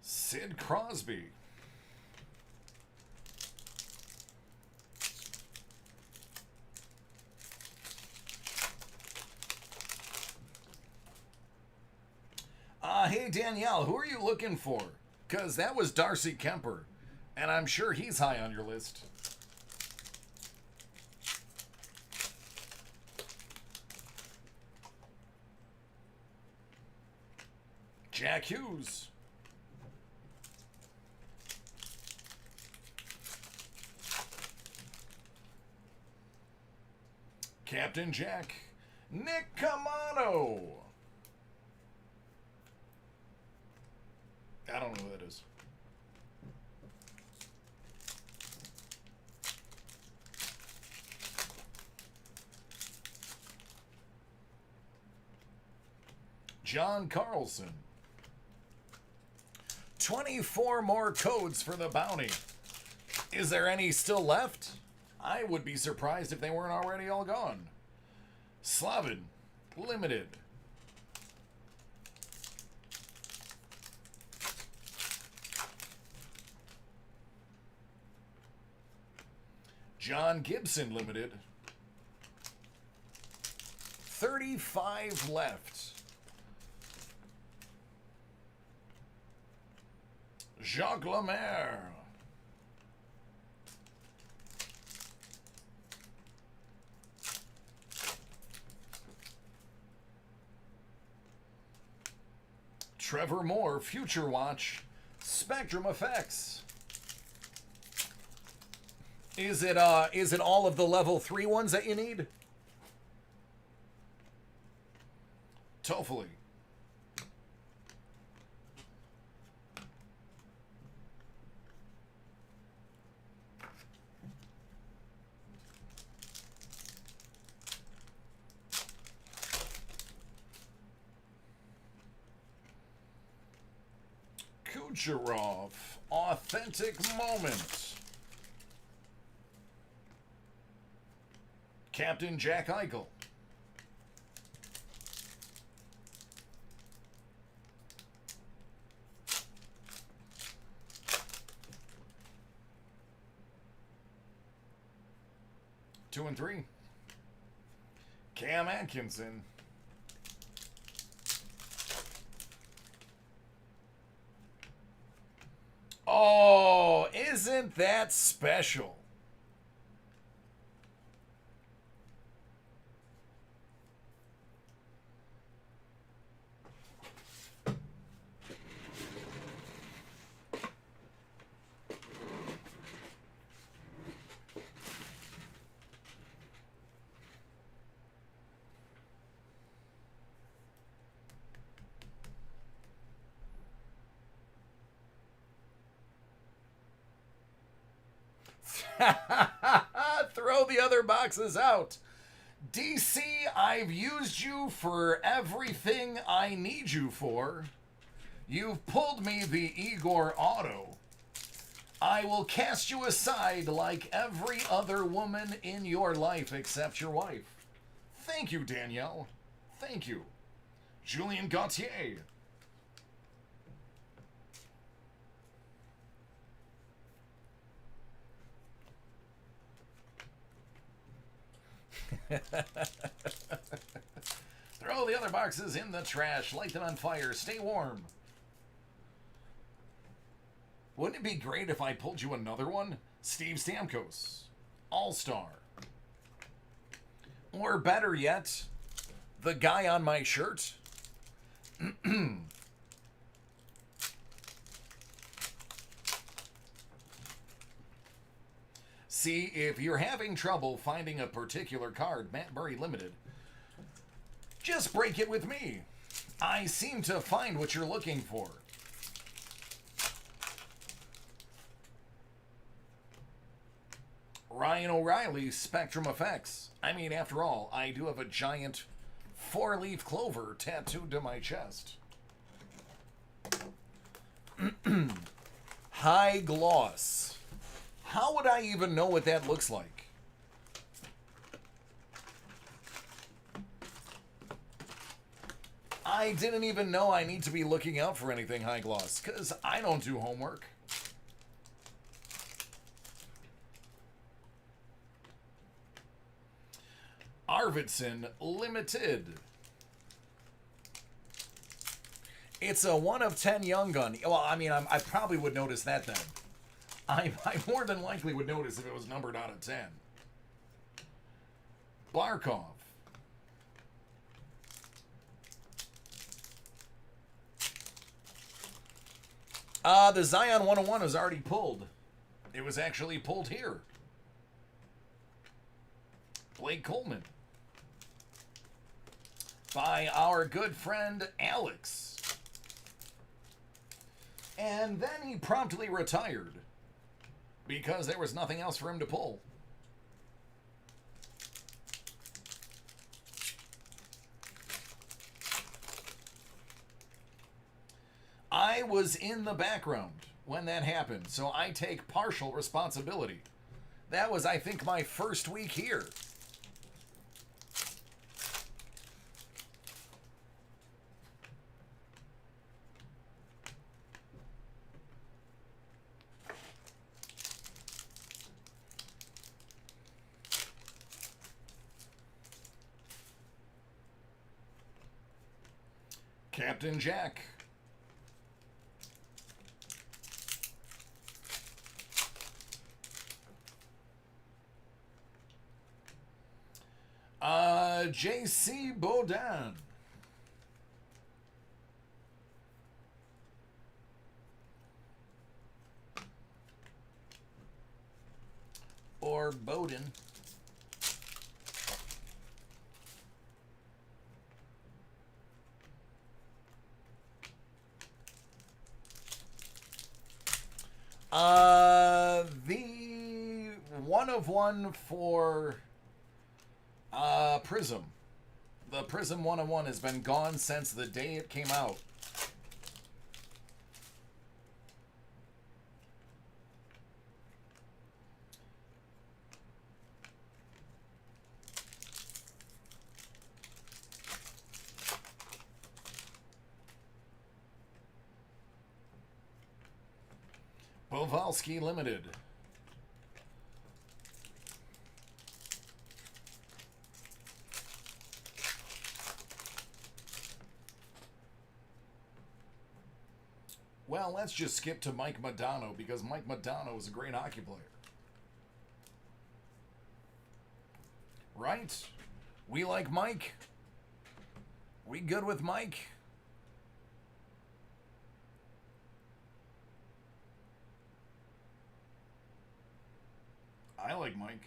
Sid Crosby. Hey, Danielle, who are you looking for? Because that was Darcy Kemper, and I'm sure he's high on your list. Jack Hughes. Captain Jack. Nick Camano. I don't know who that is. John Carlson. 24 more codes for the bounty. Is there any still left? I would be surprised if they weren't already all gone. Slavin. Limited. John Gibson Limited. 35 left. Jacques Lemaire. Trevor Moore, Future Watch, Spectrum Effects. Is it all of the level 3 ones that you need? Toffoli. Kucherov, Authentic Moment. Captain Jack Eichel. 2 and 3. Cam Atkinson. Oh, isn't that special? Throw the other boxes out. DC, I've used you for everything I need you for. You've pulled me the Igor Auto. I will cast you aside like every other woman in your life except your wife. Thank you, Danielle. Thank you. Julien Gauthier. Throw the other boxes in the trash. Light them on fire. Stay warm. Wouldn't it be great if I pulled you another one? Steve Stamkos. All-Star. Or better yet, the guy on my shirt. See, if you're having trouble finding a particular card, Matt Murray Limited, just break it with me. I seem to find what you're looking for. Ryan O'Reilly, Spectrum Effects. I mean, after all, I do have a giant 4-leaf clover tattooed to my chest. High gloss. How would I even know what that looks like? I didn't even know I need to be looking out for anything high gloss, because I don't do homework. Arvidsson Limited. It's a 1 of 10 young gun. Well, I mean, I probably would notice that then. I more than likely would notice if it was numbered out of 10. Barkov. The Zion 101 was already pulled. It was actually pulled here. Blake Coleman. By our good friend Alex. And then he promptly retired because there was nothing else for him to pull. I was in the background when that happened, so I take partial responsibility. That was, I think, my first week here. Captain Jack. J.C. Baudin. Or Bowden. The 1 of 1 for Prism. The Prism 1 of 1 has been gone since the day it came out. Bovalsky Limited. Well, let's just skip to Mike Modano because Mike Modano is a great hockey player. Right? We like Mike. We good with Mike? I like Mike.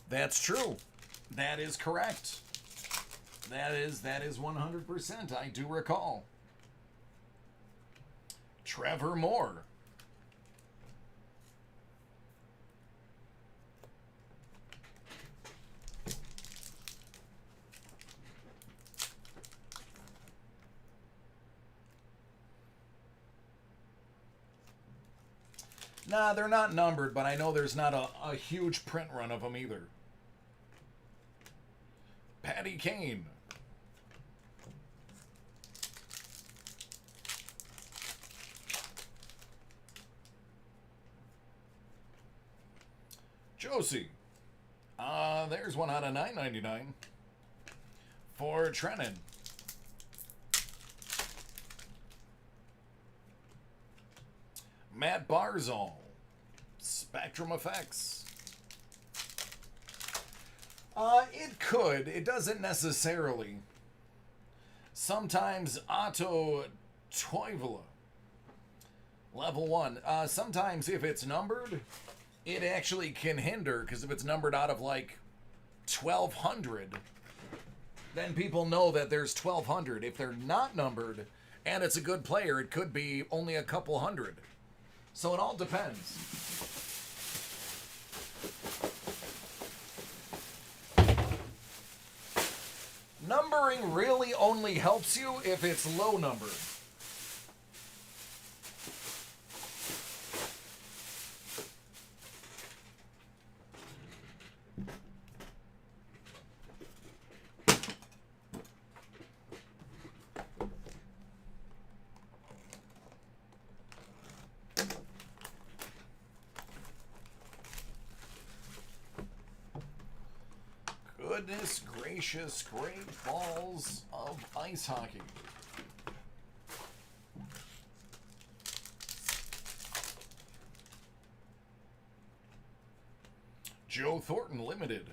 That's true. That is correct. That is 100%. I do recall. Trevor Moore. Nah, they're not numbered, but I know there's not a huge print run of them either. Patty Kane. Josie. There's one out of $9.99 for Trennan. Matt Barzal. Spectrum Effects. It could. It doesn't necessarily. Sometimes Otto Toivola. Level 1. Sometimes if it's numbered, it actually can hinder, because if it's numbered out of like 1,200, then people know that there's 1,200. If they're not numbered and it's a good player, it could be only a couple hundred. So it all depends. Numbering really only helps you if it's low numbered. Goodness gracious, great balls of ice hockey. Joe Thornton Limited.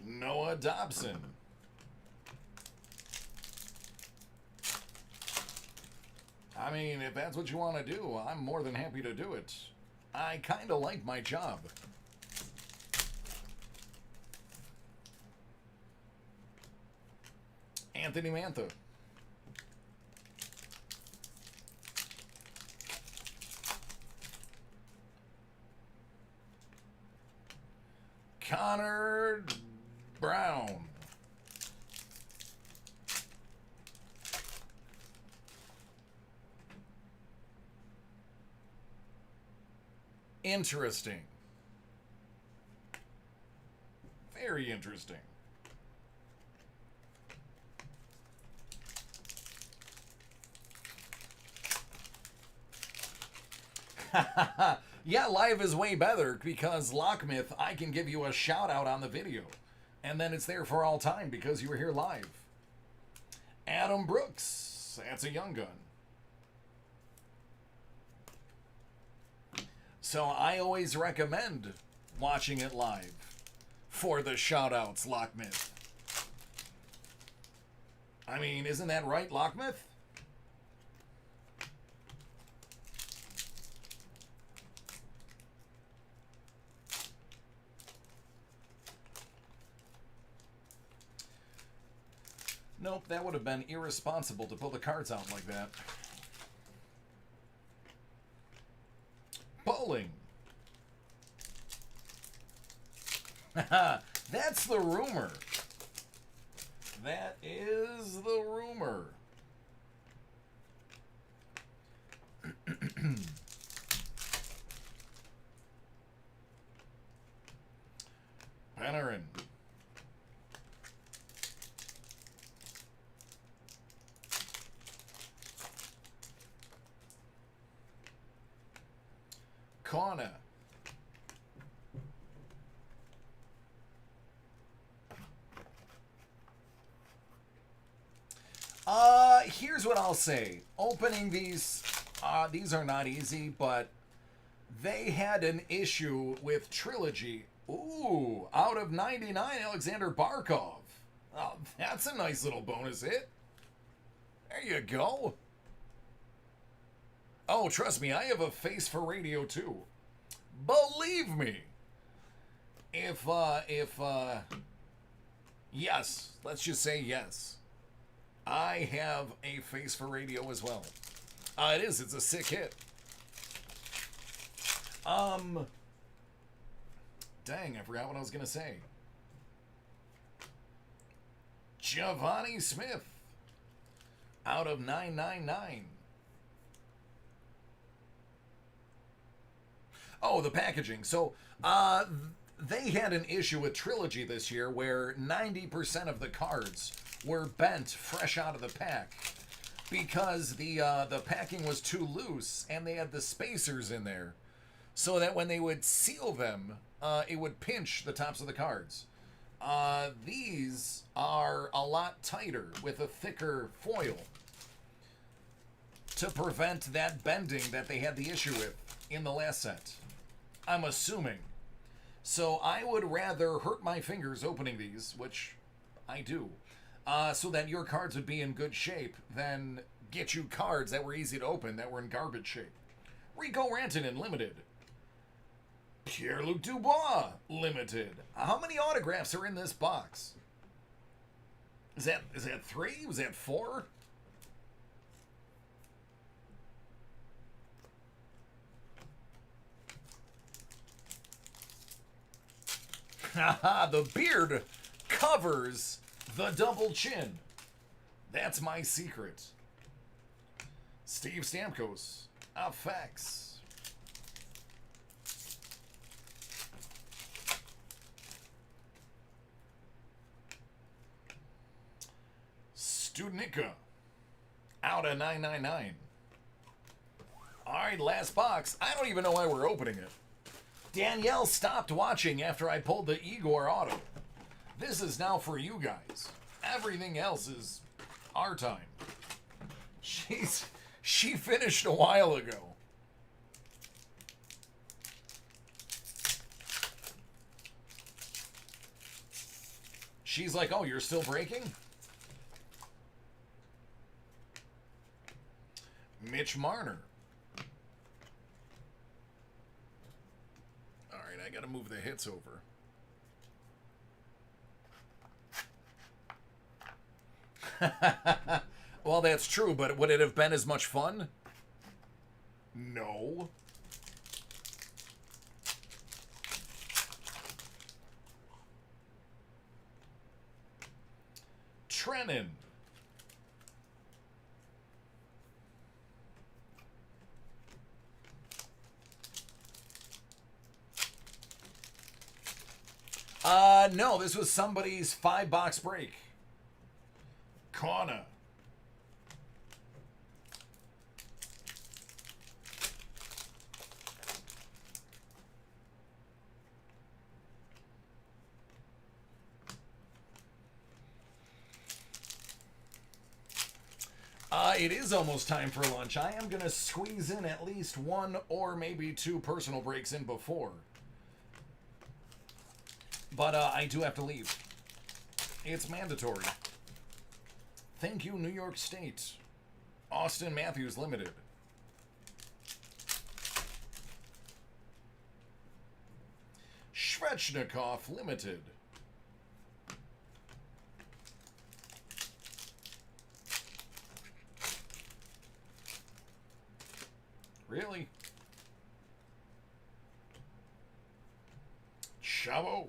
Noah Dobson. I mean, if that's what you want to do, I'm more than happy to do it. I kind of like my job. Anthony Mantha. Connor Brown. Interesting. Very interesting. Yeah, live is way better because Lockmyth, I can give you a shout out on the video. And then it's there for all time because you were here live. Adam Brooks. That's a young gun. So I always recommend watching it live for the shout-outs, Lockmyth. I mean, isn't that right, Lockmyth? Nope, that would have been irresponsible to pull the cards out like that. Bowling. That's the rumor. That is the rumor. Panarin. Corner. Here's what I'll say. Opening these are not easy, but they had an issue with Trilogy. Ooh, out of 99, Alexander Barkov. Oh, that's a nice little bonus hit. There you go. Oh, trust me, I have a face for radio too. Believe me. Yes, let's just say yes. I have a face for radio as well. It's a sick hit. Dang, I forgot what I was gonna say. Giovanni Smith, out of 999. Oh, the packaging. So, they had an issue with Trilogy this year where 90% of the cards were bent fresh out of the pack because the packing was too loose and they had the spacers in there, so that when they would seal them, it would pinch the tops of the cards. These are a lot tighter with a thicker foil to prevent that bending that they had the issue with in the last set, I'm assuming. So I would rather hurt my fingers opening these, which I do, so that your cards would be in good shape, than get you cards that were easy to open that were in garbage shape. Rico Rantanen, limited. Pierre-Luc Dubois, limited. How many autographs are in this box? Is that 3? Was that 4? Haha, the beard covers the double chin. That's my secret. Steve Stamkos, effects. Studnicka, out of 999. All right, last box. I don't even know why we're opening it. Danielle stopped watching after I pulled the Igor auto. This is now for you guys. Everything else is our time. She finished a while ago. She's like, oh, you're still breaking? Mitch Marner. All right, I got to move the hits over. Well, that's true, but would it have been as much fun? No. Trenin. No, this was somebody's 5-box break. Corner. It is almost time for lunch. I am going to squeeze in at least 1 or maybe 2 personal breaks in before. But I do have to leave. It's mandatory. Thank you, New York State. Austin Matthews, limited. Svechnikov, limited. Really? Chavo.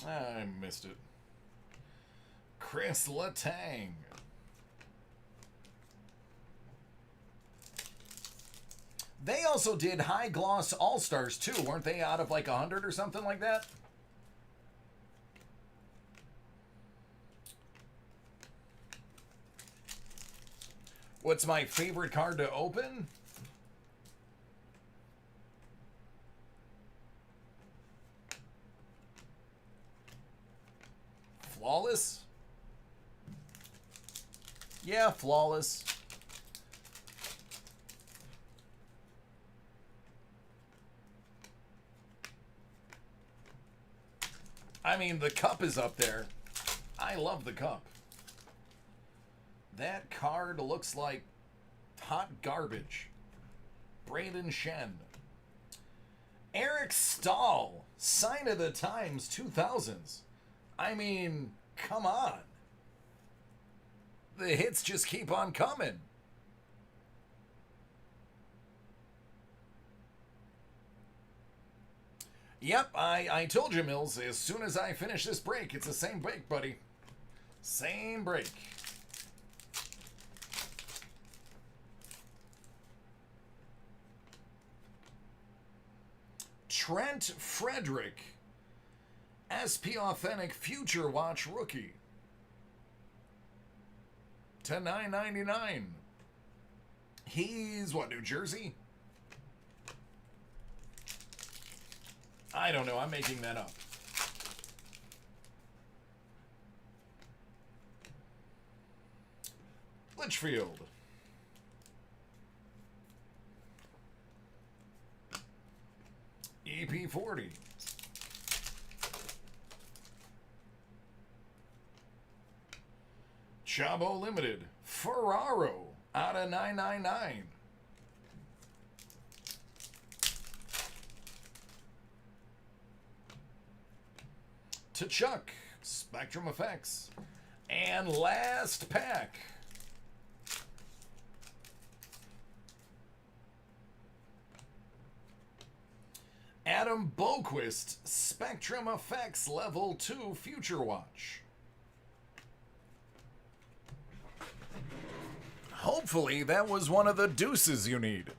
I missed it. Chris Letang. They also did High Gloss All-Stars too, weren't they, out of like 100 or something like that? What's my favorite card to open? Flawless? Yeah, Flawless. I mean, the Cup is up there. I love the Cup. That card looks like hot garbage. Braden Shen. Eric Stahl. Sign of the Times 2000s. I mean, come on. The hits just keep on coming. Yep, I told you, Mills, as soon as I finish this break, it's the same break, buddy. Same break. Trent Frederick. SP Authentic Future Watch rookie. To $9.99. He's what, New Jersey? I don't know. I'm making that up. Litchfield. EP40. Chavo Limited. Ferraro out of 999. To Chuck, Spectrum Effects. And last pack. Adam Boquist, Spectrum Effects Level 2 Future Watch. Hopefully that was one of the deuces you needed.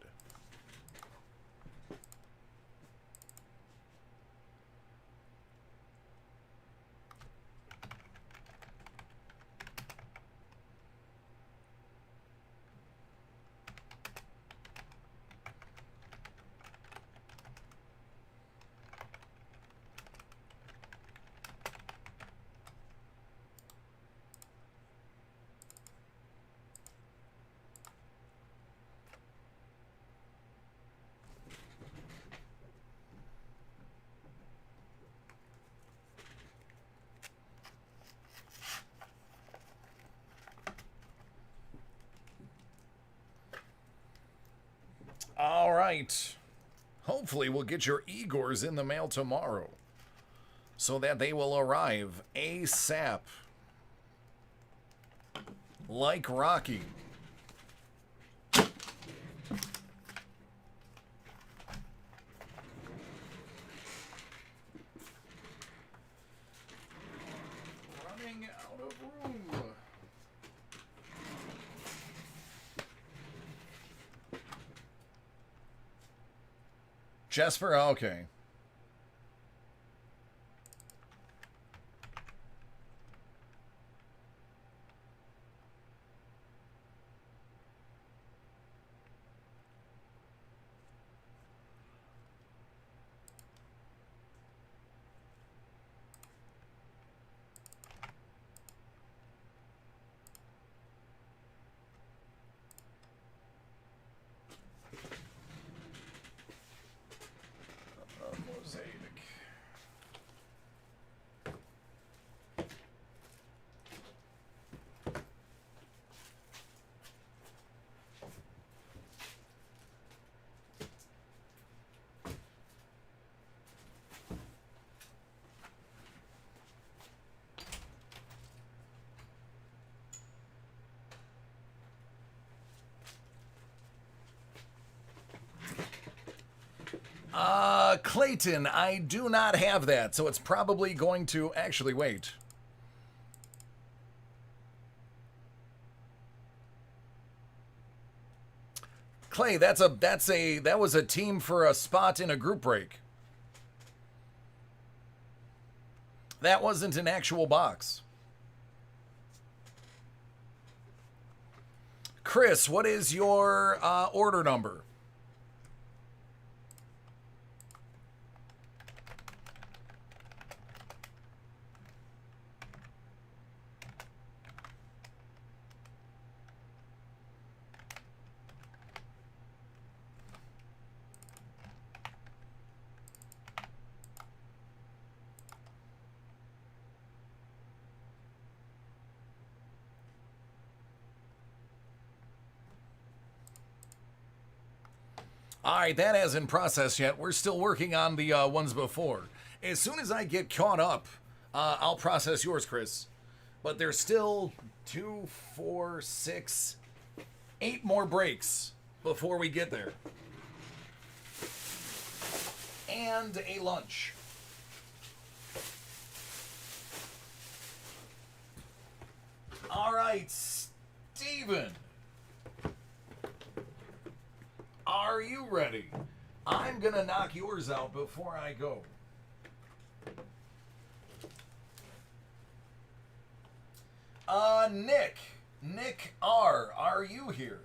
All right. Hopefully we'll get your Igors in the mail tomorrow so that they will arrive ASAP. Like Rocky. Running out of room. Jesper, okay. Clayton, I do not have that, so it's probably going to actually wait. Clay, that was a team for a spot in a group break. That wasn't an actual box. Chris, what is your order number? All right, that hasn't processed yet. We're still working on the ones before. As soon as I get caught up, I'll process yours, Chris. But there's still 2, 4, 6, 8 more breaks before we get there. And a lunch. All right, Steven. Are you ready? I'm going to knock yours out before I go. Nick. Nick R. Are you here?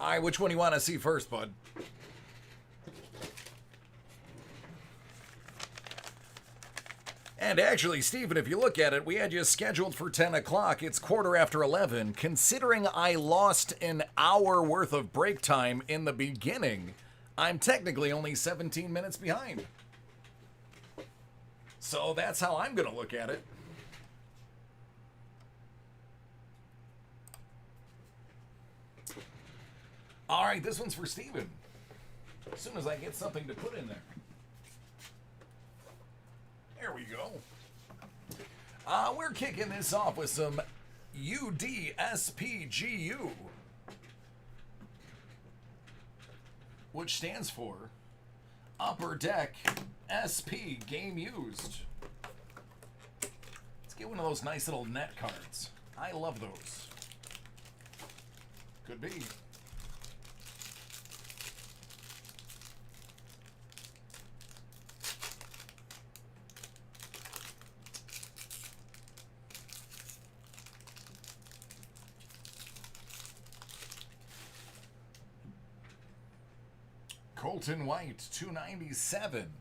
All right, which one do you want to see first, bud? And actually, Stephen, if you look at it, we had you scheduled for 10 o'clock. It's 11:15. Considering I lost an hour worth of break time in the beginning, I'm technically only 17 minutes behind. So that's how I'm going to look at it. All right, this one's for Steven. As soon as I get something to put in there. There we go. We're kicking this off with some UDSPGU, which stands for Upper Deck SP Game Used. Let's get one of those nice little net cards. I love those. Could be. Colton White, 297.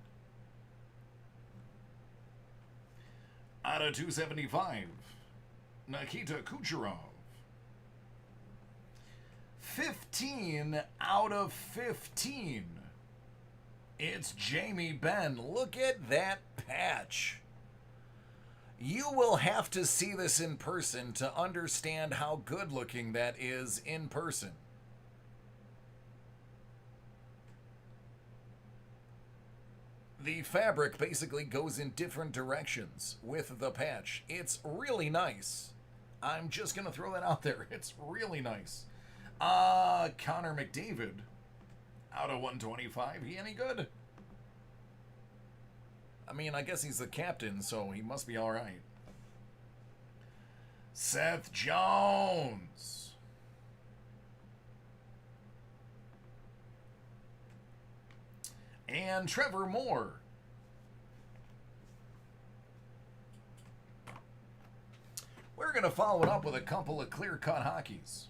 Out of 275. Nikita Kucherov. 15 out of 15. It's Jamie Benn. Look at that patch. You will have to see this in person to understand how good looking that is in person. The fabric basically goes in different directions with the patch. It's really nice. I'm just going to throw that out there. It's really nice. Connor McDavid. Out of 125. He any good? I mean, I guess he's the captain, so he must be all right. Seth Jones. And Trevor Moore. We're going to follow it up with a couple of clear-cut hockeys.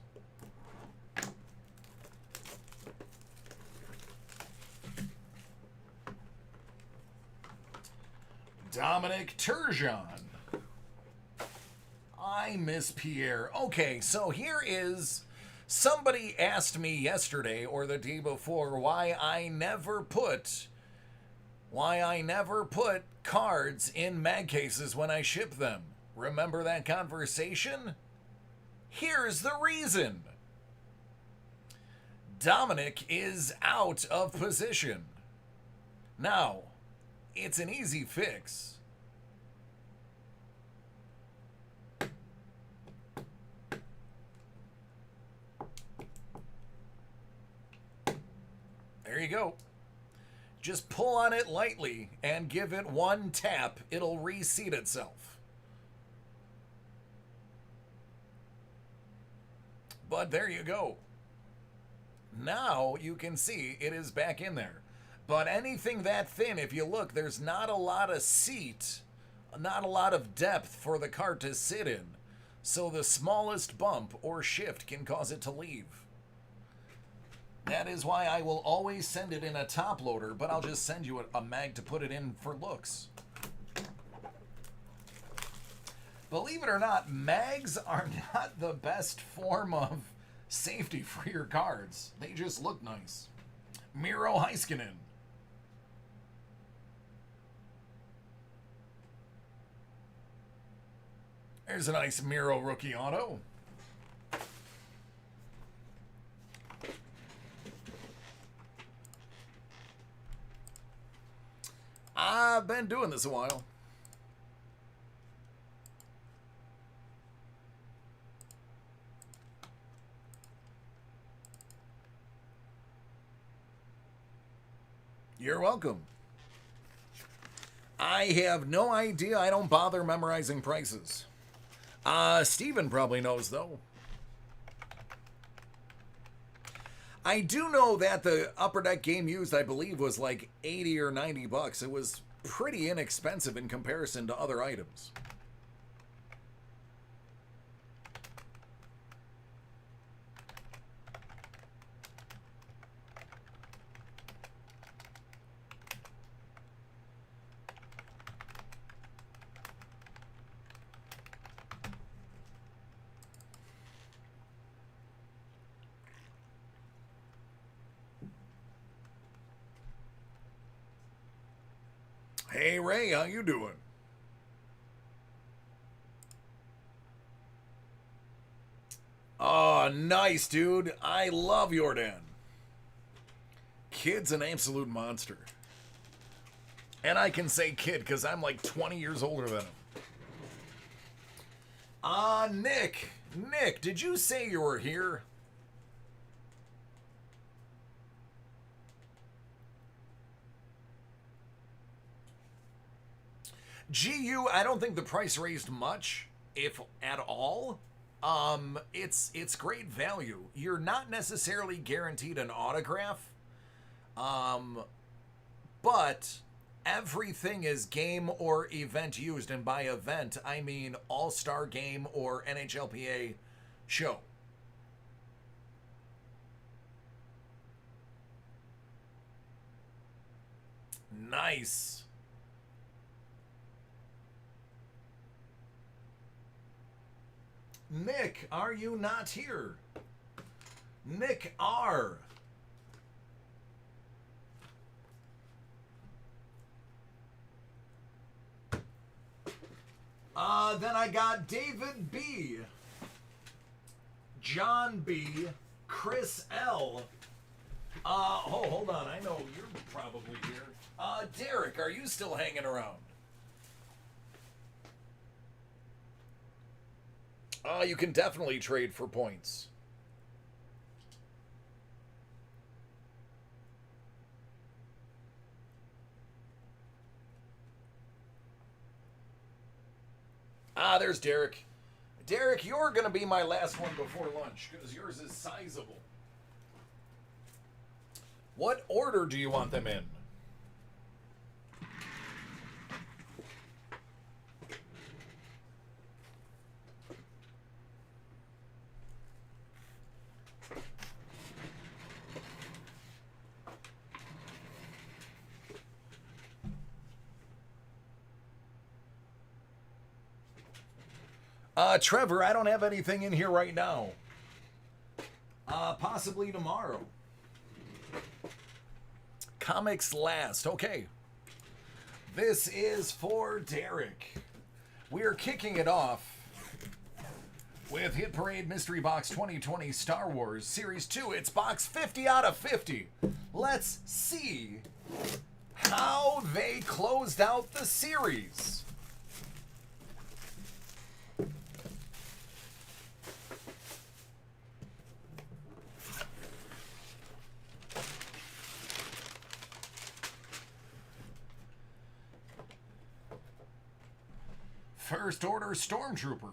Dominic Turgeon. I miss Pierre. Okay, so here is... Somebody asked me yesterday or the day before why I never put cards in mag cases when I ship them. Remember that conversation? Here's the reason. Dominic is out of position. Now, it's an easy fix. There you go. Just pull on it lightly and give it one tap. It'll reseat itself. But there you go. Now you can see it is back in there. But anything that thin, if you look, there's not a lot of seat, not a lot of depth for the cart to sit in. So the smallest bump or shift can cause it to leave. That is why I will always send it in a top loader, but I'll just send you a mag to put it in for looks. Believe it or not, mags are not the best form of safety for your cards. They just look nice. Miro Heiskanen. There's a nice Miro rookie auto. I've been doing this a while. You're welcome. I have no idea. I don't bother memorizing prices. Steven probably knows, though. I do know that the Upper Deck game used, I believe, was like 80 or 90 bucks. It was pretty inexpensive in comparison to other items. Hey, Ray, how you doing? Oh, nice, dude. I love Jordan. Kid's an absolute monster. And I can say kid because I'm like 20 years older than him. Nick. Nick, did you say you were here? GU, I don't think the price raised much, if at all. It's great value. You're not necessarily guaranteed an autograph, but everything is game or event used, and by event I mean All-Star Game or NHLPA show. Nice. Nick, are you not here? Nick R. Then I got David B. John B. Chris L. Hold on. I know you're probably here. Derek, are you still hanging around? You can definitely trade for points. There's Derek. Derek, you're going to be my last one before lunch because yours is sizable. What order do you want them in? Trevor, I don't have anything in here right now. Possibly tomorrow. Comics last. Okay. This is for Derek. We're kicking it off with Hit Parade Mystery Box 2020 Star Wars Series 2. It's box 50 out of 50. Let's see how they closed out the series. First Order Stormtrooper.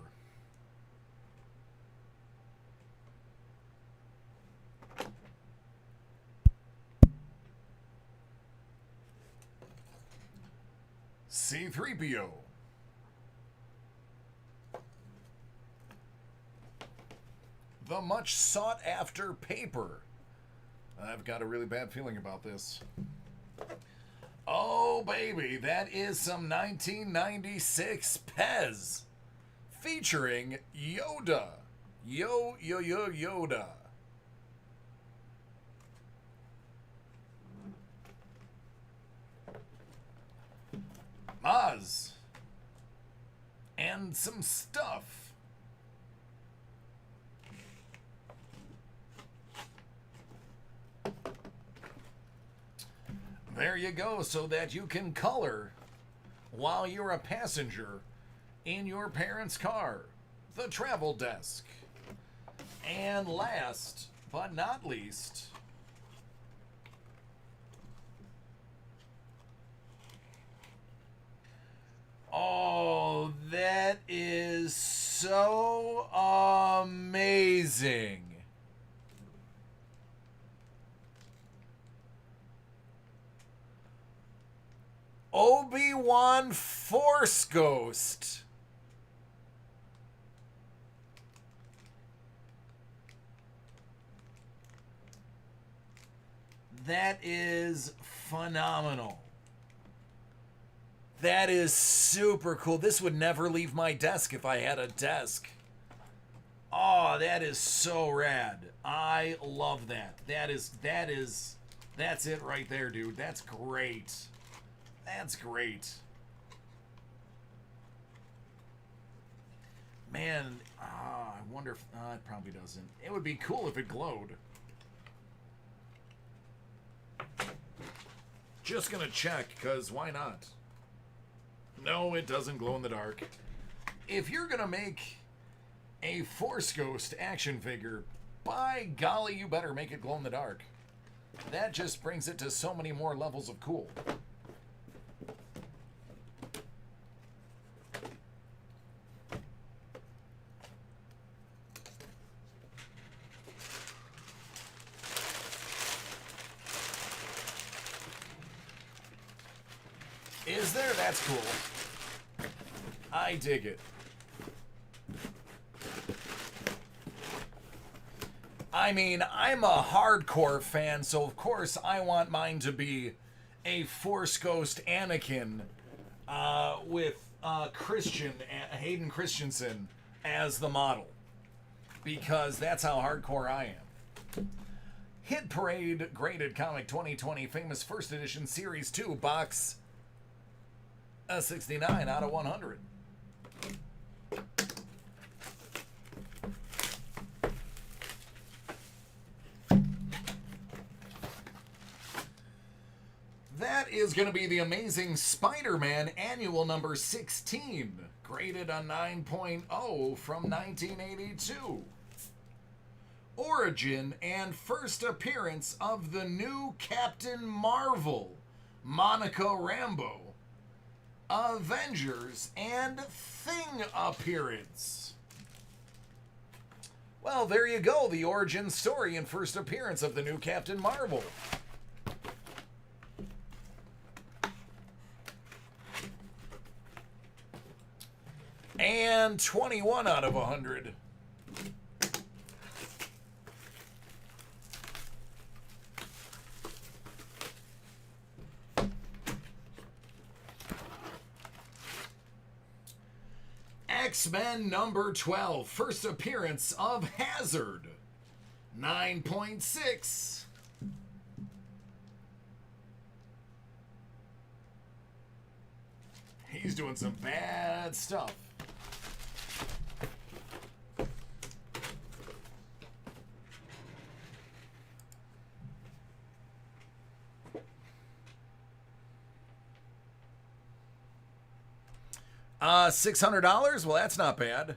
C-3PO. The much sought after paper. I've got a really bad feeling about this. Oh, baby, that is some 1996 Pez featuring Yoda. Yoda. Maz. And some stuff. There you go, so that you can color while you're a passenger in your parents' car. The travel desk. And last but not least, oh, that is so amazing. Obi-Wan Force Ghost. That is phenomenal. That is super cool. This would never leave my desk if I had a desk. Oh, that is so rad. I love that. That's it right there, dude. That's great. That's great. Man, I wonder if... it probably doesn't. It would be cool if it glowed. Just gonna check, because why not? No, it doesn't glow in the dark. If you're gonna make a Force Ghost action figure, by golly, you better make it glow in the dark. That just brings it to so many more levels of cool. Is there? That's cool. I dig it. I mean, I'm a hardcore fan, so of course I want mine to be a Force Ghost Anakin with Hayden Christensen as the model. Because that's how hardcore I am. Hit Parade Graded Comic 2020 Famous First Edition Series 2 Box a 69 out of 100. That is going to be the Amazing Spider-Man Annual number 16, graded a 9.0 from 1982. Origin and first appearance of the new Captain Marvel, Monica Rambeau. Avengers and Thing appearance. Well, there you go. The origin story and first appearance of the new Captain Marvel. And 21 out of 100. X-Men number 12, first appearance of Hazard, 9.6. He's doing some bad stuff. $600? Well, that's not bad.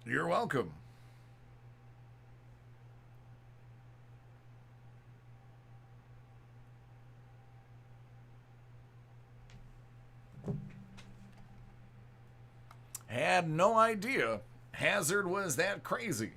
You're welcome. Had no idea Hazard was that crazy.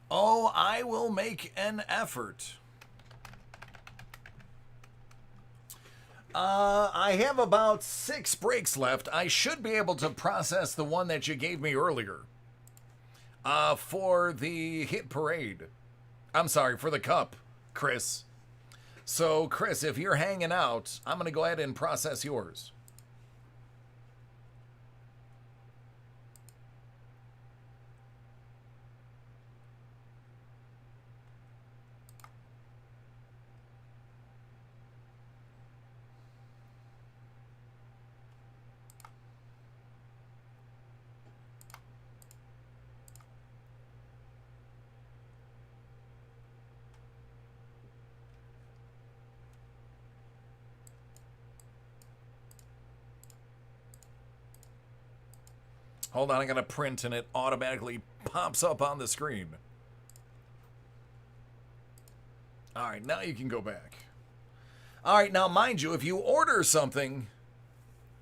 Oh, I will make an effort. I have about 6 breaks left. I should be able to process the one that you gave me earlier. For the hit parade. I'm sorry, for the cup, Chris. So, Chris, if you're hanging out, I'm going to go ahead and process yours. Hold on, I got to print and it automatically pops up on the screen. All right, now you can go back. All right, now mind you, if you order something,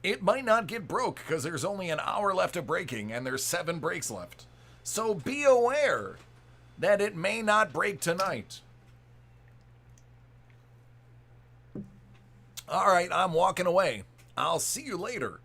it might not get broke because there's only an hour left of breaking and there's 7 breaks left. So be aware that it may not break tonight. All right, I'm walking away. I'll see you later.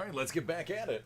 All right, let's get back at it.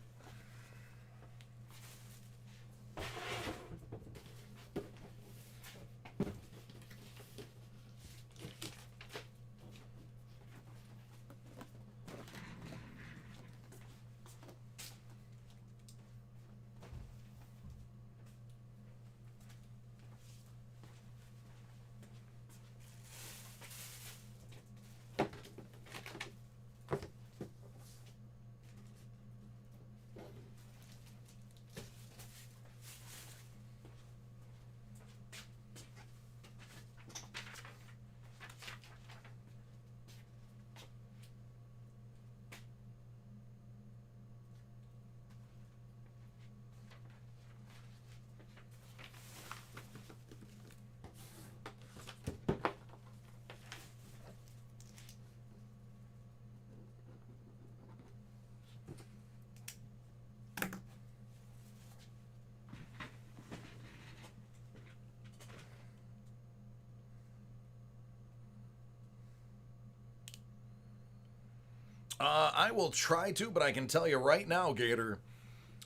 I will try to, but I can tell you right now, Gator,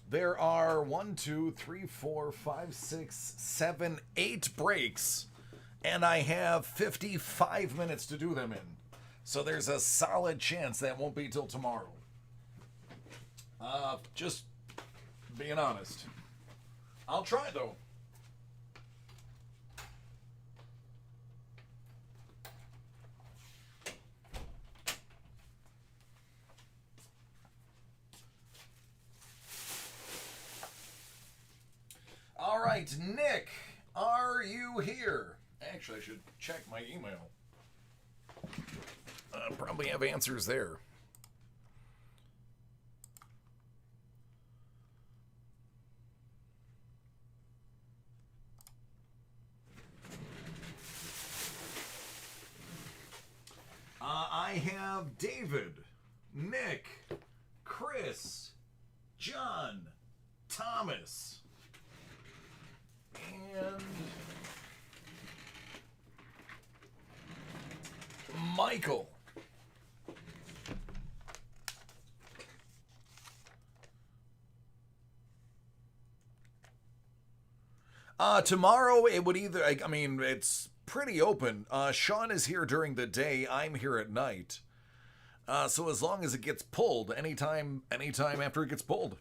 there are 1, 2, 3, 4, 5, 6, 7, 8 breaks, and I have 55 minutes to do them in. So there's a solid chance that won't be till tomorrow. Just being honest. I'll try, though. All right, Nick, are you here? Actually, I should check my email. Probably have answers there. I have David, Nick, Chris, John, Thomas, and Michael. Tomorrow it would either, I mean, it's pretty open. Sean is here during the day. I'm here at night. So as long as it gets pulled, anytime after it gets pulled.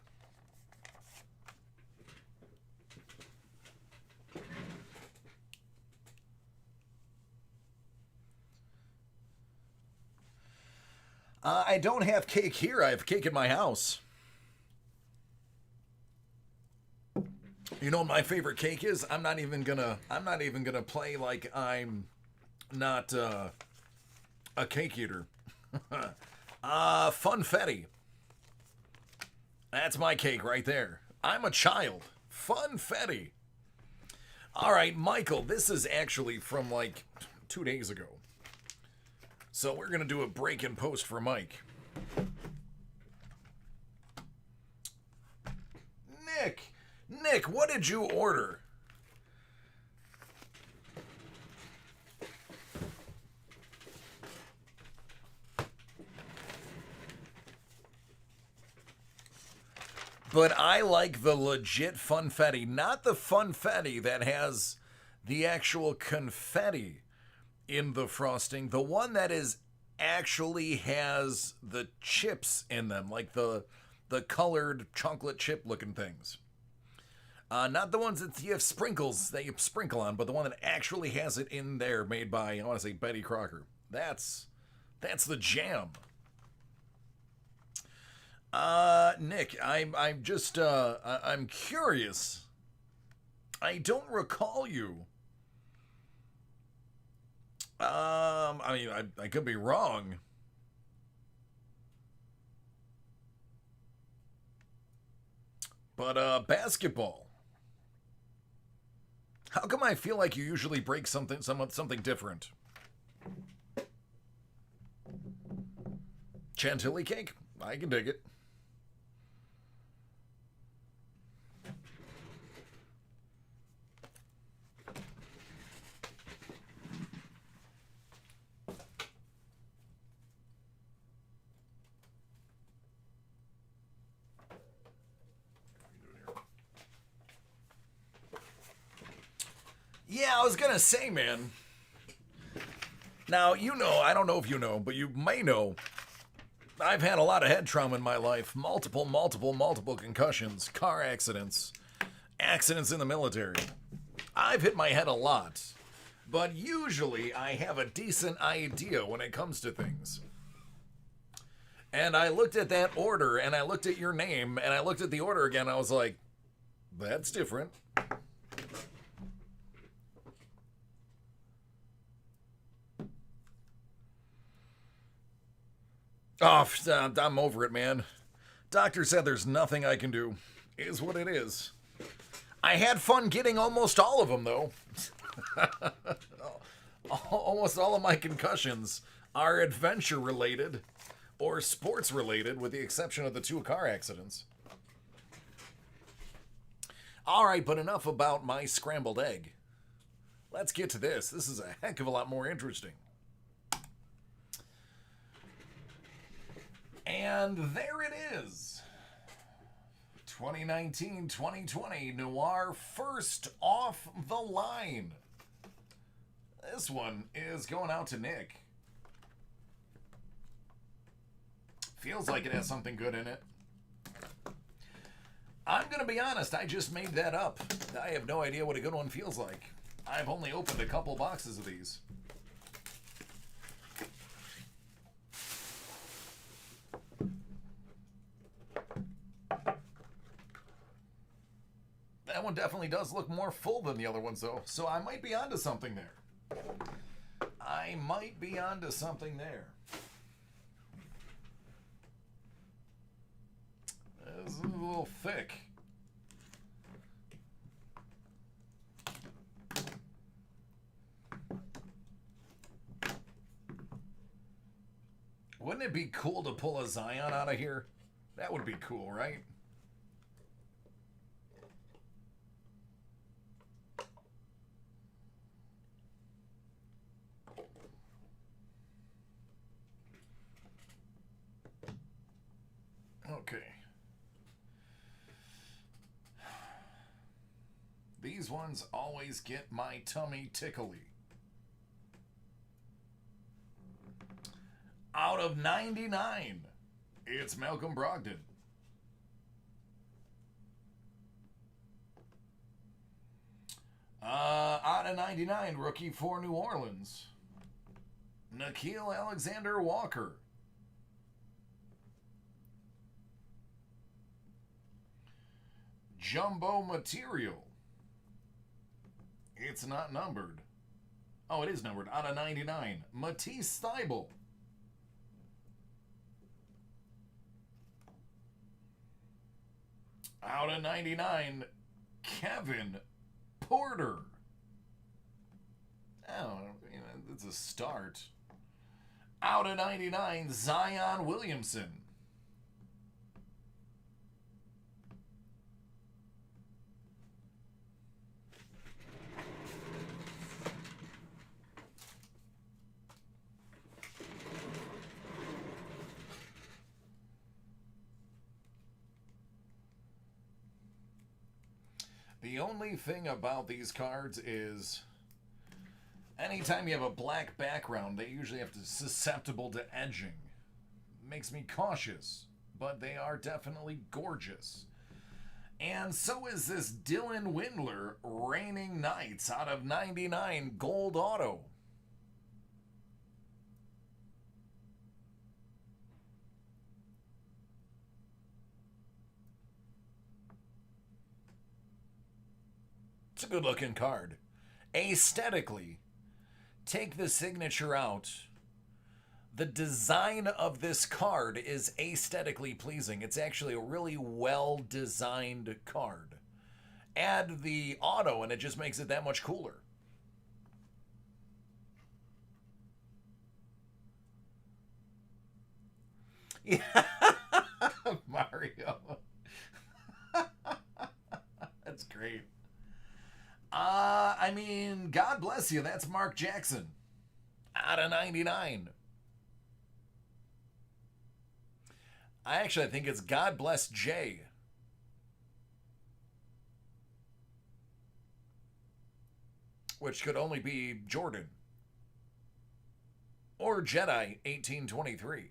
I don't have cake here. I have cake in my house. You know what my favorite cake is? I'm not even gonna play like I'm not a cake eater. Funfetti. That's my cake right there. I'm a child. Funfetti. All right, Michael, this is actually from like 2 days ago. So we're going to do a break in post for Mike. Nick, what did you order? But I like the legit funfetti, not the funfetti that has the actual confetti in the frosting. The one that is actually has the chips in them, like the colored chocolate chip looking things. Not the ones that you have sprinkles that you sprinkle on, but the one that actually has it in there, made by, I want to say, Betty Crocker. That's the jam. Nick, I'm just I'm curious. I don't recall you. I mean, I could be wrong. But basketball. How come I feel like you usually break something different? Chantilly cake? I can dig it. Yeah, I was gonna say, man. Now, you know, I don't know if you know, but you may know, I've had a lot of head trauma in my life. Multiple concussions, car accidents, accidents in the military. I've hit my head a lot. But usually I have a decent idea when it comes to things. And I looked at that order, and I looked at your name, and I looked at the order again, and I was like, that's different. Oh, I'm over it, man. Doctor said there's nothing I can do. Is what it is. I had fun getting almost all of them, though. Almost all of my concussions are adventure related or sports related, with the exception of the 2 car accidents. All right, but enough about my scrambled egg. Let's get to this. This is a heck of a lot more interesting. And there it is. 2019-2020 Noir first off the line. This one is going out to Nick. Feels like it has something good in it. I'm going to be honest, I just made that up. I have no idea what a good one feels like. I've only opened a couple boxes of these. That one definitely does look more full than the other ones, though. So I might be onto something there. I might be onto something there. This is a little thick. Wouldn't it be cool to pull a Zion out of here? That would be cool, right? Okay. These ones always get my tummy tickly. Out of 99, it's Malcolm Brogdon. Out of 99, rookie for New Orleans, Nickeil Alexander-Walker. Jumbo material. It's not numbered. Oh, it is numbered. Out of 99, Matisse Thybulle. Out of 99, Kevin Porter. Oh, it's a start. Out of 99, Zion Williamson. The only thing about these cards is anytime you have a black background, they usually have to be susceptible to edging. Makes me cautious, but they are definitely gorgeous. And so is this Dylan Windler Reigning Knights out of 99 gold auto. It's a good looking card. Aesthetically, take the signature out. The design of this card is aesthetically pleasing. It's actually a really well designed card. Add the auto and it just makes it that much cooler. Yeah. Mario. That's great. I mean, God bless you. That's Mark Jackson. Out of 99. I think it's God bless Jay. which could only be Jordan. Or Jedi 1823.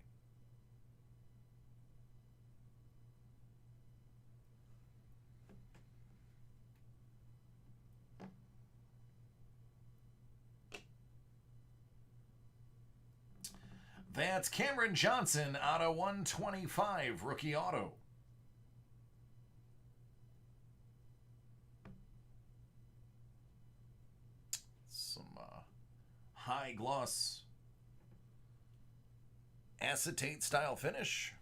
That's Cameron Johnson out of 125, rookie auto. Some high gloss acetate style finish.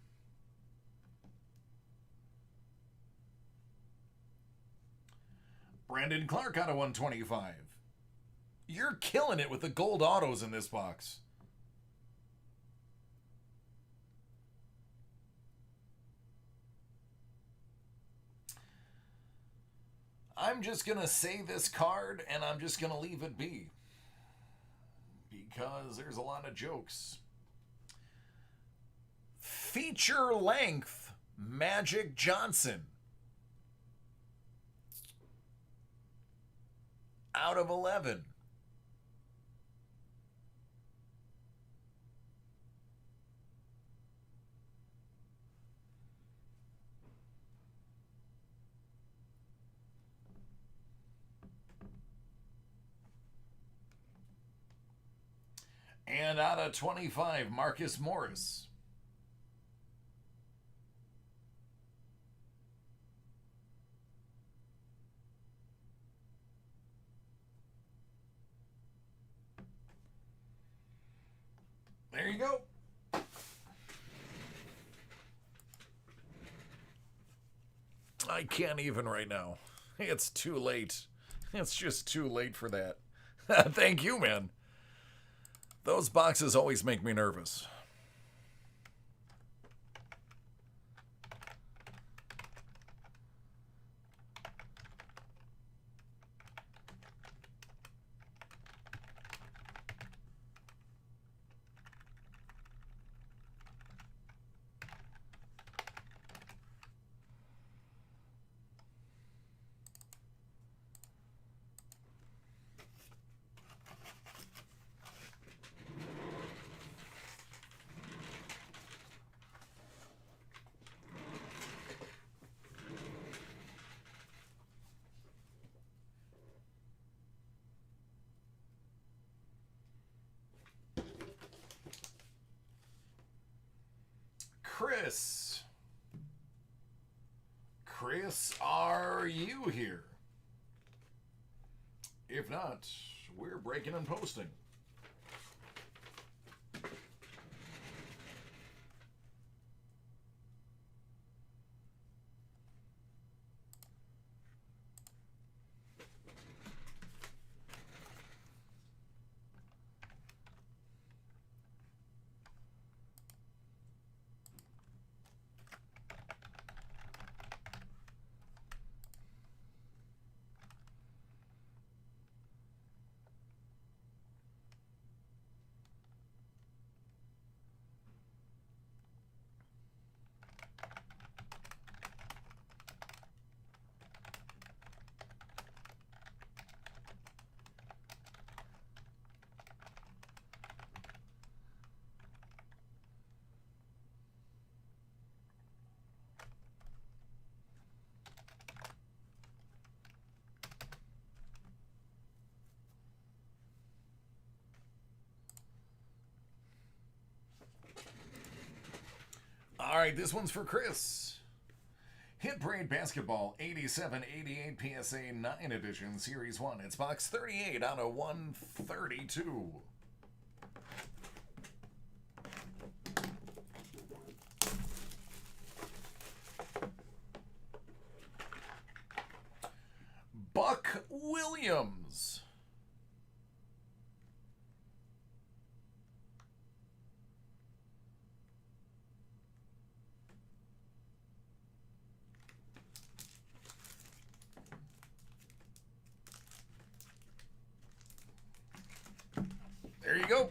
Brandon Clark out of 125. You're killing it with the gold autos in this box. I'm just going to say this card and I'm just going to leave it be. Because there's a lot of jokes. Feature length Magic Johnson. Out of 11. And out of 25, Marcus Morris. There you go. I can't even right now. It's too late. It's just too late for that. Thank you, man. Those boxes always make me nervous. Chris, are you here? If not, we're breaking and posting. All right, this one's for Chris. Hit Parade Basketball 87-88 PSA 9 edition Series 1. It's box 38 out of 132. Buck Williams. There you go.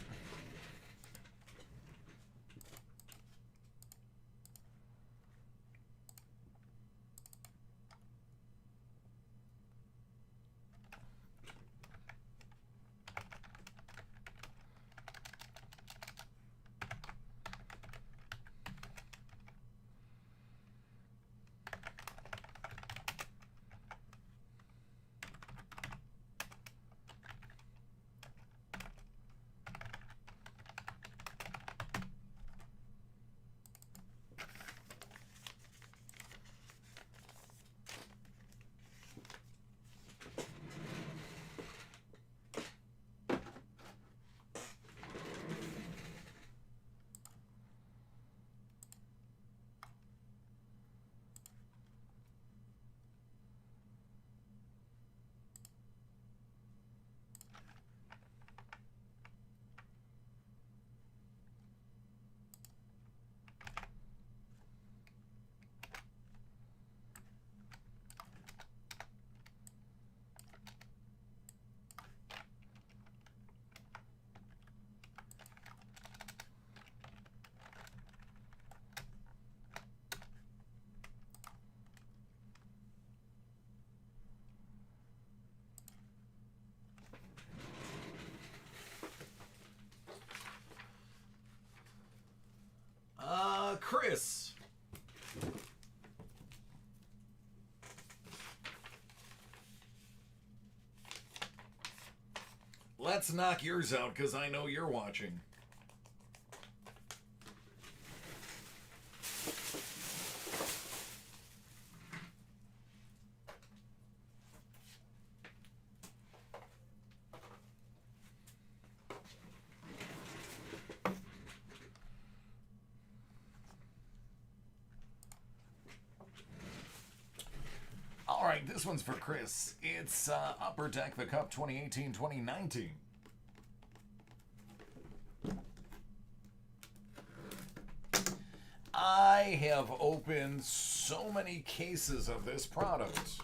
Chris. Let's knock yours out because I know you're watching. All right, this one's for Chris. It's Upper Deck the Cup 2018-2019. I have opened so many cases of this product,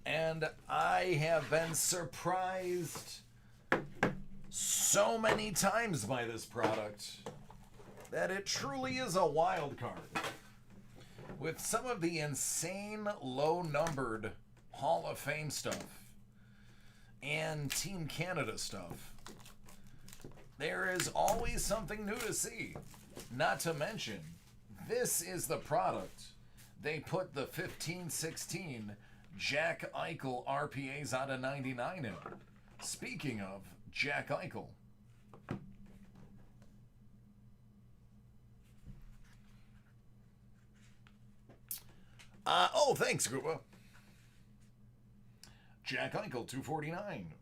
and I have been surprised so many times by this product that it truly is a wild card. With some of the insane low-numbered Hall of Fame stuff and Team Canada stuff, there is always something new to see. Not to mention, this is the product they put the 15-16 Jack Eichel RPAs out of 99 in. Speaking of Jack Eichel, oh, thanks, Gooba. Jack Eichel, 249.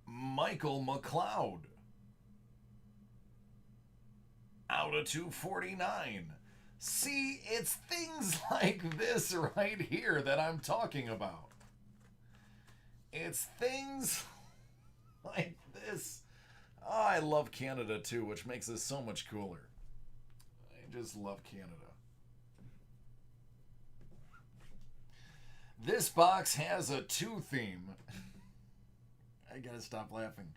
Michael McLeod, out of 249. See, it's things like this right here that I'm talking about. It's things like this. Oh, I love Canada too, which makes this so much cooler. I just love Canada. This box has a 2 theme. I gotta stop laughing.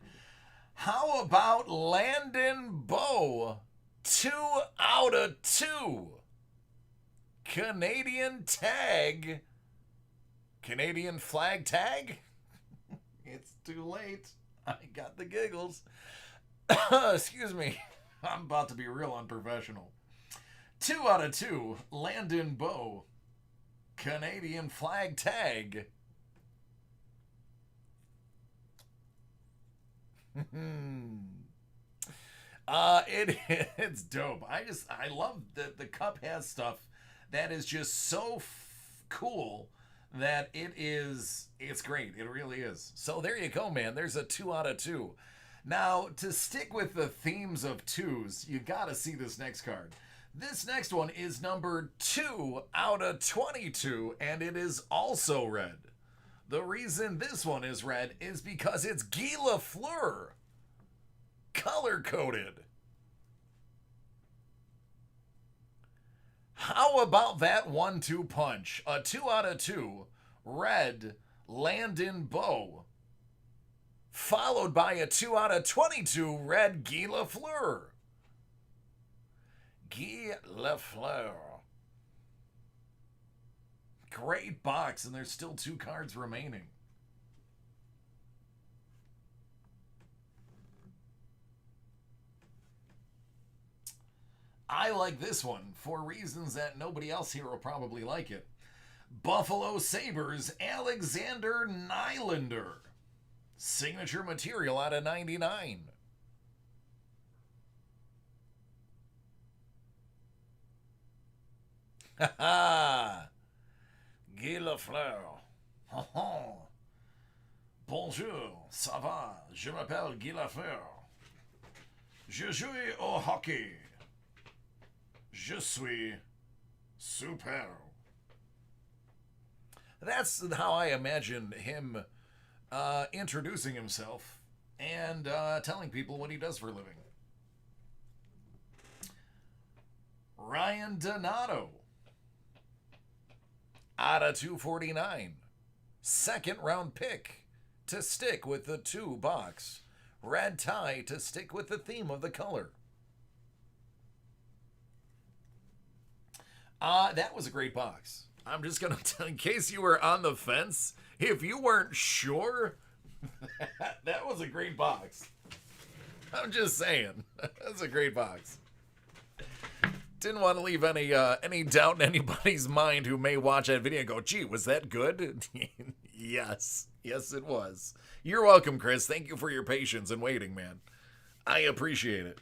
How about Landon Bow? 2 out of 2. Canadian tag. Canadian flag tag? It's too late. I got the giggles. Excuse me. I'm about to be real unprofessional. 2 out of 2. Landon Bow. Canadian flag tag. It's dope. I love that the cup has stuff that is just so cool that it's great. It really is. So there you go, man. There's a 2 out of 2. Now, to stick with the themes of 2s, you gotta see this next card. This next one is number 2 out of 22, and it is also red. The reason this one is red is because it's Guy Lafleur, color-coded. How about that 1-2 punch? A 2 out of 2, red Landon Bow, followed by a 2 out of 22, red Guy Lafleur. Guy Lafleur. Great box, and there's still 2 cards remaining. I like this one for reasons that nobody else here will probably like it. Buffalo Sabres, Alexander Nylander. Signature material out of 99. Ha ha! Guy Lafleur. Bonjour, ça va? Je m'appelle Guy Lafleur. Je joue au hockey. Je suis super. That's how I imagine him introducing himself and telling people what he does for a living. Ryan Donato, out of 249. Second round pick to stick with the 2 box. Red tie to stick with the theme of the color. That was a great box. I'm just going to tell, in case you were on the fence, if you weren't sure, that was a great box. I'm just saying. That's a great box. Didn't want to leave any doubt in anybody's mind who may watch that video and go, gee, was that good? Yes. Yes, it was. You're welcome, Chris. Thank you for your patience and waiting, man. I appreciate it.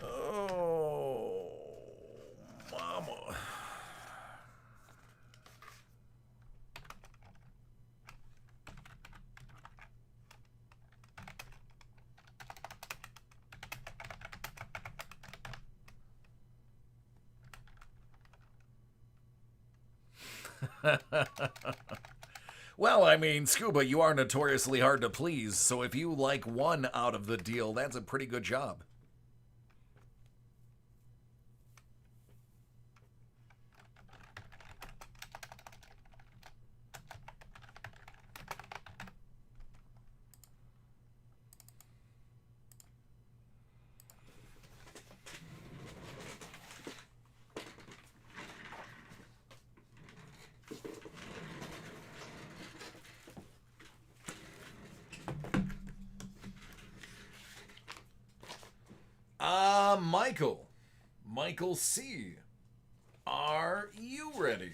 Oh, mama. Well, I mean, Scuba, you are notoriously hard to please, so if you like one out of the deal, that's a pretty good job. Michael. Michael C. Are you ready?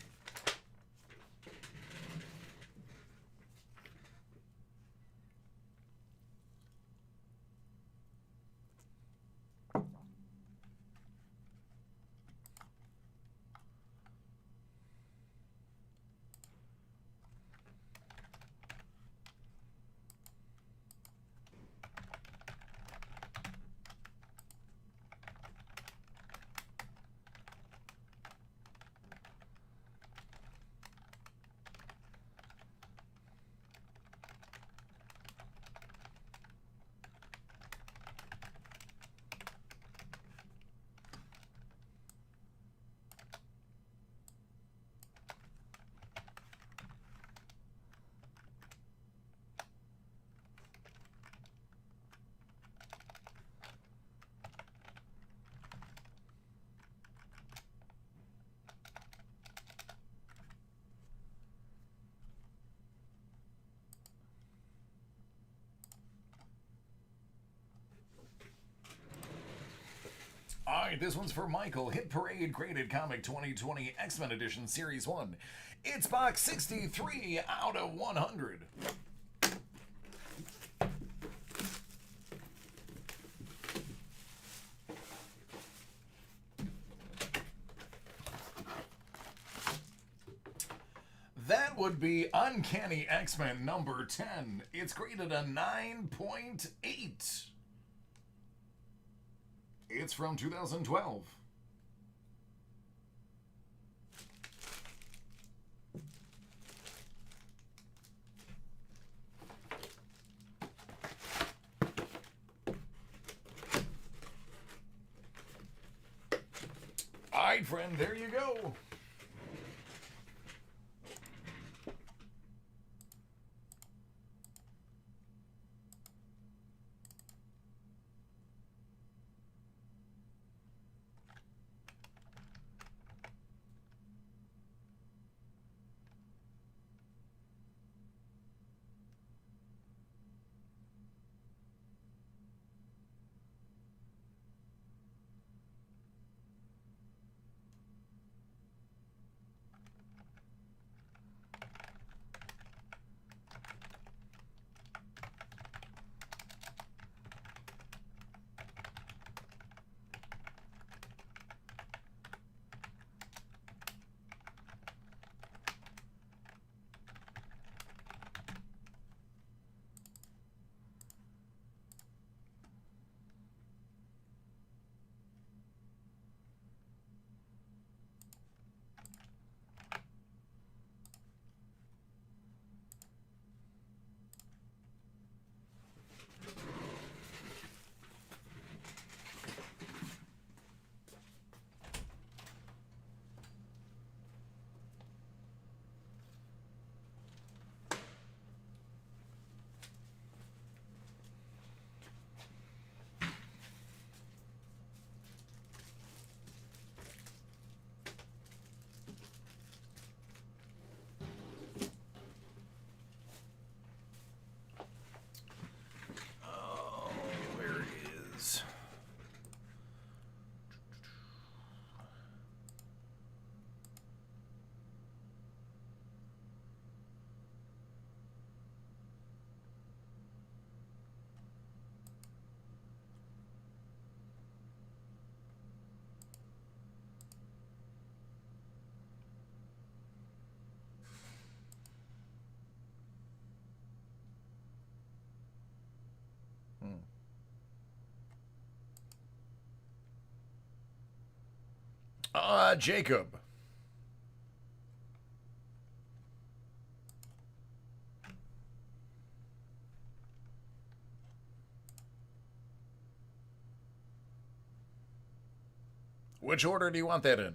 All right, this one's for Michael. Hit Parade Graded Comic 2020 X-Men Edition Series 1. It's box 63 out of 100. That would be Uncanny X-Men number 10. It's graded a 9.8. It's from 2012. All right, friend, there you go. Jacob. Which order do you want that in?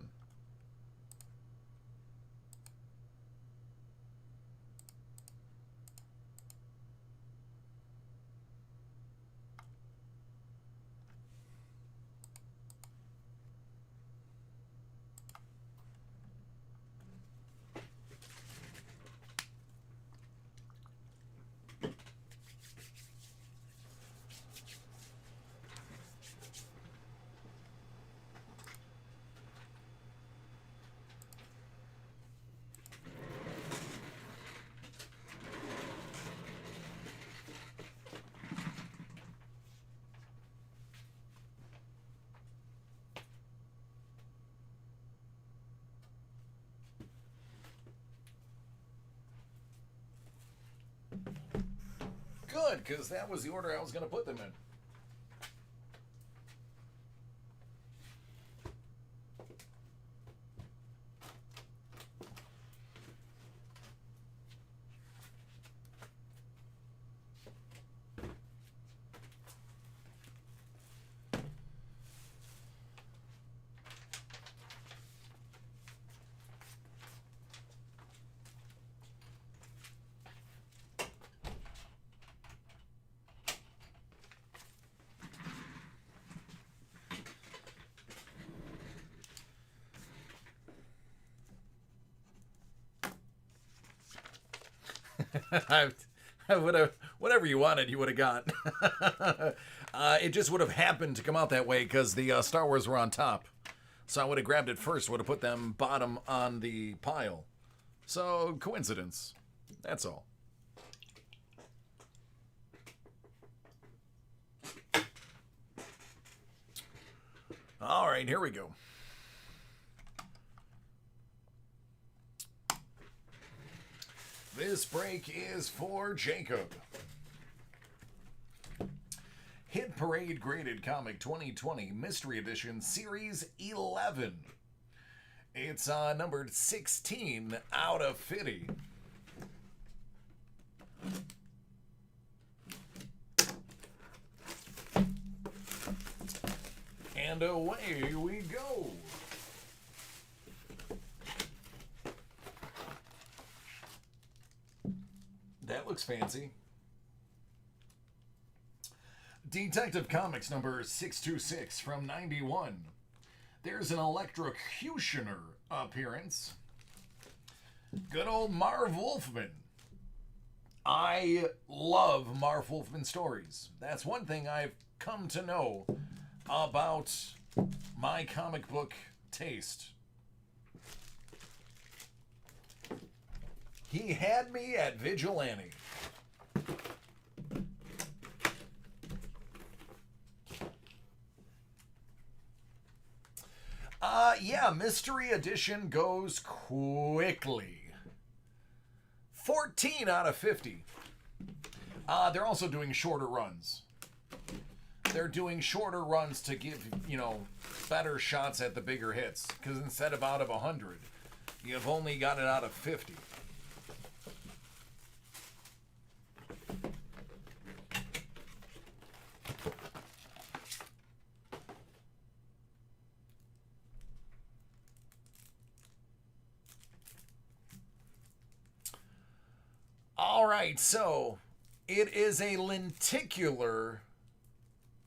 Good, because that was the order I was going to put them in. I would have, whatever you wanted, you would have got. It just would have happened to come out that way because the Star Wars were on top. So I would have grabbed it first, would have put them bottom on the pile. So, coincidence. That's all. All right, here we go. This break is for Jacob. Hit Parade Graded Comic 2020 Mystery Edition Series 11. It's numbered 16 out of 50. And away we go. That looks fancy. Detective Comics number 626 from 91. There's an electrocutioner appearance. Good old Marv Wolfman. I love Marv Wolfman stories. That's one thing I've come to know about my comic book taste. He had me at Vigilante. Yeah, Mystery Edition goes quickly. 14 out of 50. They're also doing shorter runs. They're doing shorter runs to give, better shots at the bigger hits. Because instead of out of 100, you've only got it out of 50. All right, so it is a lenticular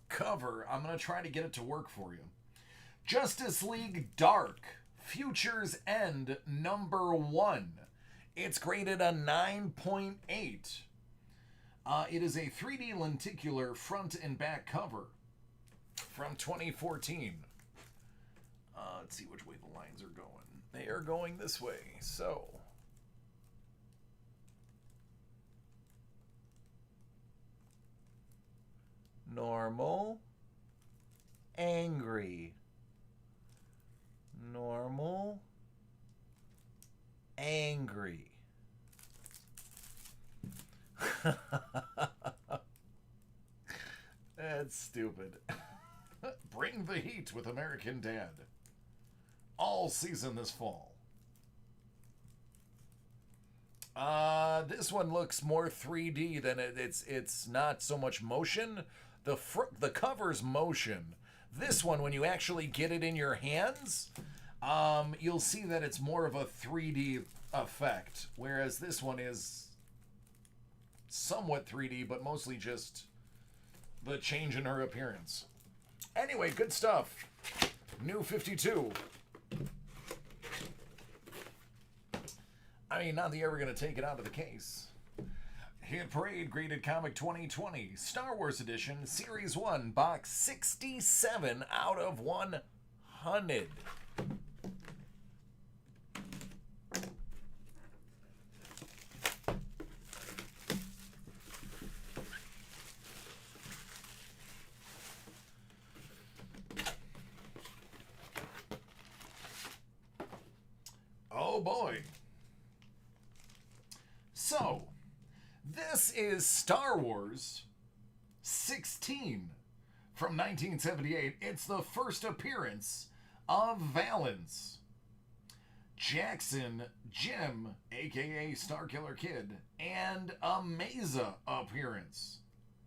cover. I'm going to try to get it to work for you. Justice League Dark, Future's End, number 1. It's graded a 9.8. It is a 3D lenticular front and back cover from 2014. Let's see which way the lines are going. They are going this way, so... Normal, angry, normal, angry. That's stupid. Bring the heat with American Dad. all season this fall. This one looks more 3D than it's not so much motion. The cover's motion. This one, when you actually get it in your hands, you'll see that it's more of a 3D effect, whereas this one is somewhat 3D, but mostly just the change in her appearance. Anyway, good stuff. New 52. I mean, not that you're ever going to take it out of the case. Hit Parade Graded Comic 2020, Star Wars Edition, Series 1, Box 67 out of 100. Oh boy. So, this is Star Wars 16 from 1978. It's the first appearance of Valance. Jackson, Jim, aka Starkiller Kid, and a Mesa appearance.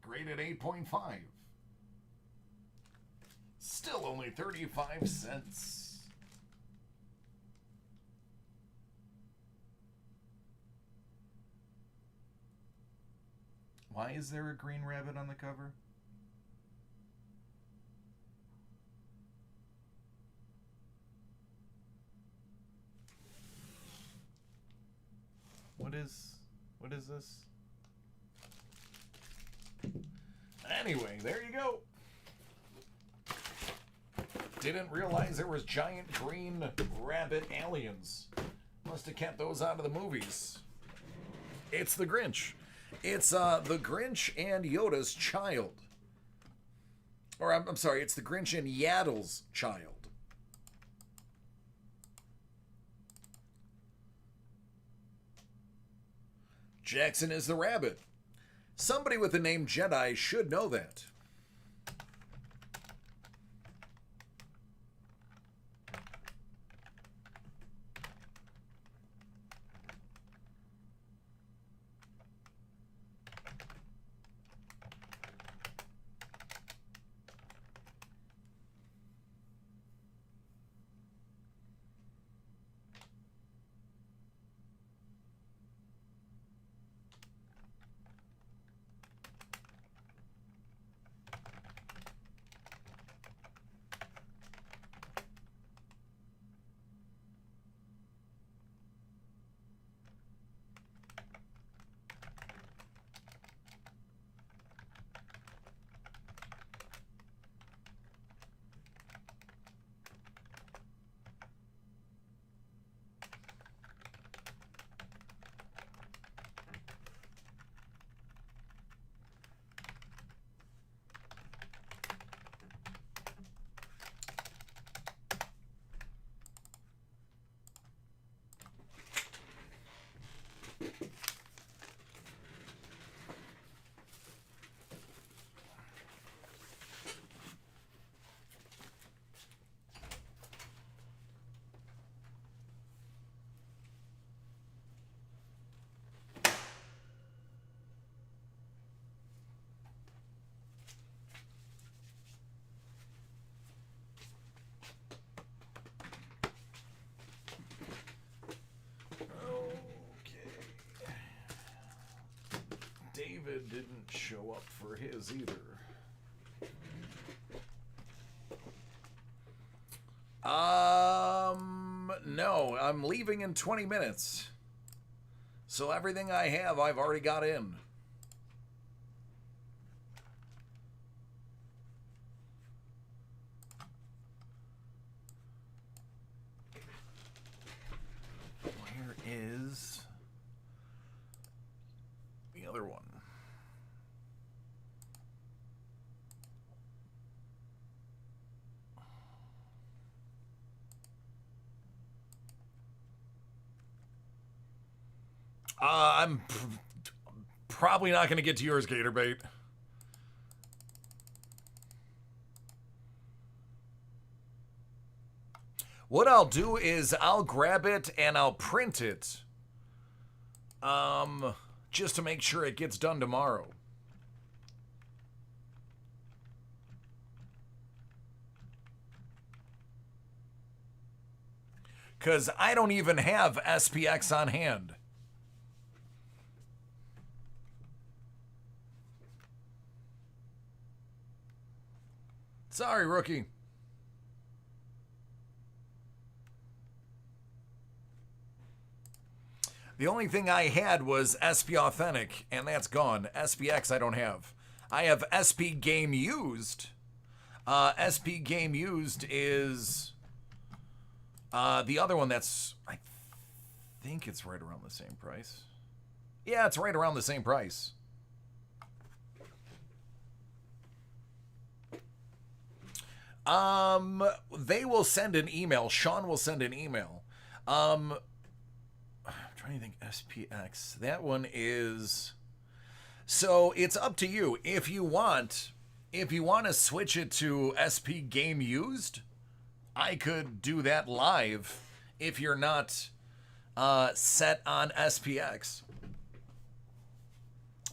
Graded 8.5. Still only 35 cents. Why is there a green rabbit on the cover? What is this? Anyway, there you go. Didn't realize there was giant green rabbit aliens. Must have kept those out of the movies. It's the Grinch. It's the Grinch and Yoda's child. Or I'm sorry, it's the Grinch and Yaddle's child. Jackson is the rabbit. Somebody with the name Jedi should know that. David didn't show up for his either. No, I'm leaving in 20 minutes. So everything I have, I've already got in. Where is the other one? I'm probably not going to get to yours, Gatorbait. What I'll do is I'll grab it and I'll print it. Just to make sure it gets done tomorrow. Because I don't even have SPX on hand. Sorry, rookie. The only thing I had was SP Authentic, and that's gone. SPX I don't have. I have SP Game Used. SP Game Used is the other one that's, I think it's right around the same price. Yeah, it's right around the same price. They will send an email. Sean will send an email. I'm trying to think. SPX. That one is. So it's up to you. If you want to switch it to SP Game Used, I could do that live. If you're not set on SPX,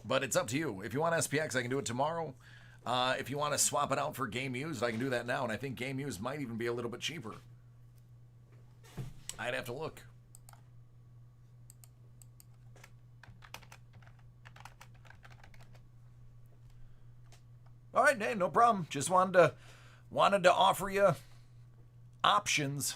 but it's up to you. If you want SPX, I can do it tomorrow. If you want to swap it out for Game Used, I can do that now, and I think Game Used might even be a little bit cheaper. I'd have to look. All right, hey, no problem. Just wanted to offer you options.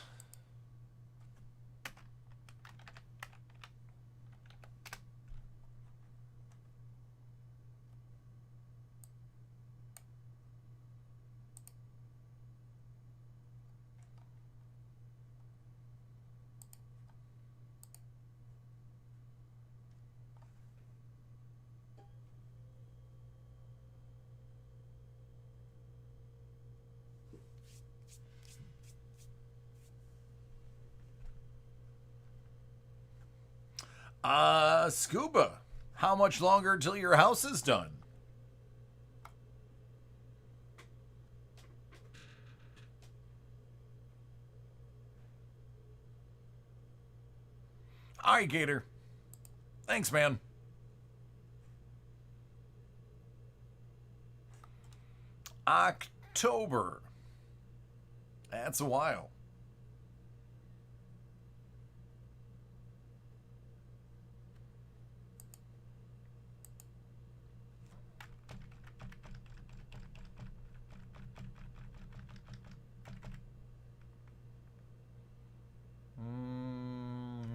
Scuba, how much longer till your house is done? All right, Gator. Thanks, man. October. That's a while.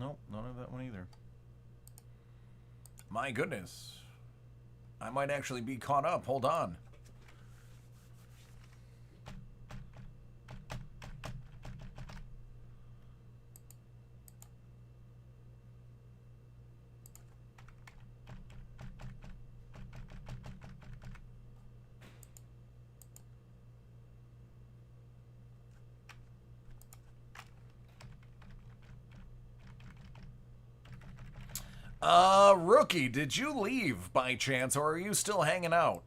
Nope, none of that one either. My goodness. I might actually be caught up. Hold on. Rookie, did you leave by chance, or are you still hanging out?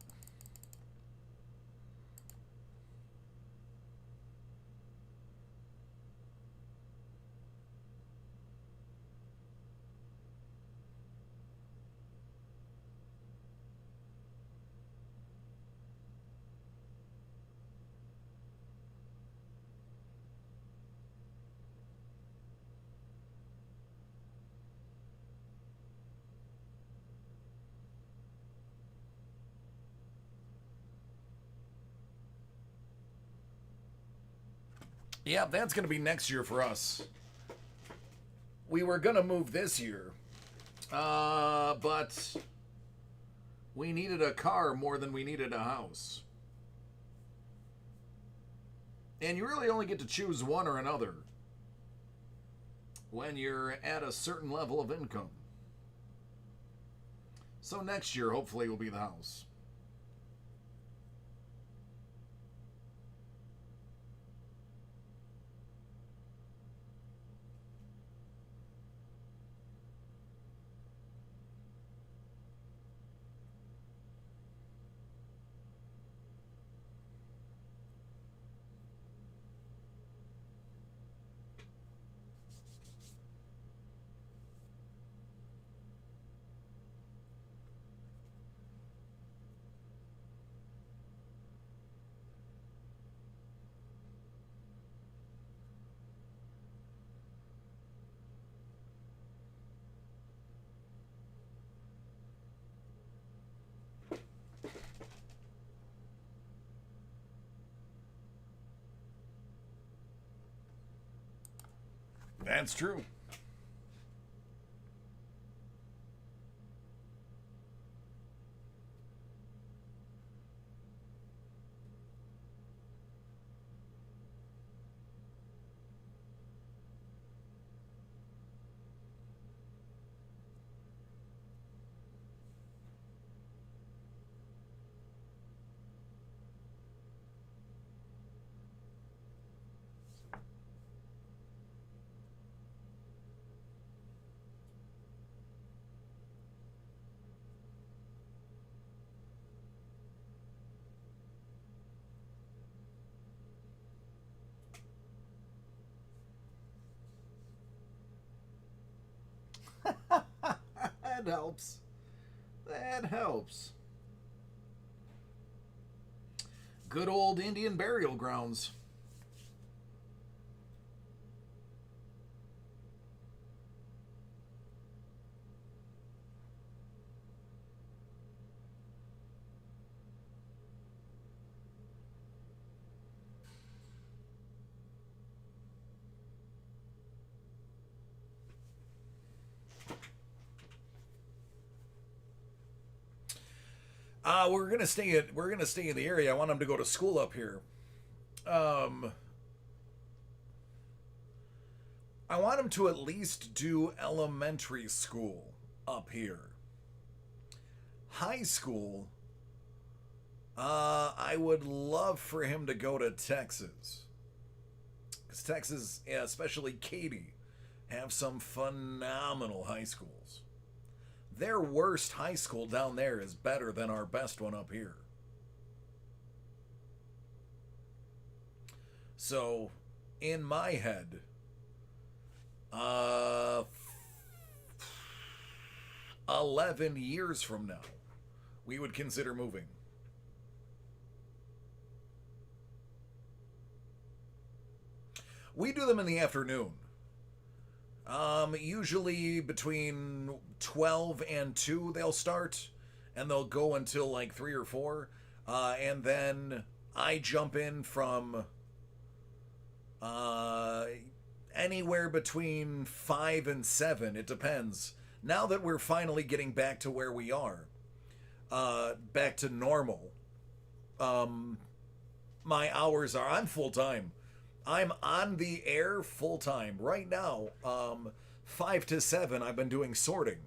Yeah, that's going to be next year for us. We were going to move this year, but we needed a car more than we needed a house. And you really only get to choose one or another when you're at a certain level of income. So next year, hopefully, will be the house. That's true. That helps. That helps. Good old Indian burial grounds. We're gonna stay in the area. I want him to go to school up here. Um, I want him to at least do elementary school up here. High school, I would love for him to go to Texas. Because Texas, yeah, especially Katy, have some phenomenal high schools. Their worst high school down there is better than our best one up here. So, in my head, uh, 11 years from now, we would consider moving. We do them in the afternoon. Usually between 12 and 2 they'll start, and they'll go until like 3 or 4. And then I jump in from uh, anywhere between 5 and 7. It depends. Now that we're finally getting back to where we are, back to normal, um, my hours are, I'm full time. I'm on the air full time right now. 5 to 7, I've been doing sorting,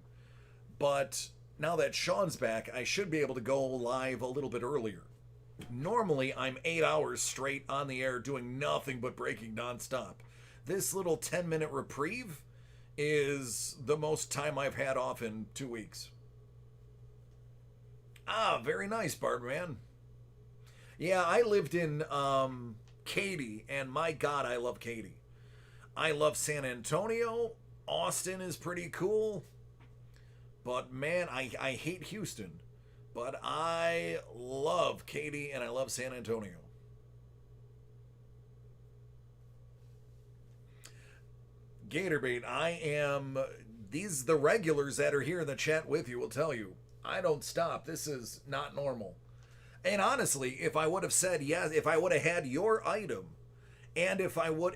but now that Sean's back, I should be able to go live a little bit earlier. Normally, I'm 8 hours straight on the air doing nothing but breaking nonstop. This little 10-minute reprieve is the most time I've had off in 2 weeks. Ah, very nice, Bartman. Yeah, I lived in Katy, and my God, I love Katy. I love San Antonio. Austin is pretty cool. But man, I hate Houston. But I love Katy and I love San Antonio. Gatorbait, I am. These, the regulars that are here in the chat with you will tell you, I don't stop. This is not normal. And honestly, if I would have said yes, if I would have had your item, and if I would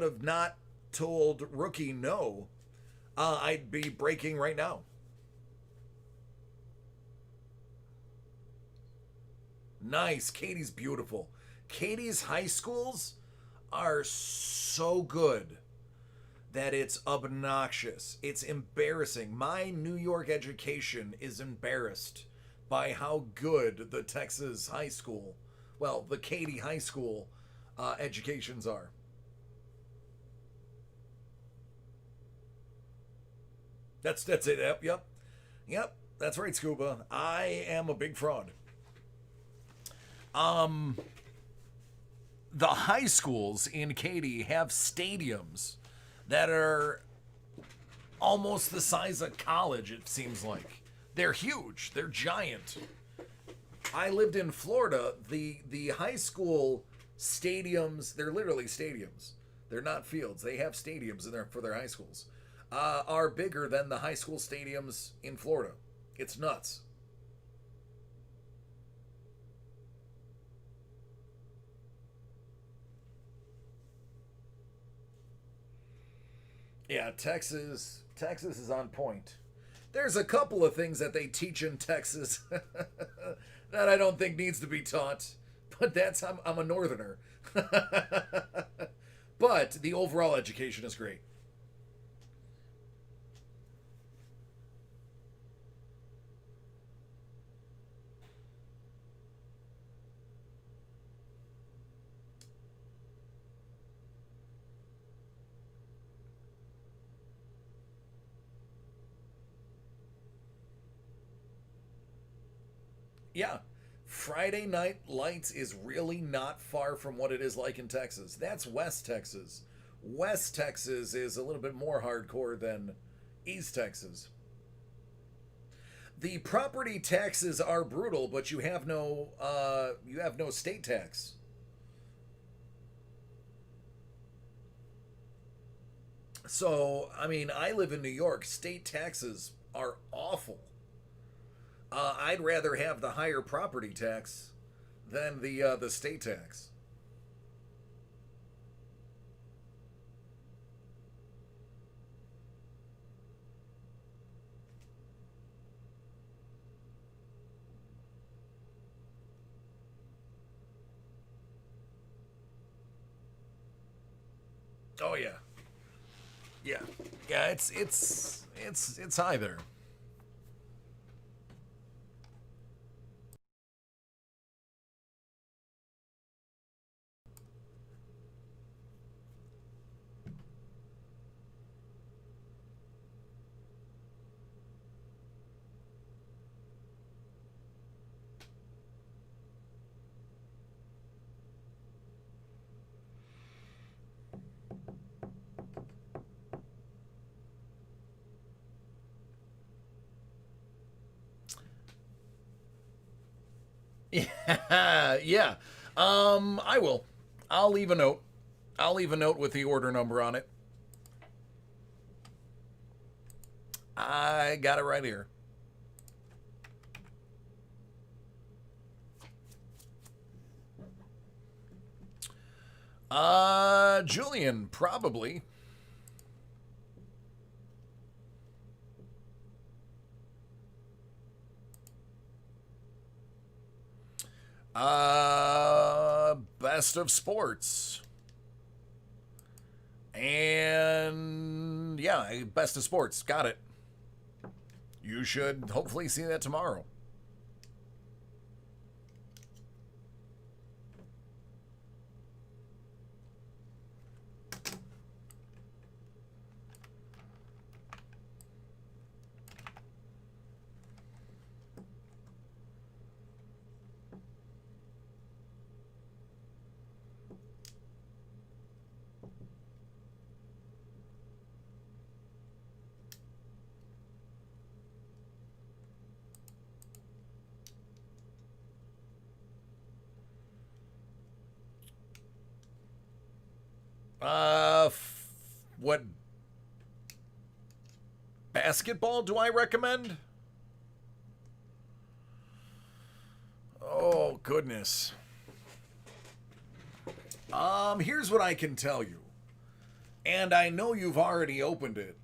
have not told Rookie no, I'd be breaking right now. Nice. Katy's beautiful. Katy's high schools are so good that it's obnoxious. It's embarrassing. My New York education is embarrassed by how good the Texas high school, well, the Katy high school educations are. That's it. Yep. That's right, Scuba. I am a big fraud. Um, the high schools in Katy have stadiums that are almost the size of college, it seems like. They're huge. They're giant. I lived in Florida. The high school stadiums, they're literally stadiums. They're not fields. They have stadiums in there for their high schools. Are bigger than the high school stadiums in Florida. It's nuts. Yeah, Texas is on point. There's a couple of things that they teach in Texas that I don't think needs to be taught, but I'm a northerner. But the overall education is great. Yeah. Friday Night Lights is really not far from what it is like in Texas. That's West Texas. West Texas is a little bit more hardcore than East Texas. The property taxes are brutal, but you have no state tax. So, I mean, I live in New York. State taxes are awful. I'd rather have the higher property tax than the state tax. Oh yeah, yeah, yeah. It's high there. Yeah, yeah. I will. I'll leave a note. I'll leave a note with the order number on it. I got it right here. Julian, probably. Best of sports. And yeah, best of sports. Got it. You should hopefully see that tomorrow. What basketball do I recommend? Oh, goodness. Here's what I can tell you. And I know you've already opened it,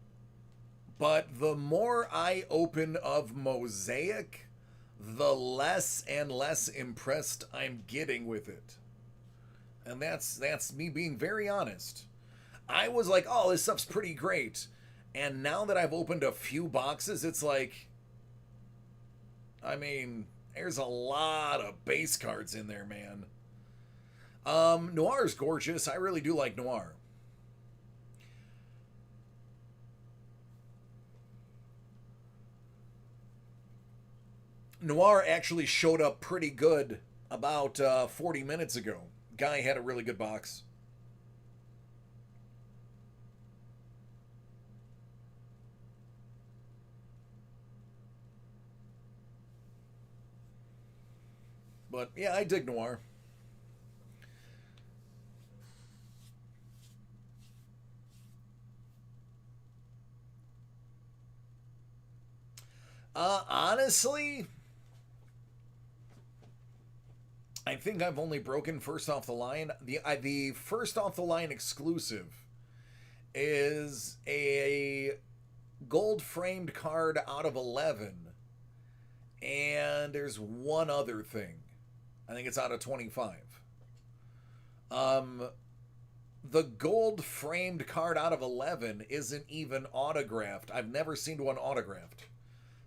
but the more I open of Mosaic, the less and less impressed I'm getting with it. And that's me being very honest. I was like, "Oh, this stuff's pretty great." And now that I've opened a few boxes, it's like I mean, there's a lot of base cards in there, man. Noir is gorgeous. I really do like Noir. Noir actually showed up pretty good about 40 minutes ago. Guy had a really good box. But yeah, I dig Noir. Honestly, I think I've only broken first off the line. The first off the line exclusive is a gold framed card out of 11. And there's one other thing. I think it's out of 25. The gold framed card out of 11 isn't even autographed. I've never seen one autographed.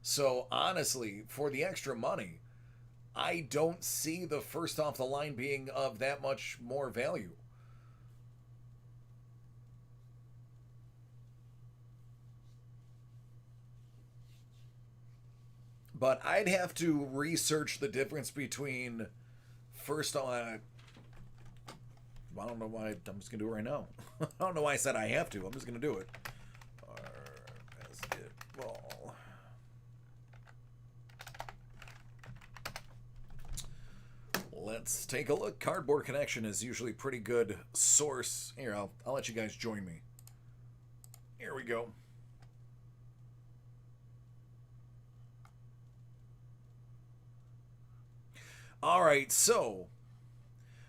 So honestly, for the extra money, I don't see the first off the line being of that much more value. But I'd have to research the difference between first on. I don't know why. I'm just gonna do it right now. I don't know why I said I have to. I'm just gonna do it. Basketball. Let's take a look. Cardboard Connection is usually a pretty good source. Here, I'll let you guys join me. Here we go. All right, so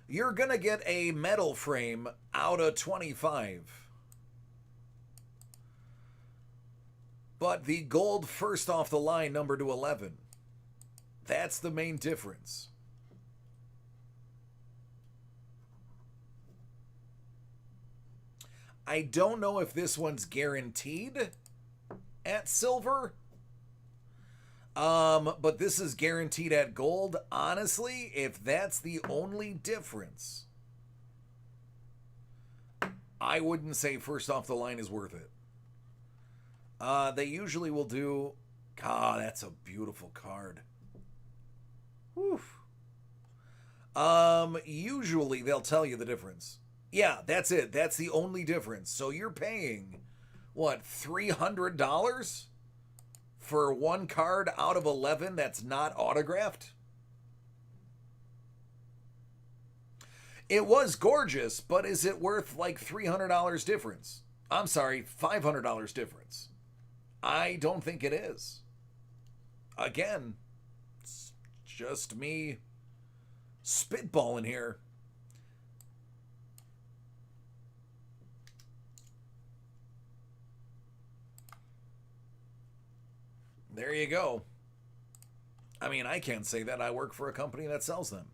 you're going to get a metal frame out of 25. But the gold first off the line number to 11. That's the main difference. I don't know if this one's guaranteed at silver. But this is guaranteed at gold. Honestly, if that's the only difference, I wouldn't say first off the line is worth it. They usually will do. God, that's a beautiful card. Whew. Usually they'll tell you the difference. Yeah, that's it. That's the only difference. So you're paying, what, $300? For one card out of 11 that's not autographed? It was gorgeous, but is it worth like $300 difference? I'm sorry, $500 difference. I don't think it is. Again, it's just me spitballing here. There you go. I mean, I can't say that. I work for a company that sells them.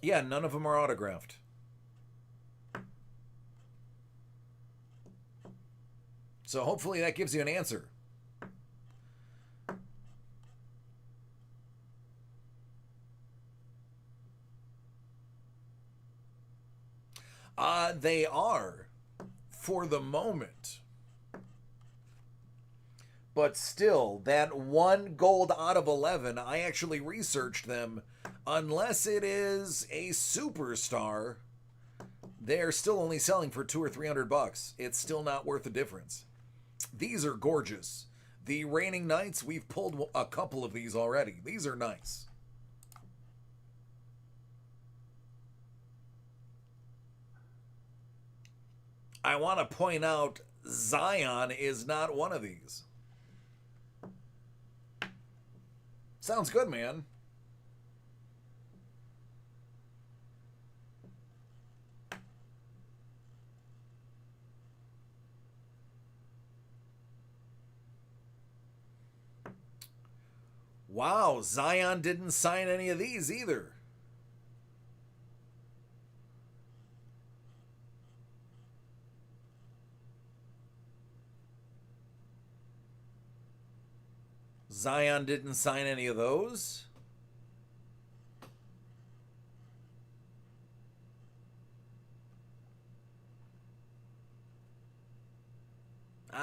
Yeah, none of them are autographed. So hopefully that gives you an answer. They are, for the moment. But still, that one gold out of 11, I actually researched them. Unless it is a superstar, they're still only selling for $200 or $300. It's still not worth the difference. These are gorgeous. The Reigning Knights, we've pulled a couple of these already. These are nice. I want to point out Zion is not one of these. Sounds good, man. Wow, Zion didn't sign any of these either. Zion didn't sign any of those.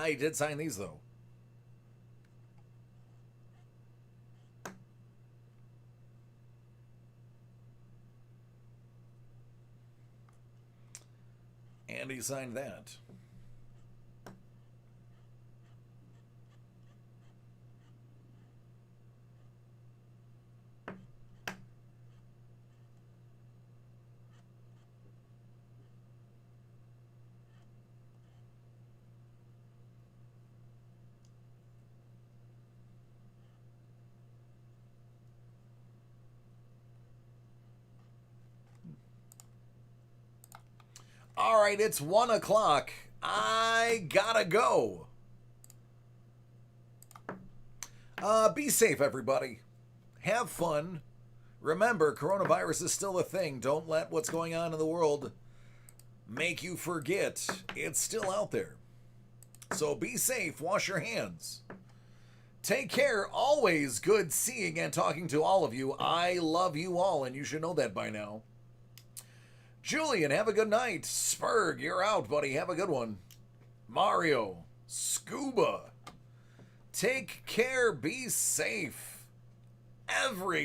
He did sign these, though. And he signed that. All right, it's 1 o'clock. I gotta go. Be safe, everybody. Have fun. Remember, coronavirus is still a thing. Don't let what's going on in the world make you forget. It's still out there. So be safe. Wash your hands. Take care. Always good seeing and talking to all of you. I love you all, and you should know that by now. Julian, have a good night. Spurg, you're out, buddy. Have a good one. Mario, Scuba, take care. Be safe. Everybody.